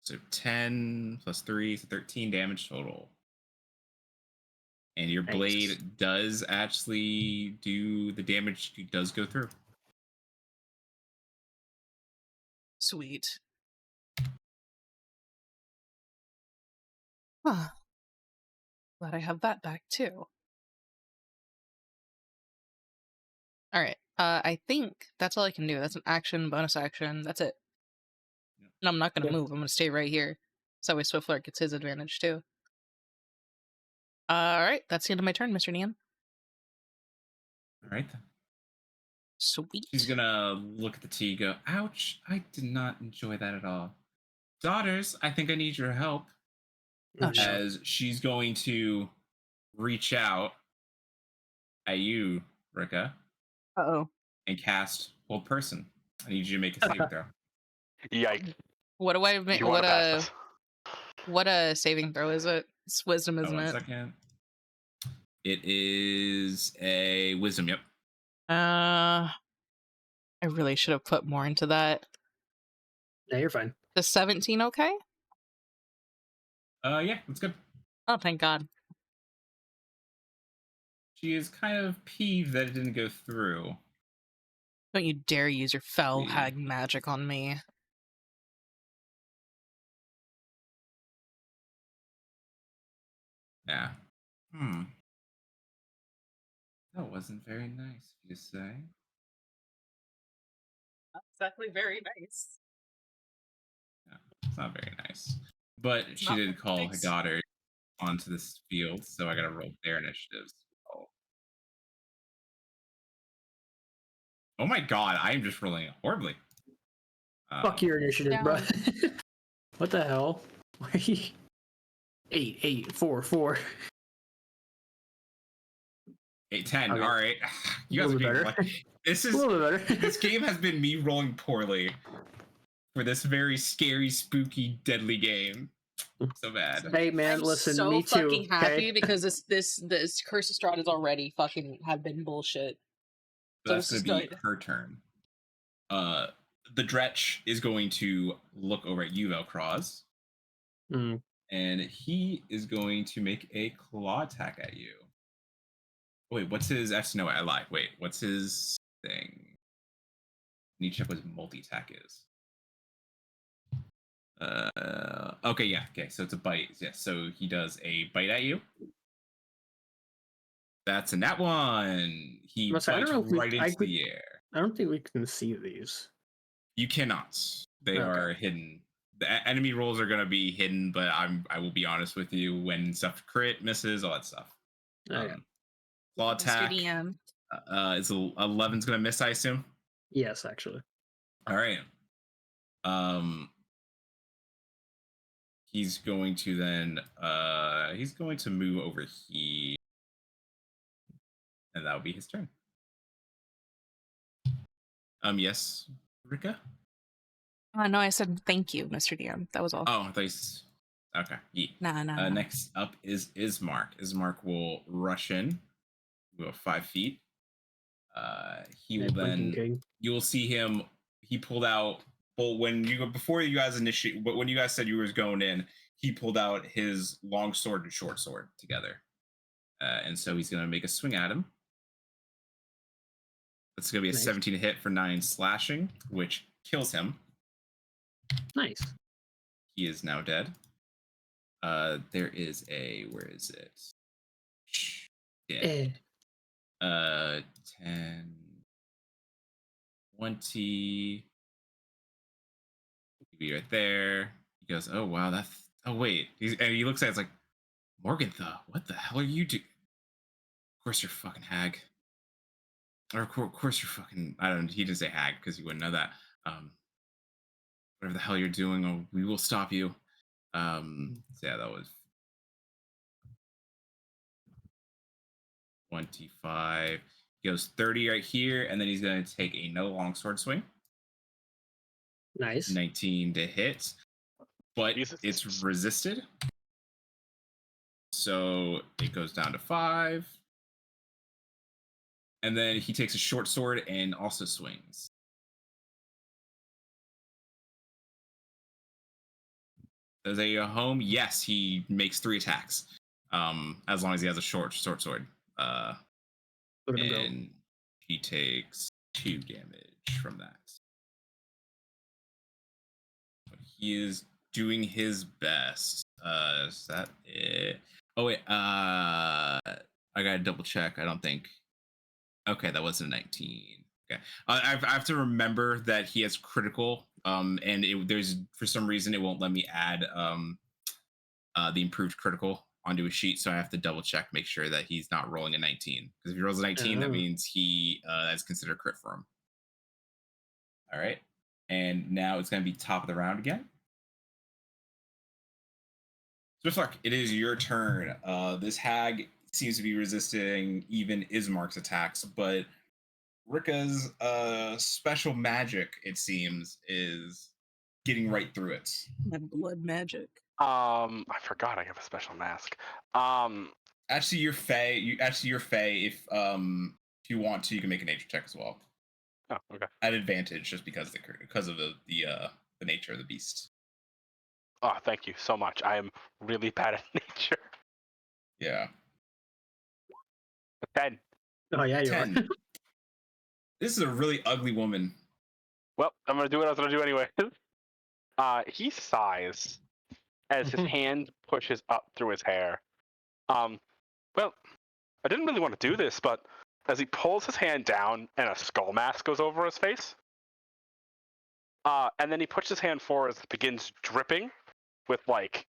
So 10 plus 3, so 13 damage total. And your Nice. blade does actually do the damage, does go through. Sweet. Huh. Glad I have that back too. Alright. I think that's all I can do. That's an action, bonus action. That's it. Yep. And I'm not gonna Okay. move. I'm gonna stay right here. So that way Swiftlark gets his advantage too. Alright, that's the end of my turn, Mr. Nian. All right. Then. Sweet. She's gonna look at the tea and go, ouch, I did not enjoy that at all. Daughters, I think I need your help. Oh, shit. As she's going to reach out at you, Rikka, Uh-oh. and cast Hold Person. I need you to make a saving throw. Yikes. What do I make? You want to pass this? What a saving throw is it? It's wisdom, isn't 1 it? second. It is a wisdom, yep. I really should have put more into that. Yeah, you're fine. The 17 okay? Yeah, that's good. Oh, thank God. She is kind of peeved that it didn't go through. Don't you dare use your fell Yeah. hag magic on me. Yeah. That wasn't very nice, you say? Not exactly very nice. Yeah, it's not very nice. But It's she not did very call her nice. daughter onto this field, so I gotta roll their initiatives. Oh my god, I am just rolling horribly. Fuck your initiative, down. bro. What the hell? 8, 8, 4, 4. 8, 10. Okay. All right. You guys are being better. like, this A is little bit better. this game has been me rolling poorly for this very scary, spooky, deadly game. So bad. Hey man, I'm listen, so me too. fucking happy Okay? because this Curse of Strahd is already fucking have been bullshit. So That's this gonna is be good. her turn. The Dretch is going to look over at you, Velcroz, Mm, and he is going to make a claw attack at you. Wait, what's his? Actually, no, I lied. Wait, what's his thing? I need to check what his multi-attack is. Okay, yeah, okay, so it's a bite. Yeah, so he does a bite at you. That's a nat 1. He Must say, I bites don't know if we- right I into could- the air. I don't think we can see these. You cannot. They Okay. are hidden. The enemy rolls are gonna be hidden, but I will be honest with you, when stuff crit misses, all that stuff. Okay. Claw Mr. attack. DM. Is 11's gonna miss, I assume. Yes, actually. All right. He's going to then he's going to move over here, and that'll be his turn. Yes, Rikka. No, I said thank you, Mr. DM. That was all. Oh, I thought you okay. Yeah. Nah. Next up is Ismark. Ismark will rush in. Go 5 feet. He will Blinking then. King. You will see him. He pulled out. Well, when you before you guys initiate, but when you guys said you were going in, he pulled out his long sword and short sword together, and so he's gonna make a swing at him. It's gonna be a Nice. 17 to hit for 9 slashing, which kills him. Nice. He is now dead. There is a where is it? Yeah. 10, 20. Be right there. He goes, "Oh wow, that's. Oh wait." And he looks at it, it's like, "Morgantha, what the hell are you doing? Of course you're fucking hag. Or of course you're fucking. I don't. He didn't say hag because you wouldn't know that. Whatever the hell you're doing, we will stop you." So yeah, that was 25. He goes 30 right here, and then he's going to take another longsword swing. Nice. 19 to hit, but Jesus. it's resisted. So it goes down to 5. And then he takes a short sword and also swings. Does he go home? Yes, he makes 3 attacks. As long as he has a short sword. Look at him go. And he takes 2 damage from that. But he is doing his best. Is that it? Oh wait, I gotta double check. I don't think. Okay, that wasn't a 19. Okay, I have to remember that he has critical. And there's for some reason it won't let me add the improved critical onto a sheet, so I have to double check, make sure that he's not rolling a 19. Because if he rolls a 19, that means he that's considered crit for him. All right, and now it's gonna be top of the round again. Swiftlark, it is your turn. This hag seems to be resisting even Ismark's attacks, but Rikka's special magic, it seems, is getting right through it. My blood magic. I forgot I have a special mask. Actually, you're Fey. You're Fey. If you want to, you can make a nature check as well. Oh, okay. At advantage, just because of the nature of the beast. Oh, thank you so much. I am really bad at nature. Yeah. 10. Oh yeah, you 10. are. This is a really ugly woman. Well, I'm gonna do what I was gonna do anyway. He sighs as his hand pushes up through his hair. Well, I didn't really want to do this, but as he pulls his hand down and a skull mask goes over his face, and then he puts his hand forward and begins dripping with like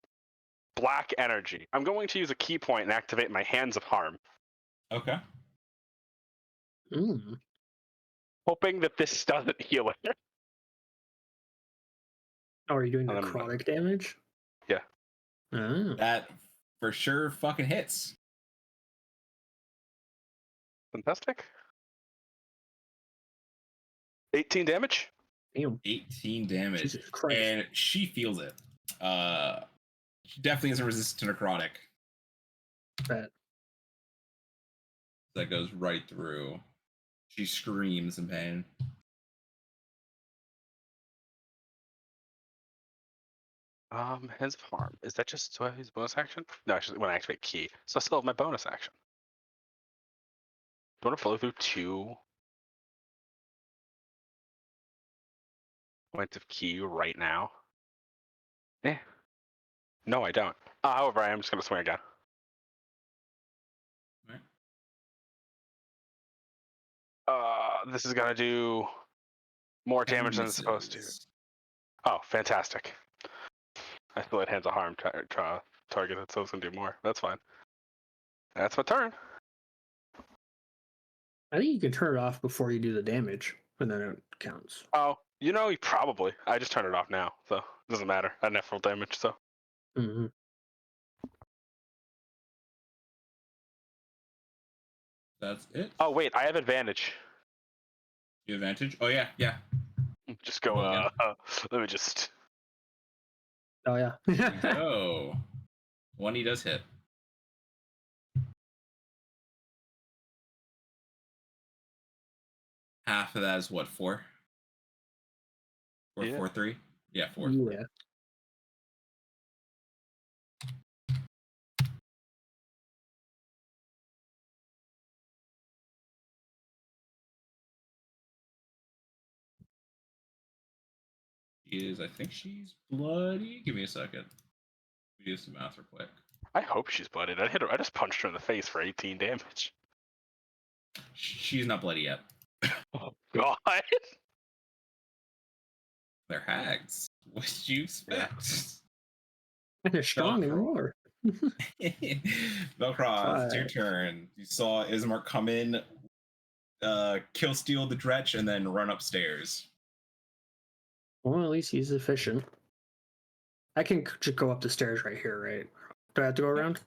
black energy. I'm going to use a key point and activate my Hands of Harm, Okay. hoping that this doesn't heal it. Oh, are you doing Um, necrotic damage? Yeah. Oh. That for sure fucking hits. Fantastic. 18 damage. Damn. 18 damage. Jesus Christ. And she feels it. She definitely isn't resistant to necrotic. Bet. That goes right through. She screams in pain. Hands of Harm. Is that just his bonus action? No, actually, when I activate key. So I still have my bonus action. Do you want to flow through 2 points of key right now? No, I don't. However, I am just going to swing again. Right. This is going to do more damage than it's supposed to. Oh, fantastic. I still had Hands of Harm target it, so it's going to do more. That's fine. That's my turn. I think you can turn it off before you do the damage, and then it counts. Oh, probably. I just turned it off now, so it doesn't matter. I didn't have full damage, so. Mm-hmm. That's it. Oh, wait, I have advantage. You have advantage? Oh, yeah. Just go, Roll let me just. Oh yeah. Oh. 20 does hit. Half of that is what, 4? Or Yeah. 4, 3? Yeah, 4. Yeah. I think she's bloody. Give me a second. We do some math real quick. I hope she's bloodied. I hit her. I just punched her in the face for 18 damage. She's not bloody yet. Oh God! They're hags. What did you expect? And they're strong and more. Velcroz, it's your turn. You saw Ismark come in, kill steal the dretch, and then run upstairs. Well, at least he's efficient. I can just go up the stairs right here, right? Do I have to go around?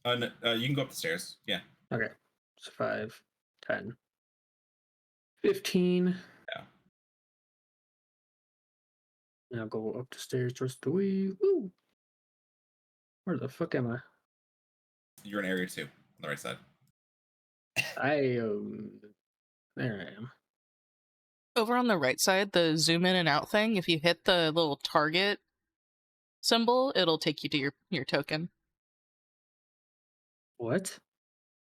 No, you can go up the stairs. Yeah. Okay. So 5, 10, 15. Yeah. Now go up the stairs towards the way. Woo! Where the fuck am I? You're in area 2 on the right side. There I am. Over on the right side, the zoom in and out thing, if you hit the little target symbol, it'll take you to your token. What?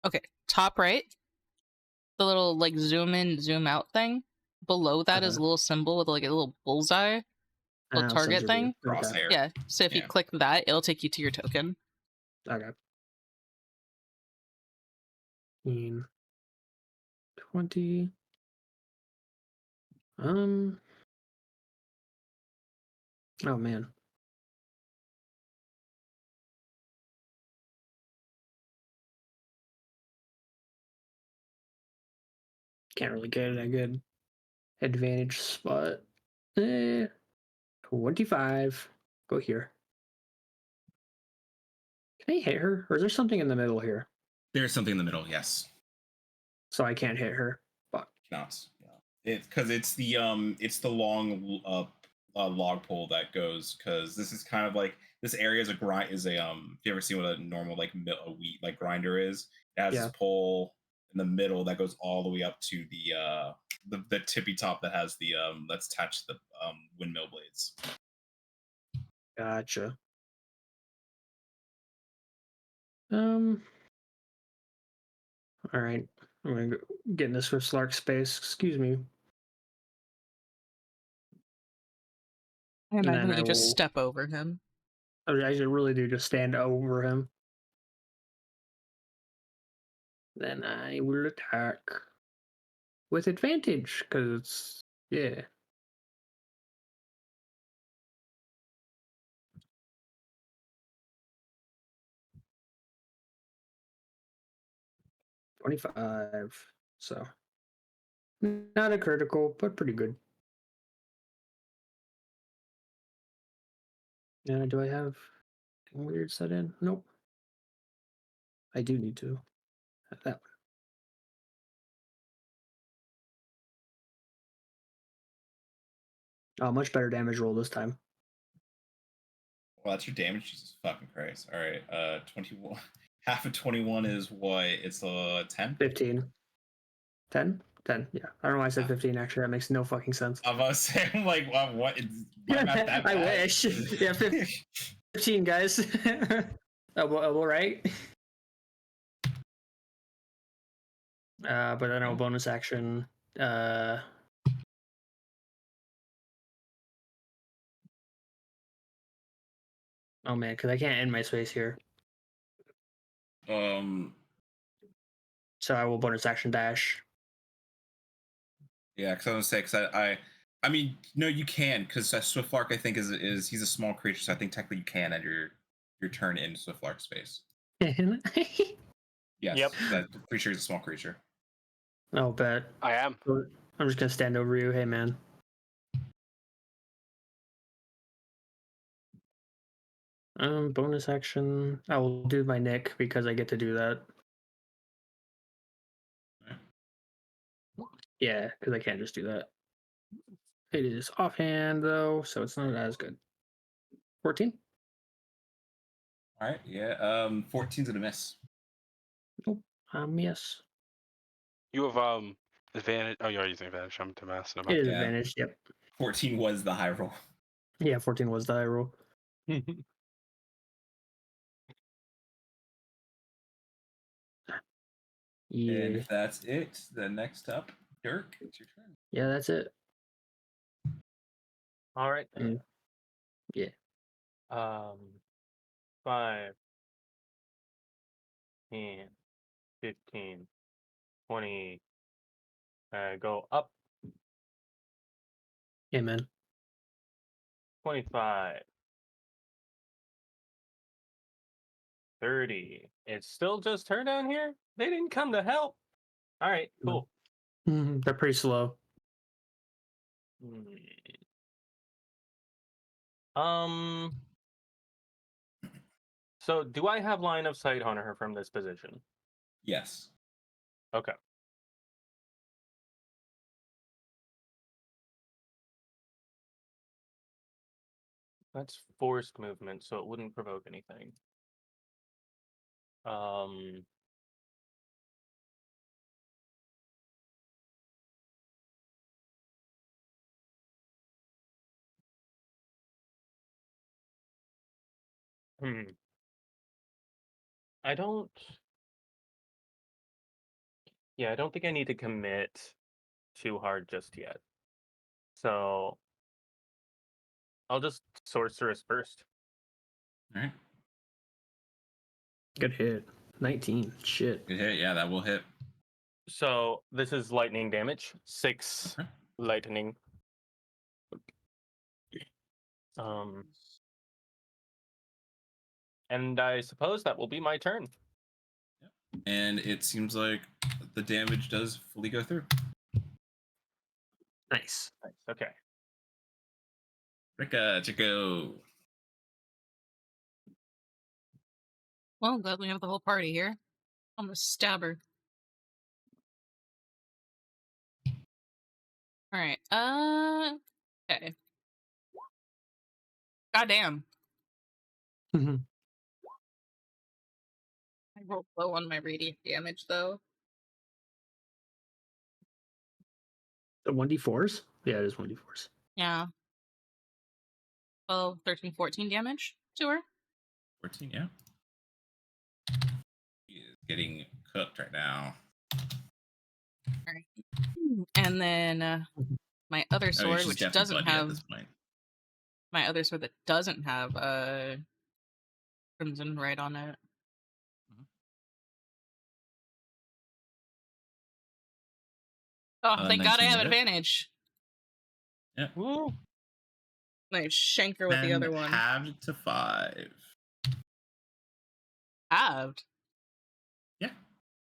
Okay, top right, the little like zoom in, zoom out thing. Below that is a little symbol with like a little bullseye, little target thing. Crosshair. Yeah, so if you click that, it'll take you to your token. Okay. 15, 20. Oh man. Can't really get a good advantage spot. 25. Go here. Can I hit her? Or is there something in the middle here? There's something in the middle, yes. So I can't hit her. Fuck. Not. Yeah. It's because it's the long log pole that goes, because this is kind of like, this area is a grind, is a if you ever seen what a normal like a wheat like grinder is, it has this pole in the middle that goes all the way up to the tippy top that has the that's attached to the windmill blades. Gotcha. All right. I'm gonna get in this Swiftlark space. Excuse me. I imagine I you just will- step over him. I should really do just stand over him. Then I will attack with advantage, because it's, yeah. $25. So not a critical, but pretty good. Do I have weird set in? Nope. I do need to have that one. Oh, much better damage roll this time. Well, that's your damage. Jesus fucking Christ. All right. 21. Half of 21 is what? It's 10? 15. 10? 10, yeah. I don't know why I said 15, actually. That makes no fucking sense. I'm about to say, I'm like, well, what? My math that I bad? wish. Yeah, 15, guys. elbow right. But then I'll bonus action. Oh man, because I can't end my space here. So I will bonus action dash. Yeah, because I was gonna say, because I mean, no, you can, because Swiftlark, I think, is he's a small creature, so I think technically you can end your turn in Swiftlark space. Yes. Yep. That creature is a small creature. I'll bet. I am. I'm just gonna stand over you. Hey man. Bonus action. I will do my nick because I get to do that. Okay. Yeah, because I can't just do that. It is offhand though, so it's not as good. 14? All right, yeah. 14's gonna miss. Nope. Yes. You have advantage. Oh, you're using advantage. I'm to mass. It is advantage, yep. 14 was the high roll. Yeah, 14 was the high roll. Yeah. And if that's it, the next up, Dirk, it's your turn. Yeah, that's it. All right. Yeah. 5, 10, 15, 20. Go up Amen. 25, 30. It's still just her down here? They didn't come to help. All right, cool. They're pretty slow. So do I have line of sight on her from this position? Yes. Okay. That's forced movement, so it wouldn't provoke anything. I don't. Yeah, I don't think I need to commit too hard just yet. So I'll just sorceress first. All right. Good hit. 19. Shit. Good hit. Yeah, that will hit. So this is lightning damage. 6 Okay. lightning. And I suppose that will be my turn. Yep. And it seems like the damage does fully go through. Nice. Nice. Okay. Rikka, to go. Well, I'm glad we have the whole party here. I'm gonna stab her. Alright, okay. Goddamn. The I rolled low on my radiant damage, though. 1d4s? Yeah, it is 1d4s. Yeah. 12, 13, 14 damage to her. 14, yeah. He is getting cooked right now. Alright. And then my other sword, she's which definitely doesn't bloody have... at this point. My other sword that doesn't have Crimson right on it. Oh, thank God I 19 have hit. advantage. Yeah. Woo! I shank her with the And other one. halved to 5. Halved? Yeah.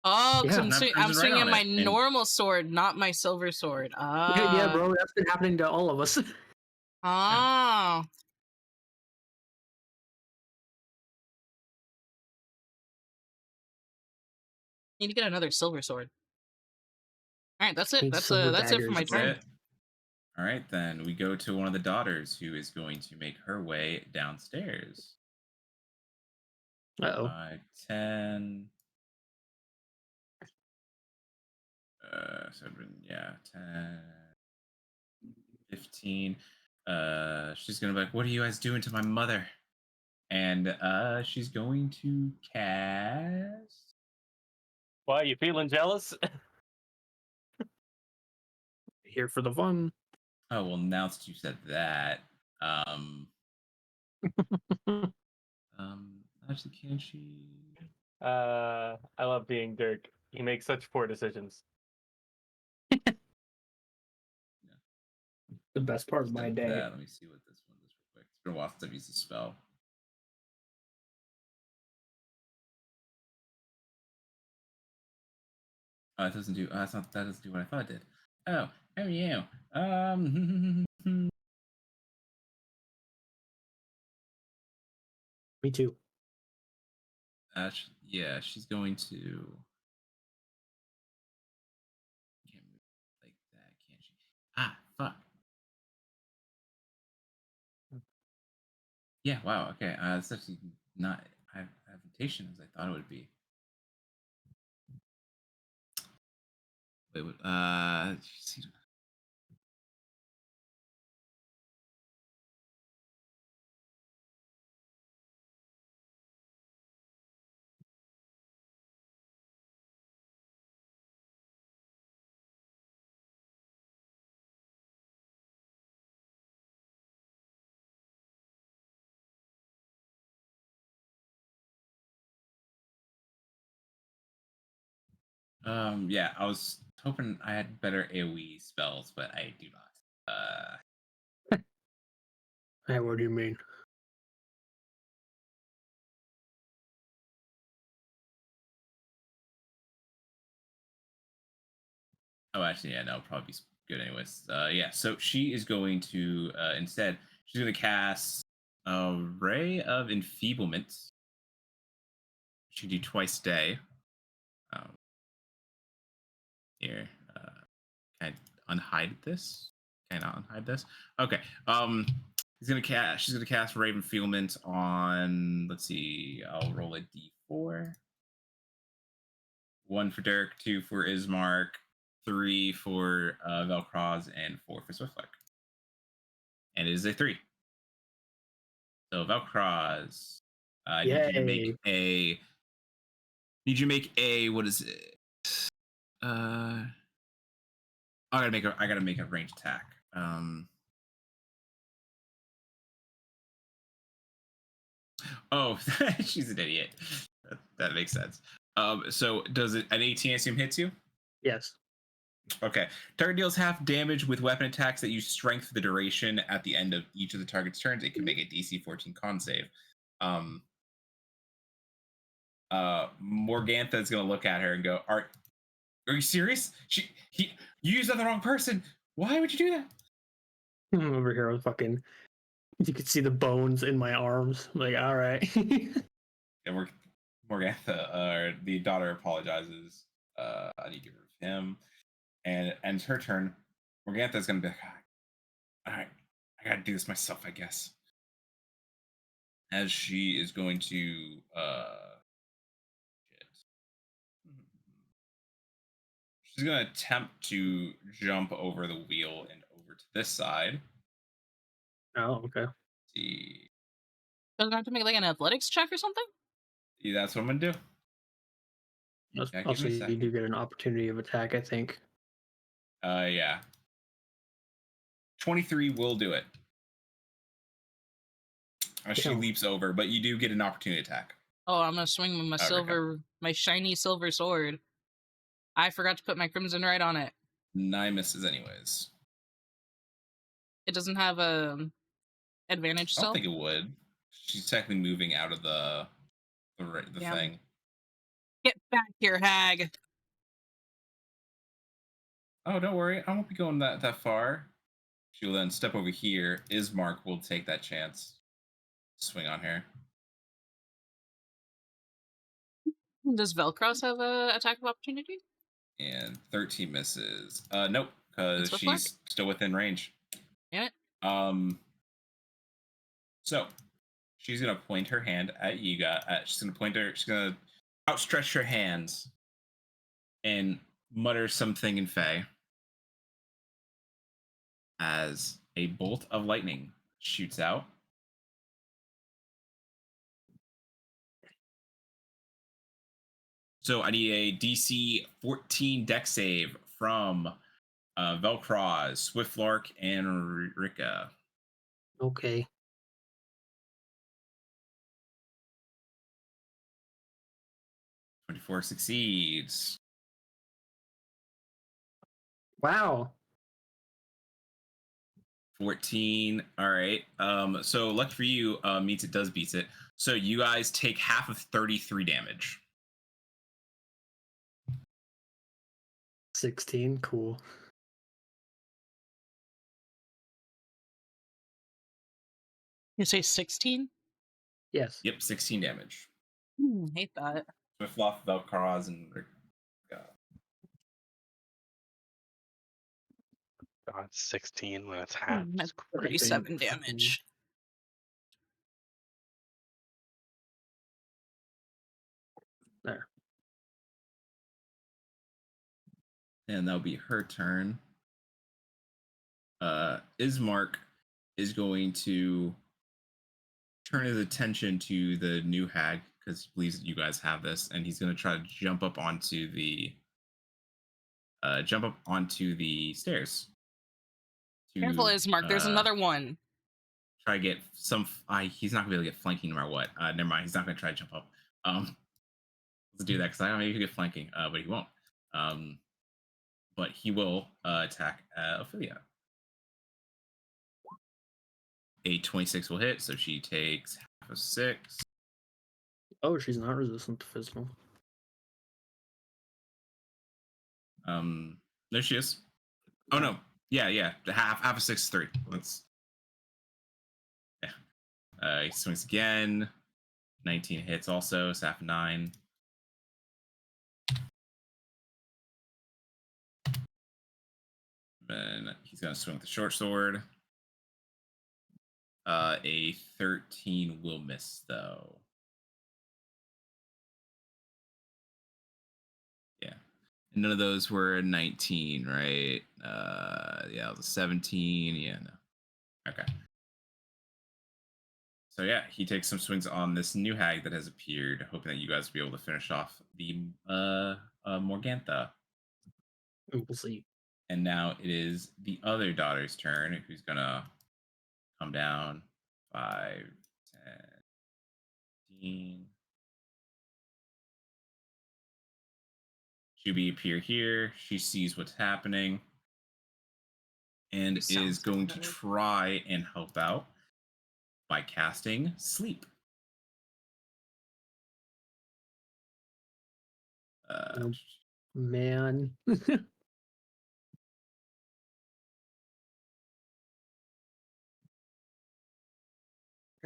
Oh, because Yeah. I'm Right swinging on my it, and- normal sword, not my silver sword. Yeah, bro, that's been happening to all of us. Oh. Need to get another silver sword. Alright, that's it. Need That's silver it for my daggers, turn. That's it. All right, then we go to one of the daughters who is going to make her way downstairs. Uh-oh. 10. So yeah, 10, 15. She's gonna be like, "What are you guys doing to my mother?" And she's going to cast. Why, you feeling jealous? Here for the fun. Oh well, now that you said that, actually, can she? I love being Dirk. He makes such poor decisions. The best part of my day. Let me see what this one does real quick. It's been a while since I've used the spell. It doesn't do. That doesn't do what I thought it did. Oh, how are you? Me too. Yeah, she's going to. Can't move like that, can she? Ah, fuck. Yeah. Wow. Okay. It's actually not advantageous as I thought it would be. Wait. What? Yeah, I was hoping I had better AoE spells, but I do not. Hey, what do you mean? Oh, actually, yeah, no, probably be good anyways. Yeah, so she is going to instead she's going to cast a ray of enfeeblement. She can do twice a day. Um, here, can I unhide this? Can I not unhide this? Okay. She's gonna cast Raven Enfeeblement on. Let's see. I'll roll a d4. 1 for Dirk, 2 for Ismark, 3 for Velcroz, and 4 for Swiftlark. And it is a 3. So Velcroz, I need you to make a. Need you to make a. What is it? I gotta make a ranged attack. Oh, she's an idiot. That makes sense. So does it an 18 I assume hits you? Yes. Okay. Target deals half damage with weapon attacks that use strength for the duration at the end of each of the target's turns. It can make a DC 14 con save. Morgantha is gonna look at her and go, Are you serious? You used on the wrong person. Why would you do that? I'm over here with fucking. You could see the bones in my arms. I'm like, all right. And Morgantha, the daughter, apologizes. I need to get rid of him. And it's her turn. Morgantha's gonna be like, all right, I gotta do this myself, I guess. As she is going to she's gonna attempt to jump over the wheel and over to this side. Oh, okay. Let's see. Doesn't have to make like an athletics check or something? Yeah, that's what I'm gonna do. Yeah, give Also, me a you second. do get an opportunity of attack, I think. Yeah. 23 will do it. She Damn. leaps over, but you do get an opportunity attack. Oh, I'm gonna swing with my my shiny silver sword. I forgot to put my crimson right on it. 9 misses anyways. It doesn't have a advantage I don't still? think it would. She's technically moving out of the thing. Get back here, hag. Oh, don't worry. I won't be going that far. She'll then step over here. Ismark will take that chance. Swing on her. Does Velcroz have a attack of opportunity? And 13 misses. Nope, And because Swiftlark? she's still within range. Damn it. So she's gonna point her hand at Yiga. She's gonna outstretch her hands and mutter something in Fey as a bolt of lightning shoots out. So I need a DC 14 deck save from Velcroz, Swiftlark, and Rikka. Okay. .24 succeeds. Wow. 14. All right. So lucky for you, meets it does beats it. So you guys take half of 33 damage. 16. Cool. You say 16? Yes. Yep, 16 damage. Hate that. Swiftlock, Velcroz, and God, 16 when it's half. That's It's crazy. 37 damage. There. and that'll be her turn. Ismark is going to turn his attention to the new hag because he believes that you guys have this, and he's going to try to jump up onto the stairs. Careful, Ismark. There's another one. Try to get some. He's not gonna be able to get flanking no matter what. Never mind. He's not gonna try to jump up. Let's do that because I don't know if he could get flanking, but he won't. But he will attack Ophelia. A 26 will hit, so she takes half of 6. Oh, she's not resistant to physical. There she is. Oh no, yeah. The half of 6 is 3. Let's. Yeah. He swings again. 19 hits also. So half 9. Then he's gonna swing with the short sword. A 13 will miss though. Yeah. None of those were 19, right? Yeah, it was a 17. Yeah, no. Okay. So yeah, he takes some swings on this new hag that has appeared, hoping that you guys will be able to finish off the Morgantha. We'll see. And now it is the other daughter's turn, who's gonna come down 5, 10, 15. Shubi appear here. She sees what's happening and is going to try and help out by casting Sleep. Man.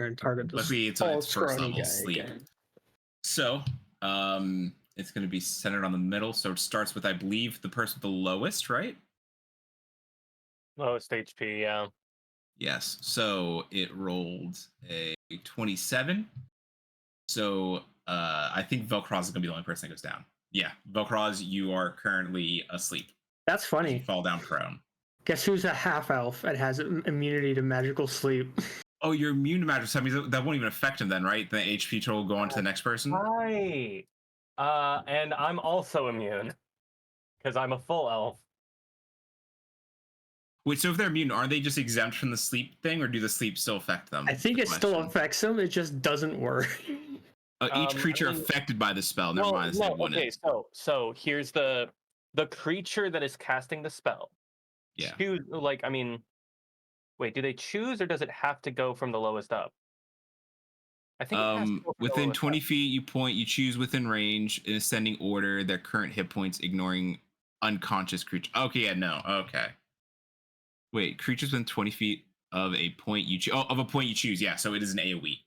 And target Luckily, it's first level Sleep. Again. So, it's going to be centered on the middle. So it starts with, I believe, the person with the lowest, right? Lowest HP, yeah. Yes. So it rolled a 27. So I think Velcroz is going to be the only person that goes down. Yeah, Velcroz, you are currently asleep. That's funny. You fall down prone. Guess who's a half elf and has immunity to magical sleep? Oh, you're immune to magic. So that means that won't even affect him then, right? The HP total will go on to the next person? Right. And I'm also immune. Because I'm a full elf. Wait, so if they're immune, are they just exempt from the sleep thing, or do the sleep still affect them? I think it still affects them. It just doesn't work. Each creature affected by the spell. Never mind. No, okay, so here's the creature that is casting the spell. Yeah. Wait, do they choose or does it have to go from the lowest up? I think it has to go from within the 20 up. feet, you choose within range in ascending order their current hit points, ignoring unconscious creature. Okay, yeah, no. Okay. Wait, creatures within 20 feet of a point you choose. Oh, of a point you choose. Yeah, so it is an AoE.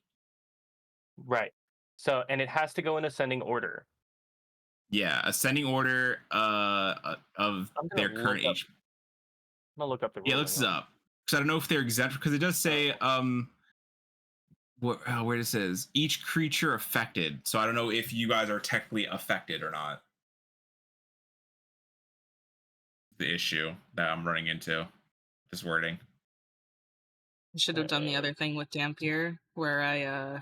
Right. So, and it has to go in ascending order. Yeah, ascending order of their current HP. I'm gonna look up the ruling. Yeah, look this up. Because I don't know if they're exempt, because it does say where it says each creature affected. So I don't know if you guys are technically affected or not. The issue that I'm running into. This wording. I should have done the other thing with Dampier, where I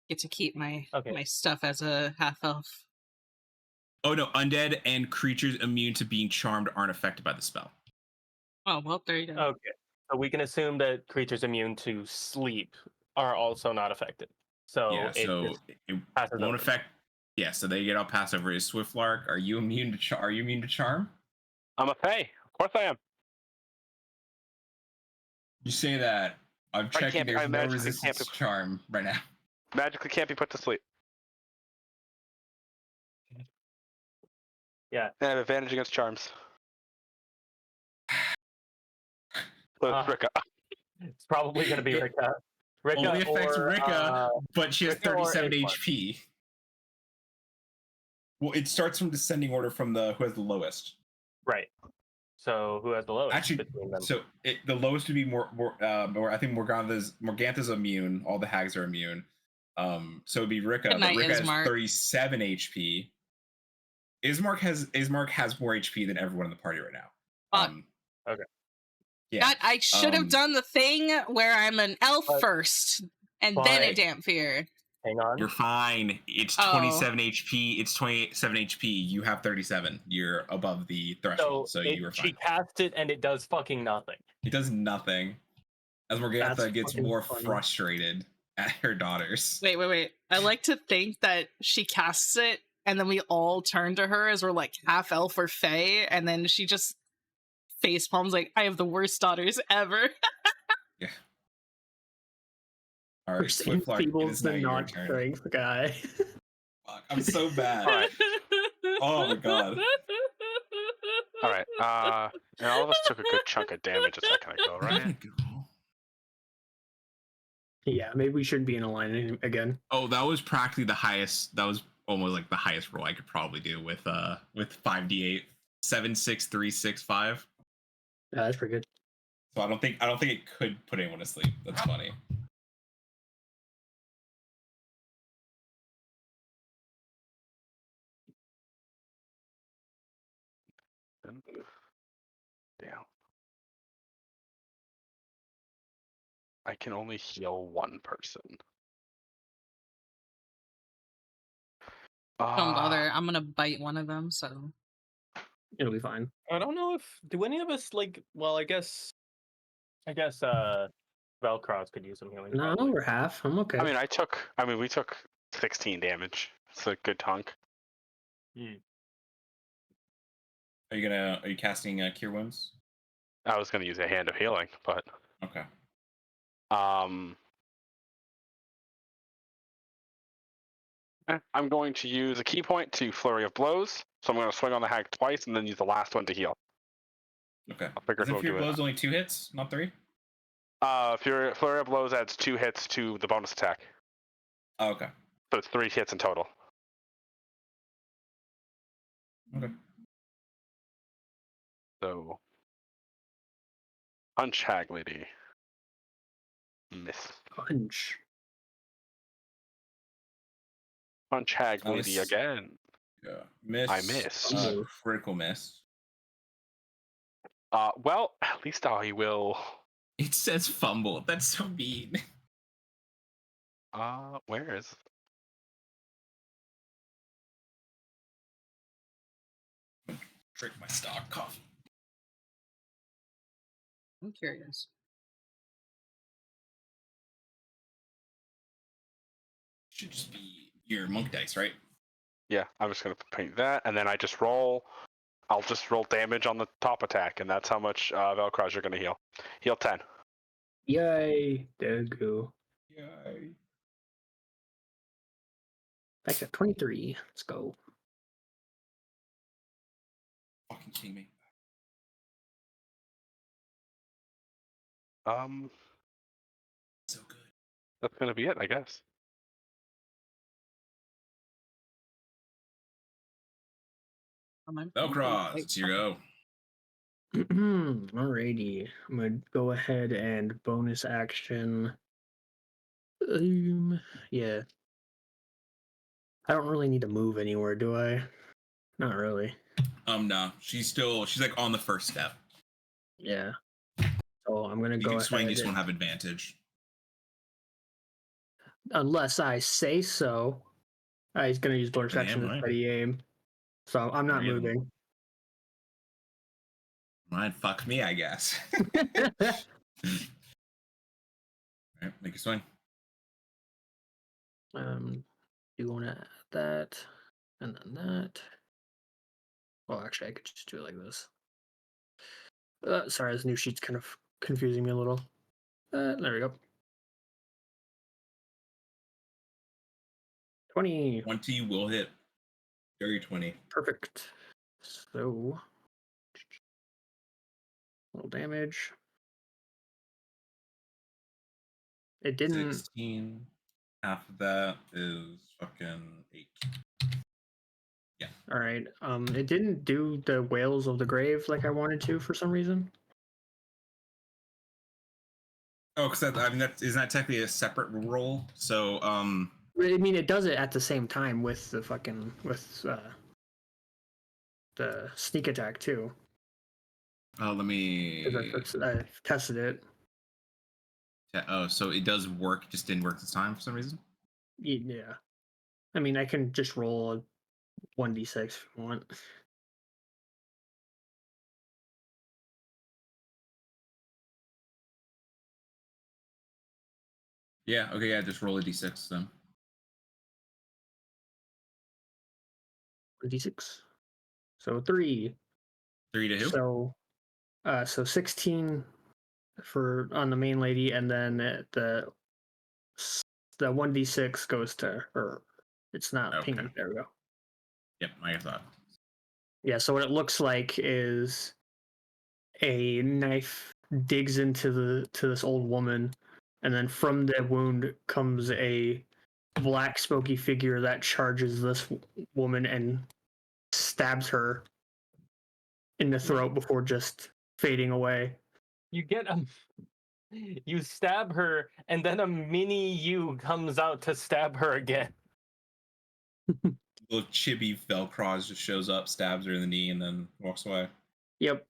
get to keep my stuff as a half elf. Oh no, undead and creatures immune to being charmed aren't affected by the spell. Oh well, there you go. Okay, so we can assume that creatures immune to sleep are also not affected. So yeah, so it won't affect. Yeah, so they get all pass over. Is Swiftlark? Are you immune to Are you immune to charm? I'm a Fae. Of course I am. You say that. I'm checking. There's no resistance to charm right now. Magically can't be put to sleep. Yeah. I have advantage against charms. Rikka. It's probably going to be Rikka. Rikka only affects Rikka, but she has 37 HP. Well, it starts from descending order from who has the lowest. Right. So who has the lowest? Actually, between them? So the lowest would be more. I think Morgantha's immune. All the hags are immune. So it'd be Rikka. But Rikka has 37 HP. Ismark has more HP than everyone in the party right now. Okay. Yeah. God, I should have done the thing where I'm an elf first and then a Dampier. Hang on. You're fine. It's 27 HP. It's 27 HP. You have 37. You're above the threshold, so you are fine. She cast it and it does fucking nothing. It does nothing. As Morgantha gets more frustrated at her daughters. Wait. I like to think that she casts it and then we all turn to her as we're like half elf or fae, and then she just face palms like, I have the worst daughters ever. Yeah. All right, Percent Swiftlark, it feebles is the now your not turn. strength guy. Fuck, I'm so bad. All right. Oh my god. All right. And all of us took a good chunk of damage a second ago, right? Yeah, maybe we shouldn't be in a line again. Oh, that was practically the highest. That was almost like the highest roll I could probably do with 5d8, 7, 6, 3, 6, 5. Yeah, that's pretty good. So I don't think it could put anyone to sleep. That's funny. Damn. I can only heal one person. Don't bother. I'm gonna bite one of them, so. It'll be fine. I don't know if do any of us like. Well, I guess Velcroz could use some healing. No, probably. we're half. I'm okay. I mean, we took 16 damage. It's a good hunk. Are you casting Cure Wounds? I was gonna use a hand of healing, but Okay. I'm going to use a key point to Flurry of Blows. So I'm going to swing on the hag twice and then use the last one to heal. Okay. I figured Isn't we'll Fear do Blows it. only 2 hits, not 3? Flurry of Blows adds 2 hits to the bonus attack. Oh, okay. So it's 3 hits in total. Okay. So punch hag lady. Miss. Punch. Punch hag lady Nice. again. Yeah. Miss. I missed. Critical miss. Well, at least I will. It says fumble. That's so mean. Where is? Drink my stock coffee. I'm curious. Should just be your monk dice, right? Yeah, I'm just gonna paint that, and then I just roll. I'll just roll damage on the top attack, and that's how much Velcroz you're gonna heal. Heal 10. Yay. There you go. Yay. Back at 23. Let's go. Fucking kidding me. So good. That's gonna be it, I guess. Velcroz, it's your go. Alrighty. I'm gonna go ahead and bonus action. Yeah. I don't really need to move anywhere, do I? Not really. No. She's like on the first step. Yeah. So I'm gonna You go can ahead. swing, you just won't have advantage. Unless I say so. He's gonna use bonus Yeah, action to right. steady aim. So I'm not Right. moving. Mine, fuck me, I guess. Alright, make a swing. You want to add that, and then that. Well, actually, I could just do it like this. Sorry, this new sheet's kind of confusing me a little. There we go. 20. 20 will hit. Dirty 20. Perfect. So, little damage. It didn't. 16. Half of that is fucking 8. Yeah. All right. It didn't do the Whales of the Grave like I wanted to for some reason. Oh, because I mean isn't that technically a separate roll? So I mean, it does it at the same time with the fucking the sneak attack too. let me. I tested it. Yeah, oh, so it does work, just didn't work this time for some reason. Yeah. I mean, I can just roll a 1d6 if you want. Yeah. Okay. Yeah. Just roll a d6 then. D6. So 3. 3 to who? So 16 for on the main lady, and then the 1d6 goes to her. It's not Okay. pinging. There we go. Yep, I thought. Yeah, so what it looks like is a knife digs into this old woman, and then from the wound comes a black smoky figure that charges this woman and stabs her in the throat before just fading away. You get you stab her, and then a mini you comes out to stab her again. Little chibi Velcroz just shows up, stabs her in the knee, and then walks away. Yep.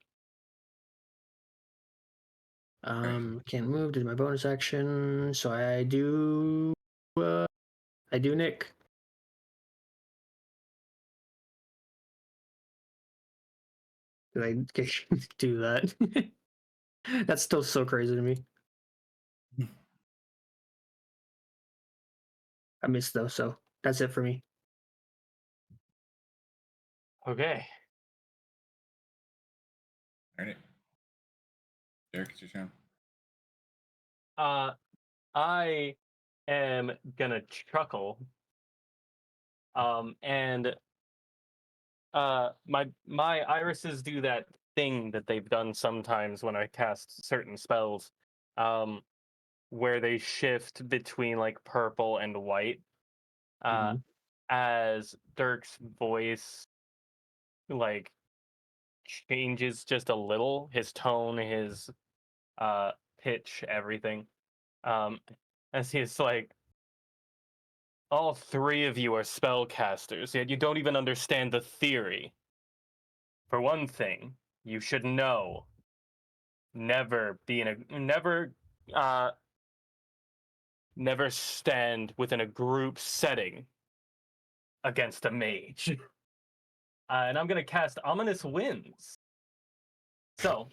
Can't move. Did my bonus action, so I do Nick. Did I do that? That's still so crazy to me. I missed though, so that's it for me. Okay. All right. Dirk, it's your turn. I am gonna chuckle. And my irises do that thing that they've done sometimes when I cast certain spells, where they shift between like purple and white. As Dirk's voice like changes just a little, his tone, his pitch, everything. As he's like, all 3 of you are spellcasters, yet you don't even understand the theory. For one thing, you should know, never stand within a group setting against a mage. And I'm gonna cast Ominous Winds. So,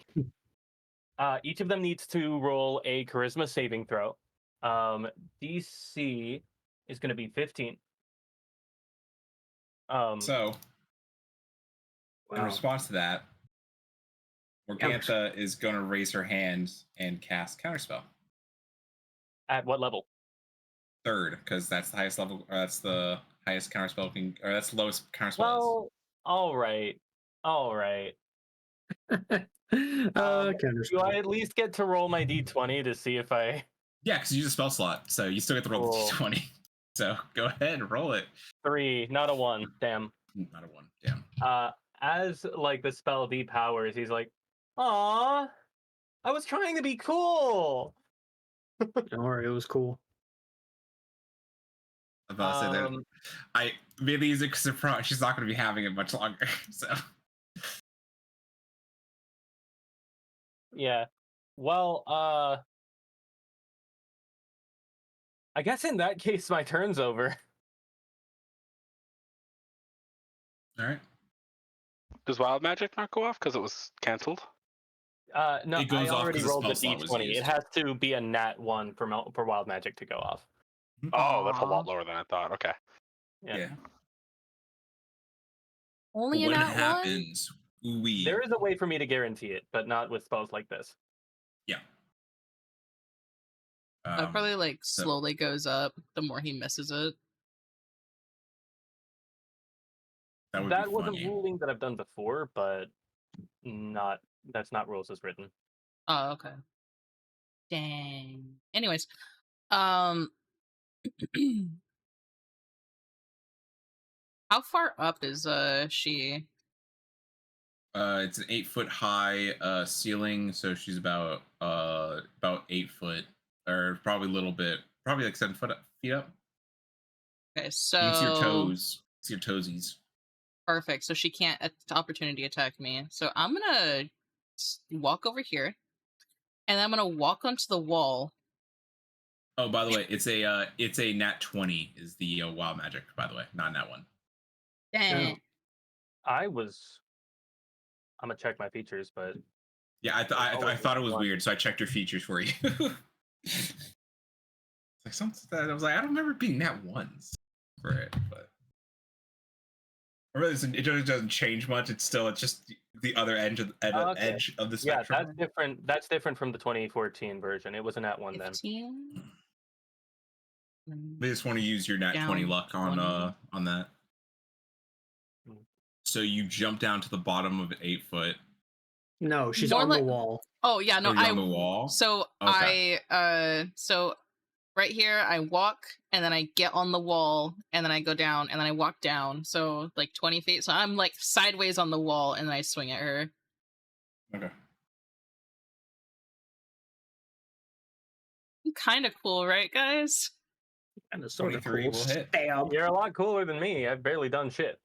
each of them needs to roll a Charisma saving throw. DC is going to be 15. So, in response to that, Morgantha is going to raise her hand and cast Counterspell. At what level? 3rd, because that's the highest level, or that's the highest Counterspell, or that's the lowest Counterspell. Well, all right. Do I at least get to roll my d20 to see if I... Yeah, because you use a spell slot, so you still get to roll the d20. So go ahead and roll it. 3, not a 1. Damn. Not a 1. Damn. As like the spell depowers, he's like, "Aw, I was trying to be cool." Don't worry, it was cool. I'm about to say that. I really is a surprise. She's not going to be having it much longer. So. Yeah. Well, I guess in that case, my turn's over. All right. Does wild magic not go off because it was canceled? No, it goes I off already rolled the spell slot was d20. It used. has to be a nat 1 for wild magic to go off. Oh, that's a lot lower than I thought. Okay. Yeah. Only What an out happens? There is a way for me to guarantee it, but not with spells like this. Yeah. It probably like slowly goes up the more he misses it. That was a ruling that I've done before, but that's not rules as written. Oh, okay. Dang. Anyways, how far up is she? It's an 8-foot high ceiling, so she's about 8 foot, or probably a little bit, probably like 7 feet up. Okay, so you can see your toes. See your toesies. Perfect. So she can't opportunity attack me. So I'm gonna walk over here, and I'm gonna walk onto the wall. Oh, by the way, it's a nat 20 is the wild magic. By the way, not nat 1. Dang. I'm gonna check my features, but yeah, I thought it was weird, so I checked your features for you. Like something that I was like, I don't remember being nat 1s for it, but Really, it really doesn't change much. It's just the other edge of Okay. edge of the Yeah, spectrum. that's different. That's different from the 2014 version. It wasn't at one then. 15. They just want to use your nat 20 Down luck 20. on that. Hmm. So you jump down to the bottom of 8 foot. No, she's More on like- the wall. Oh yeah, no, Oh, you're on the wall? So Okay. so right here I walk and then I get on the wall and then I go down and then I walk down. So like 20 feet. So I'm like sideways on the wall and then I swing at her. Okay. Kind of cool, right, guys? And it's sort of 23 cool. will hit. Stab. You're a lot cooler than me. I've barely done shit.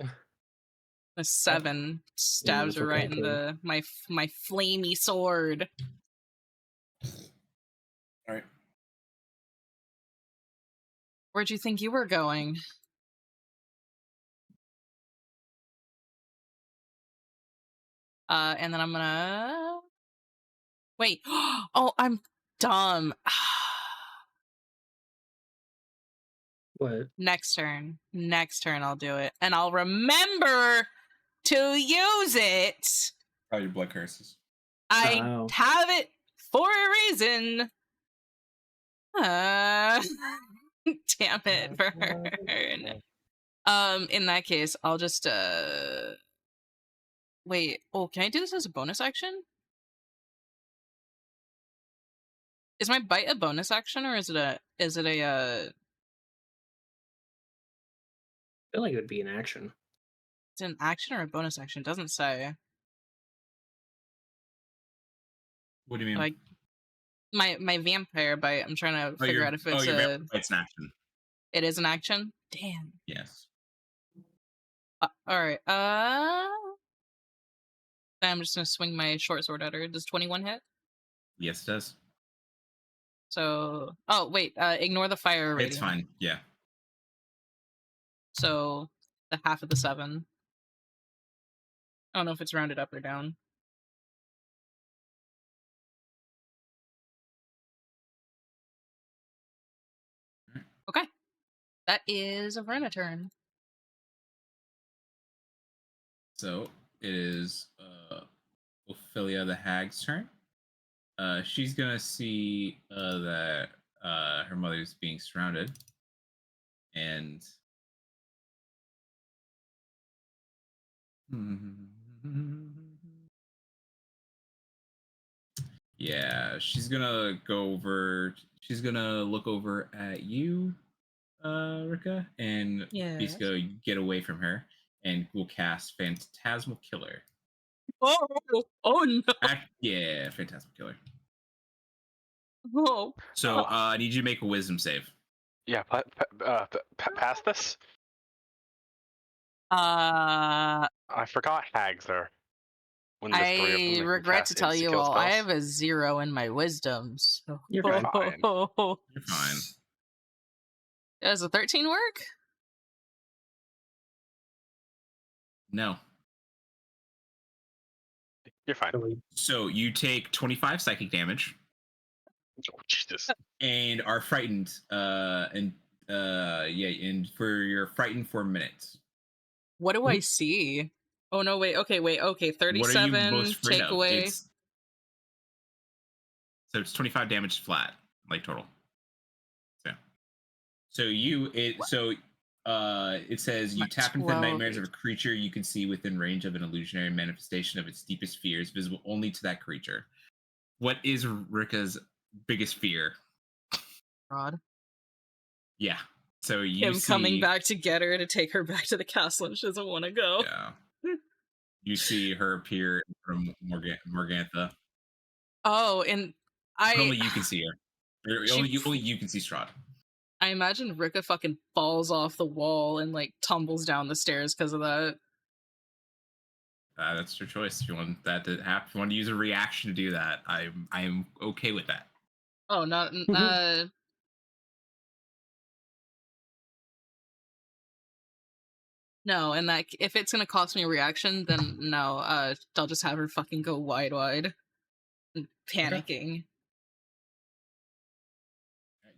A 7 stabs that's her right okay, in the my flamey sword. All right. Where'd you think you were going? And then I'm gonna wait. Oh, I'm dumb. What? Next turn I'll do it, and I'll remember to use it. Oh, your blood curses. I Oh. have it for a reason. Damn it, Vern. In that case, I'll just wait. Oh, can I do this as a bonus action? Is my bite a bonus action, or is it a I feel like it would be an action. it's an action or a bonus action? It doesn't say. What do you mean? Like my vampire bite. I'm trying to figure out if it's your a. vampire bite's an action. It is an action. Damn. Yes. All right. I'm just gonna swing my short sword at her. Does 21 hit? Yes, it does. So, oh wait, ignore the fire rating. It's fine. Yeah. So the half of the 7. I don't know if it's rounded up or down. Okay, that is a Verna turn. So it is Ophelia the Hag's turn. She's gonna see that her mother's being surrounded, and yeah, she's gonna go over. She's gonna look over at you, Rikka, and Yes. basically get away from her, and will cast Phantasmal Killer. Oh no! Yeah, Phantasmal Killer. Oh. So I need you to make a Wisdom save. Yeah, pass this. I I forgot Hags there. When there's 3 of them, they can regret cast to tell you insta-kill all, I spells. have a 0 in my wisdom. So. You're fine. Fine. You're fine. Does a 13 work? No. You're fine. So you take 25 psychic damage Oh, Jesus. and are frightened. And for you're frightened for minutes. What do I see? Oh no! Wait. Okay. 37. What are you most afraid Take of? away. So it's 25 damage flat, like total. So it says you tap into the 12. nightmares of a creature you can see within range of an illusionary manifestation of its deepest fears, visible only to that creature. What is Rikka's biggest fear? God. Yeah. So you Him see coming back to get her to take her back to the castle, and she doesn't want to go. Yeah. You see her appear from Morgantha. Oh, and But only you can see her. Only you can see Strahd. I imagine Rikka fucking falls off the wall and like tumbles down the stairs because of that. That's your choice. If you want that to happen, if you want to use a reaction to do that, I'm okay with that. Oh, not no, and that if it's gonna cost me a reaction, then no. I'll just have her fucking go wide, and panicking.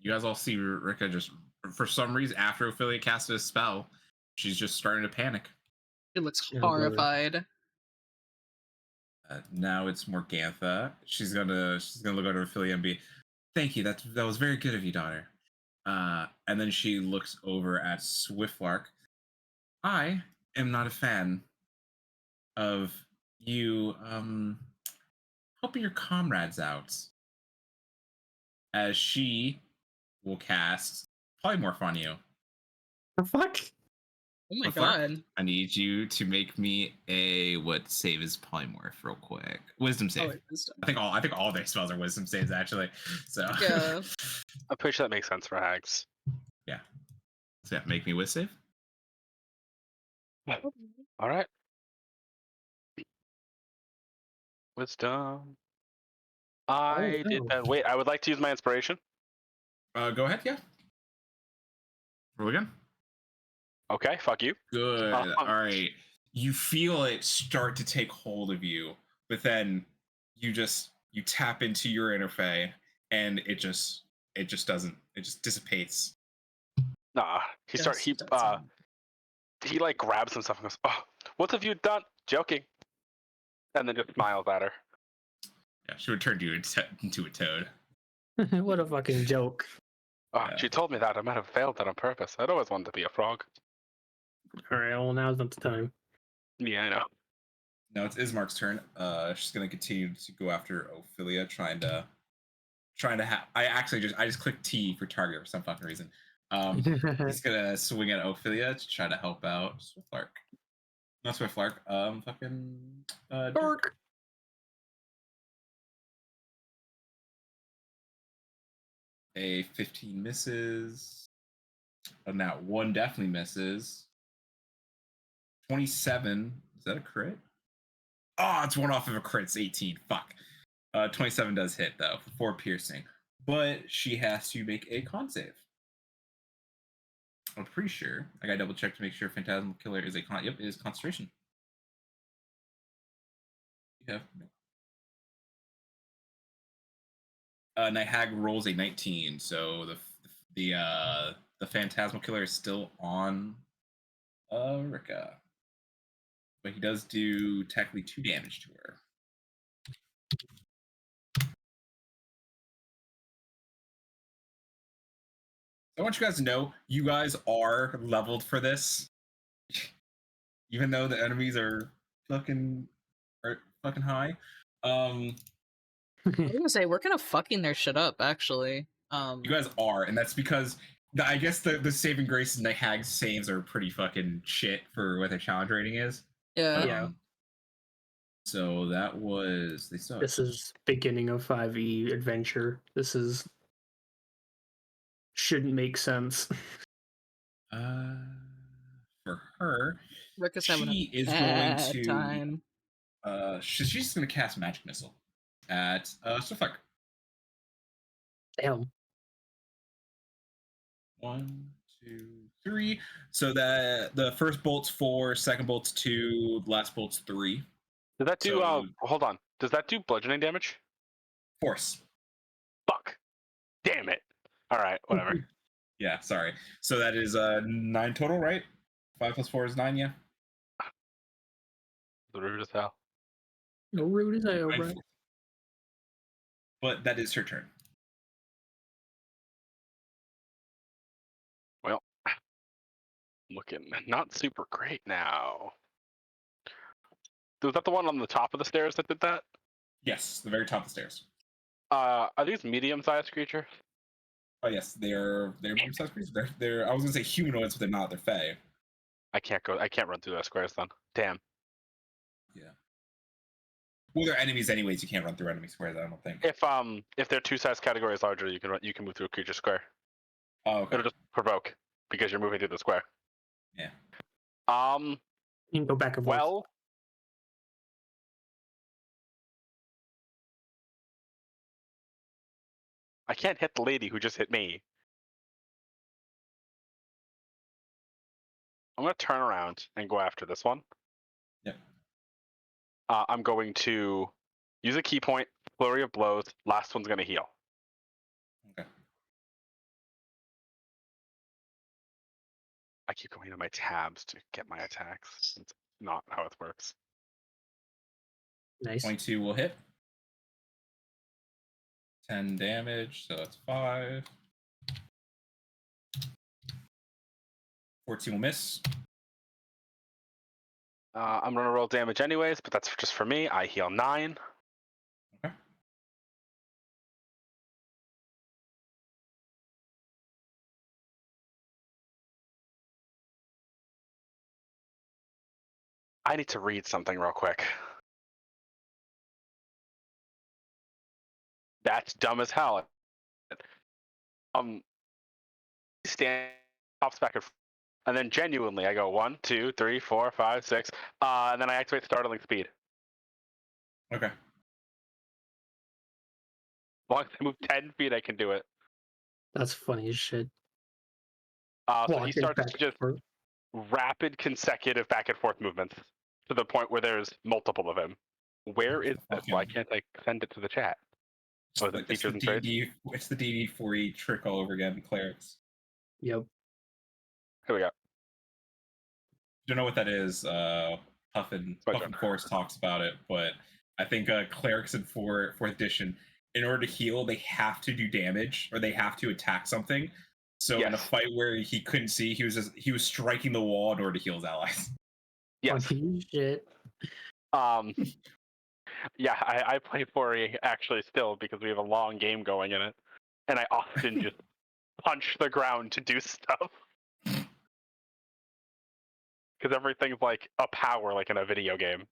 You guys all see Rikka just, for some reason, after Ophelia casted a spell, she's just starting to panic. She looks Oh, brother. horrified. Now it's Morgantha. She's gonna look over to Ophelia and be, "Thank you. That was very good of you, daughter." And then she looks over at Swiftlark. I am not a fan of you helping your comrades out, as she will cast polymorph on you. The fuck? Oh my Swiftlark, god. I need you to make me a what save is polymorph real quick. Wisdom save. Oh, wait, wisdom. I think all their spells are wisdom saves actually. So Yeah. I'm pretty sure that makes sense for Hags. yeah. So yeah, make me wisdom save. All right. Wisdom. I did no. that. Wait, I would like to use my inspiration. Go ahead, yeah. Roll again. Okay, fuck you. Good. All right. You feel it start to take hold of you, but then you tap into your inner fae, and it just dissipates. Nah, he like grabs himself and goes, "Oh, what have you done?" Joking, and then just smiles at her. Yeah, she would turn you into a toad. What a fucking joke. Oh, Yeah. she told me that. I might have failed that on purpose. I'd always wanted to be a frog. Alright, well, now's not the time. Yeah, I know. Now it's Ismark's turn. She's gonna continue to go after Ophelia, trying to have. I just clicked T for target for some fucking reason. He's gonna swing at Ophelia to try to help out Swiftlark. Not Swiftlark. Fucking Dirk! A 15 misses. Now one definitely misses. 27. Is that a crit? Oh, it's one off of a crit. It's 18. Fuck. 27 does hit though for 4 piercing, but she has to make a con save. I'm pretty sure. I gotta double check to make sure Phantasmal Killer is a con. Yep, it is concentration. You have Night Hag rolls a 19, so the Phantasmal Killer is still on Rikka, but he does do technically 2 damage to her. I want you guys to know you guys are leveled for this, even though the enemies are fucking high. I was gonna say we're kind of fucking their shit up, actually. You guys are, and that's because I guess the saving grace in the Hag saves are pretty fucking shit for what their challenge rating is. Yeah. Yeah. So that was This is beginning of 5e adventure. This is shouldn't make sense. For her, Rikka's having she is a going to time. she's just going to cast Magic Missile at Swiftlark. Damn. 1, 2, 3. So that the first bolt's 4, second bolt's 2, the last bolt's 3. Does that do? So- Hold on. Does that do bludgeoning damage? Force. Fuck. Damn it. All right. Whatever. Yeah, sorry. So that is 9 total, right? 5 plus 4 is 9, yeah. The rude as hell. No rude as hell, Nine right? for- But that is her turn. Well, looking not super great now. Was that the one on the top of the stairs that did that? Yes, the very top of the stairs. Are these medium-sized creatures? Oh yes, they're medium-sized creatures. They're I was gonna say humanoids, but they're not. They're fae. I can't run through those squares then. Damn. Yeah. Well, they're enemies anyways. You can't run through enemy squares. I don't think. If they're 2 size categories larger, you can move through a creature square. Oh, okay. It'll just provoke because you're moving through the square. Yeah. You can go back and forth. Well, I can't hit the lady who just hit me. I'm gonna turn around and go after this one. Yep. I'm going to use a key point, flurry of blows. Last one's gonna heal. Okay. I keep going to my tabs to get my attacks. It's not how it works. Nice. 22 will hit. 10 damage, so that's 5. 14 will miss. I'm gonna roll damage anyways, but that's just for me. I heal 9. Okay. I need to read something real quick. That's dumb as hell. Stand pops back and then genuinely I go 1, 2, 3, 4, 5, 6, and then I activate startling speed. Okay. As long as I move 10 feet, I can do it. That's funny as shit. So he Walking starts back to just and forth. rapid consecutive back and forth movements to the point where there's multiple of him. Where is this? Why can't I send it to the chat? Oh, is it It's features the and traits? D&D. It's the D&D 4E trick all over again. Clerics. Yep. Here we go. Don't know what that is. Huff and Force talks about it, but I think clerics in fourth edition, in order to heal, they have to do damage or they have to attack something. So in a fight where he couldn't see, he was striking the wall in order to heal his allies. Yes. Funny shit. Yeah, I play 4E actually still because we have a long game going in it, and I often just punch the ground to do stuff. Because everything's like a power, like in a video game.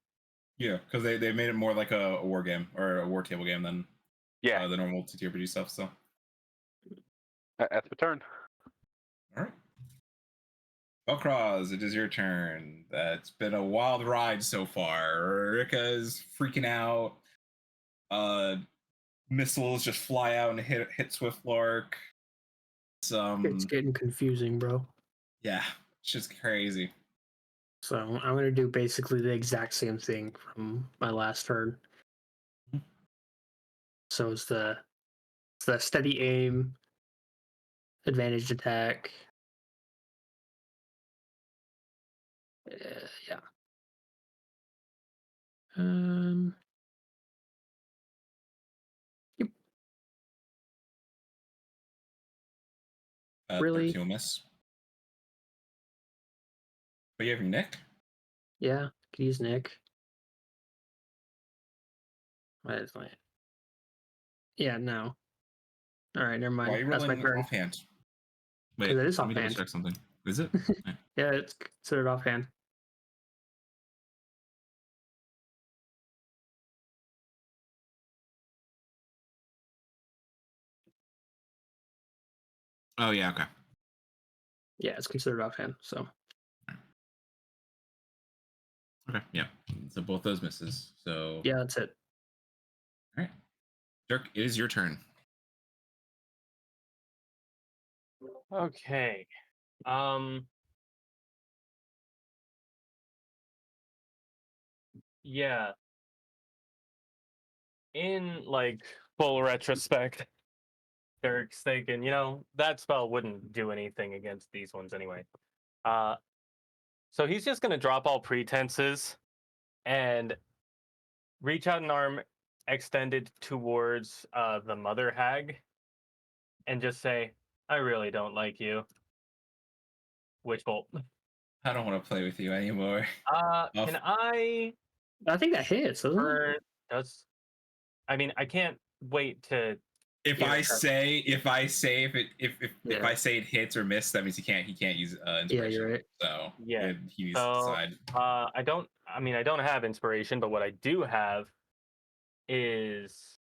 Yeah, because they made it more like a war game or a war table game than the normal TTRPG stuff. So that's the turn. All right, Velcroz, it is your turn. It's been a wild ride so far. Rikka's freaking out. Missiles just fly out and hit Swiftlark. It's getting confusing, bro. Yeah, it's just crazy. So I'm gonna do basically the exact same thing from my last turn. So it's the steady aim, advantaged attack. Yeah. Yep. Really? 13 will miss. But you have your Nick? Yeah, could use Nick. What is my? Yeah, no. All right, never mind. Why are you That's my rolling turn. offhand? Wait, It is let me double offhand. check something. Is it? Yeah, it's considered offhand. Oh yeah, okay. Yeah, it's considered offhand. So. Okay, yeah. So both those misses. So yeah, that's it. All right, Dirk, it is your turn. Okay. Yeah. In like full retrospect, Dirk's thinking, that spell wouldn't do anything against these ones anyway. So he's just gonna drop all pretenses and reach out an arm extended towards the mother hag and just say, I really don't like you. Witch bolt. I don't want to play with you anymore. Can I think that hits, doesn't it? I mean, I can't wait to. If I say if I say it hits or misses, that means he can't use inspiration. Yeah, you're right. So yeah, he needs to decide. I don't have inspiration, but what I do have is.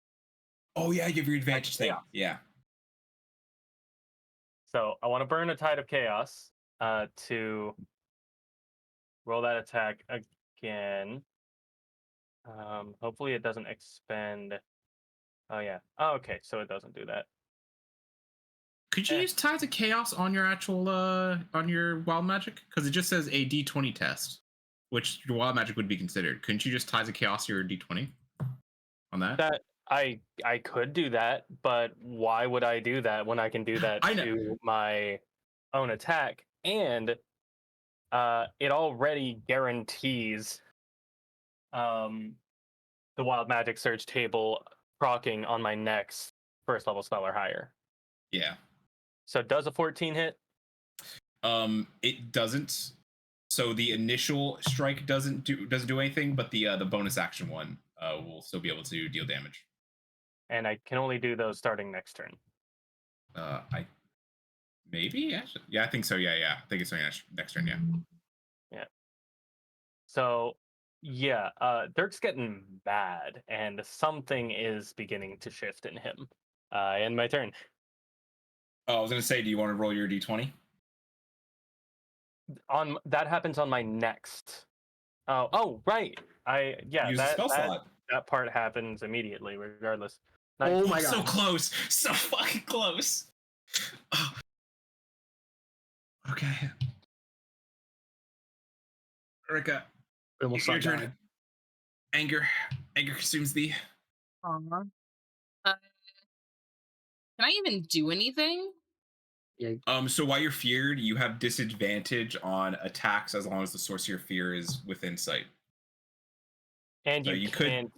Oh yeah, you have your advantage thing. Yeah. So I want to burn a tide of chaos to roll that attack again. Hopefully it doesn't expend. Oh yeah. Oh, okay, so it doesn't do that. Could you use Tides of Chaos on your actual on your wild magic? Because it just says a D20 test, which your wild magic would be considered. Couldn't you just Tides of Chaos your D20 on that? That I could do that, but why would I do that when I can do that to my own attack? And it already guarantees the wild magic surge table proccing on my next first level spell or higher. Yeah. So does a 14 hit? It doesn't. So the initial strike doesn't do anything, but the bonus action one will still be able to deal damage. And I can only do those starting next turn. I maybe actually. Yeah, I think so. Yeah. I think it's starting next turn. Yeah. So yeah, Dirk's getting mad, and something is beginning to shift in him. End my turn. Oh, I was gonna say, do you want to roll your d20? On that happens on my next. Oh right. Use the spell slot. That part happens immediately, regardless. Oh my god! So close, so fucking close. Oh. Okay. Rikka, Almost your died. turn. Anger consumes thee. Can I even do anything? Yeah. So while you're feared, you have disadvantage on attacks as long as the source of your fear is within sight. And So you can't,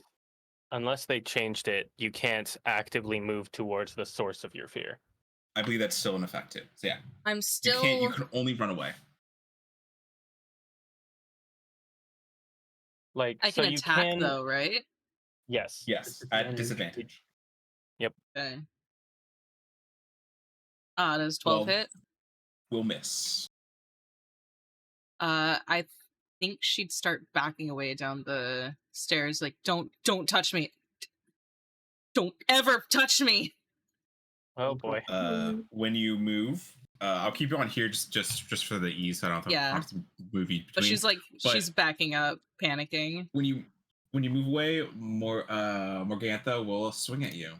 unless they changed it, you can't actively move towards the source of your fear. I believe that's still in effect too. So yeah, I'm still. You can only run away. Like I so can you attack can, though, right? Yes. Yes, at disadvantage. Okay. Does 12 hit? Will miss. I think she'd start backing away down the stairs, like, don't touch me. Don't ever touch me. Oh boy. When you move, I'll keep you on here just for the ease, so I don't have to move you between. But she's like, she's backing up, panicking. When you move away, Morgantha will swing at you.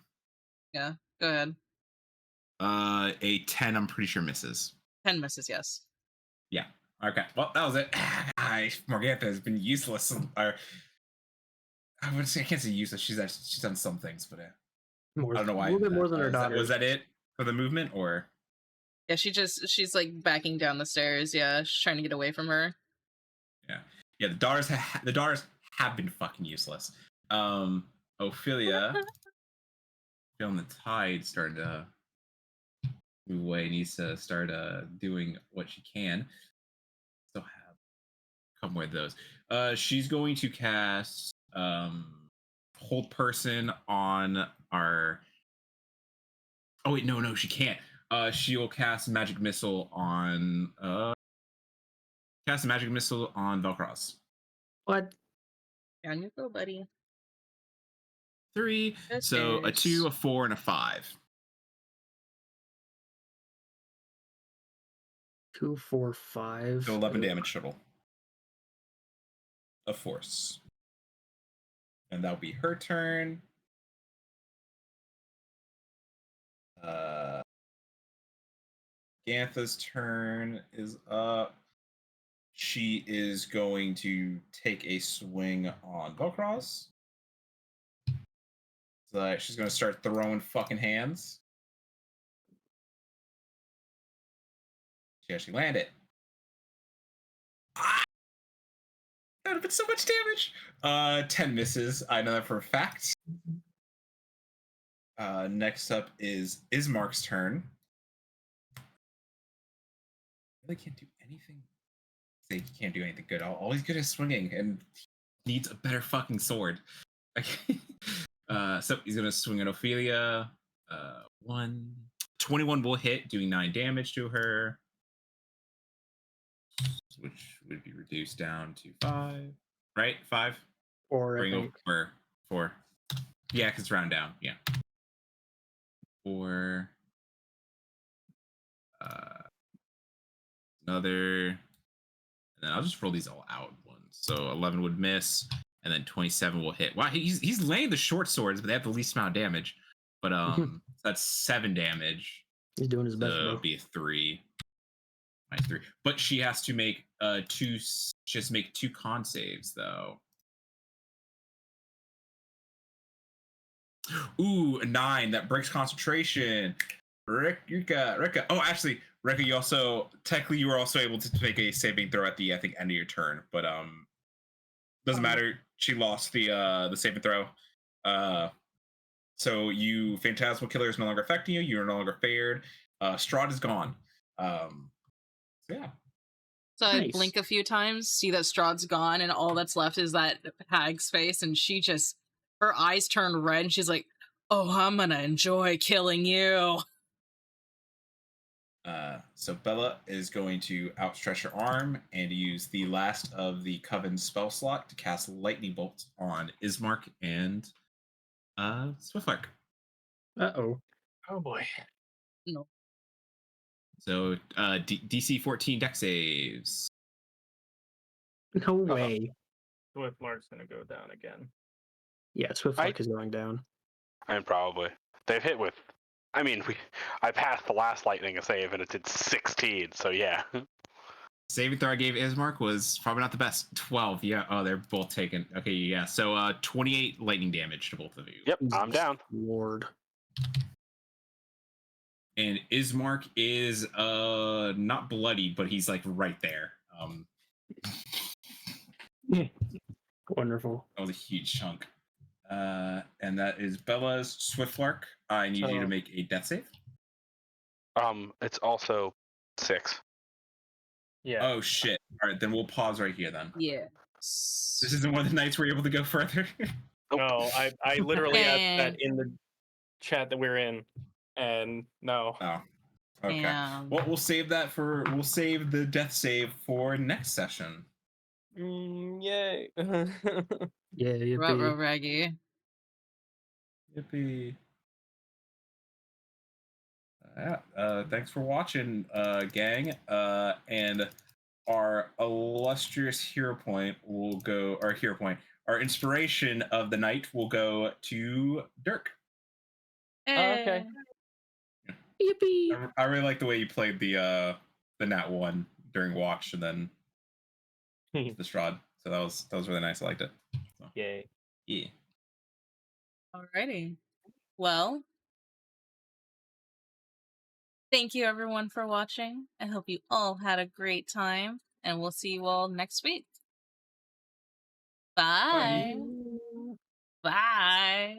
Yeah, go ahead. A 10, I'm pretty sure misses. 10 misses, yes. Yeah. Okay. Well, that was it. Morgantha has been useless. Or I would say, I can't say useless. She's done some things, but I don't know why. A little bit more than her daughter. Was that it for the movement, or? Yeah, she's like backing down the stairs. Yeah, she's trying to get away from her. Yeah. The daughters have been fucking useless. Ophelia, feeling the tide starting to move away, needs to start doing what she can. Still have a couple more of those. She's going to cast hold person on our. Oh wait, no, she can't. She'll cast magic missile on Velcroz. What? Down you go, buddy. 3. So a 2, a 4, and a 5. 2, 4, 5. So 11 damage total. Of force. And that'll be her turn. Gantha's turn is up. She is going to take a swing on Velcroz. So she's going to start throwing fucking hands. She actually landed. That would have been so much damage. 10 misses. I know that for a fact. Next up is Ismark's turn. Really can't do anything. He can't do anything good. All he's good at swinging and needs a better fucking sword. So he's gonna swing at Ophelia. 21 will hit, doing 9 damage to her, which would be reduced down to 5. Right, 5. 4. Bring over 4. Yeah, because round down. Yeah. 4. Another. And then I'll just roll these all out once. So 11 would miss, and then 27 will hit. Wow, he's laying the short swords, but they have the least amount of damage. But that's 7 damage. He's doing his best. So it'll be a 3. Minus 3. But she has to make 2. She has to make 2 con saves though. Ooh, a 9. That breaks concentration. Rikka. Oh, actually, Rikka, you also technically you were also able to make a saving throw at the I think end of your turn, but doesn't matter. She lost the saving throw. So you Phantasmal Killer is no longer affecting you. You are no longer fared. Strahd is gone. So yeah. So I Nice. blink a few times, see that Strahd's gone, and all that's left is that hag's face, and she just, her eyes turn red, and she's like, "Oh, I'm gonna enjoy killing you." So Bella is going to outstretch her arm and use the last of the Coven spell slot to cast Lightning Bolt on Ismark and Swiftlark. Uh-oh. Oh boy. No. So DC 14 deck saves. No way. Swiftlark's gonna go down again. Yeah, Swiftlark is going down. I mean, probably. They've hit with. I mean, I passed the last lightning save and it did 16, so yeah. Saving throw I gave Ismark was probably not the best. 12. Yeah. Oh, they're both taken. Okay. Yeah. So 28 lightning damage to both of you. Yep, I'm down. Lord. And Ismark is not bloody, but he's like right there. Wonderful. That was a huge chunk. And that is Bella's Swiftlark. I need you to make a death save. It's also 6. Yeah. Oh shit. All right, then we'll pause right here then. Yeah. This isn't one of the nights we're able to go further. No, I literally asked that And- in the chat that we're in, and no. Oh. Okay. Damn. Well, we'll save the death save for next session. Yay. Yeah, Ruh-roh, Raggy. Yippee. Thanks for watching, gang. And our illustrious hero point will go, or hero point, our inspiration of the night will go to Dirk. Okay. Yippee! I really like the way you played the Nat 1 during Watch and then the Strahd. So that was really nice. I liked it. So, Yay. yeah. Alrighty. Well, thank you everyone for watching. I hope you all had a great time, and we'll see you all next week. Bye. Bye.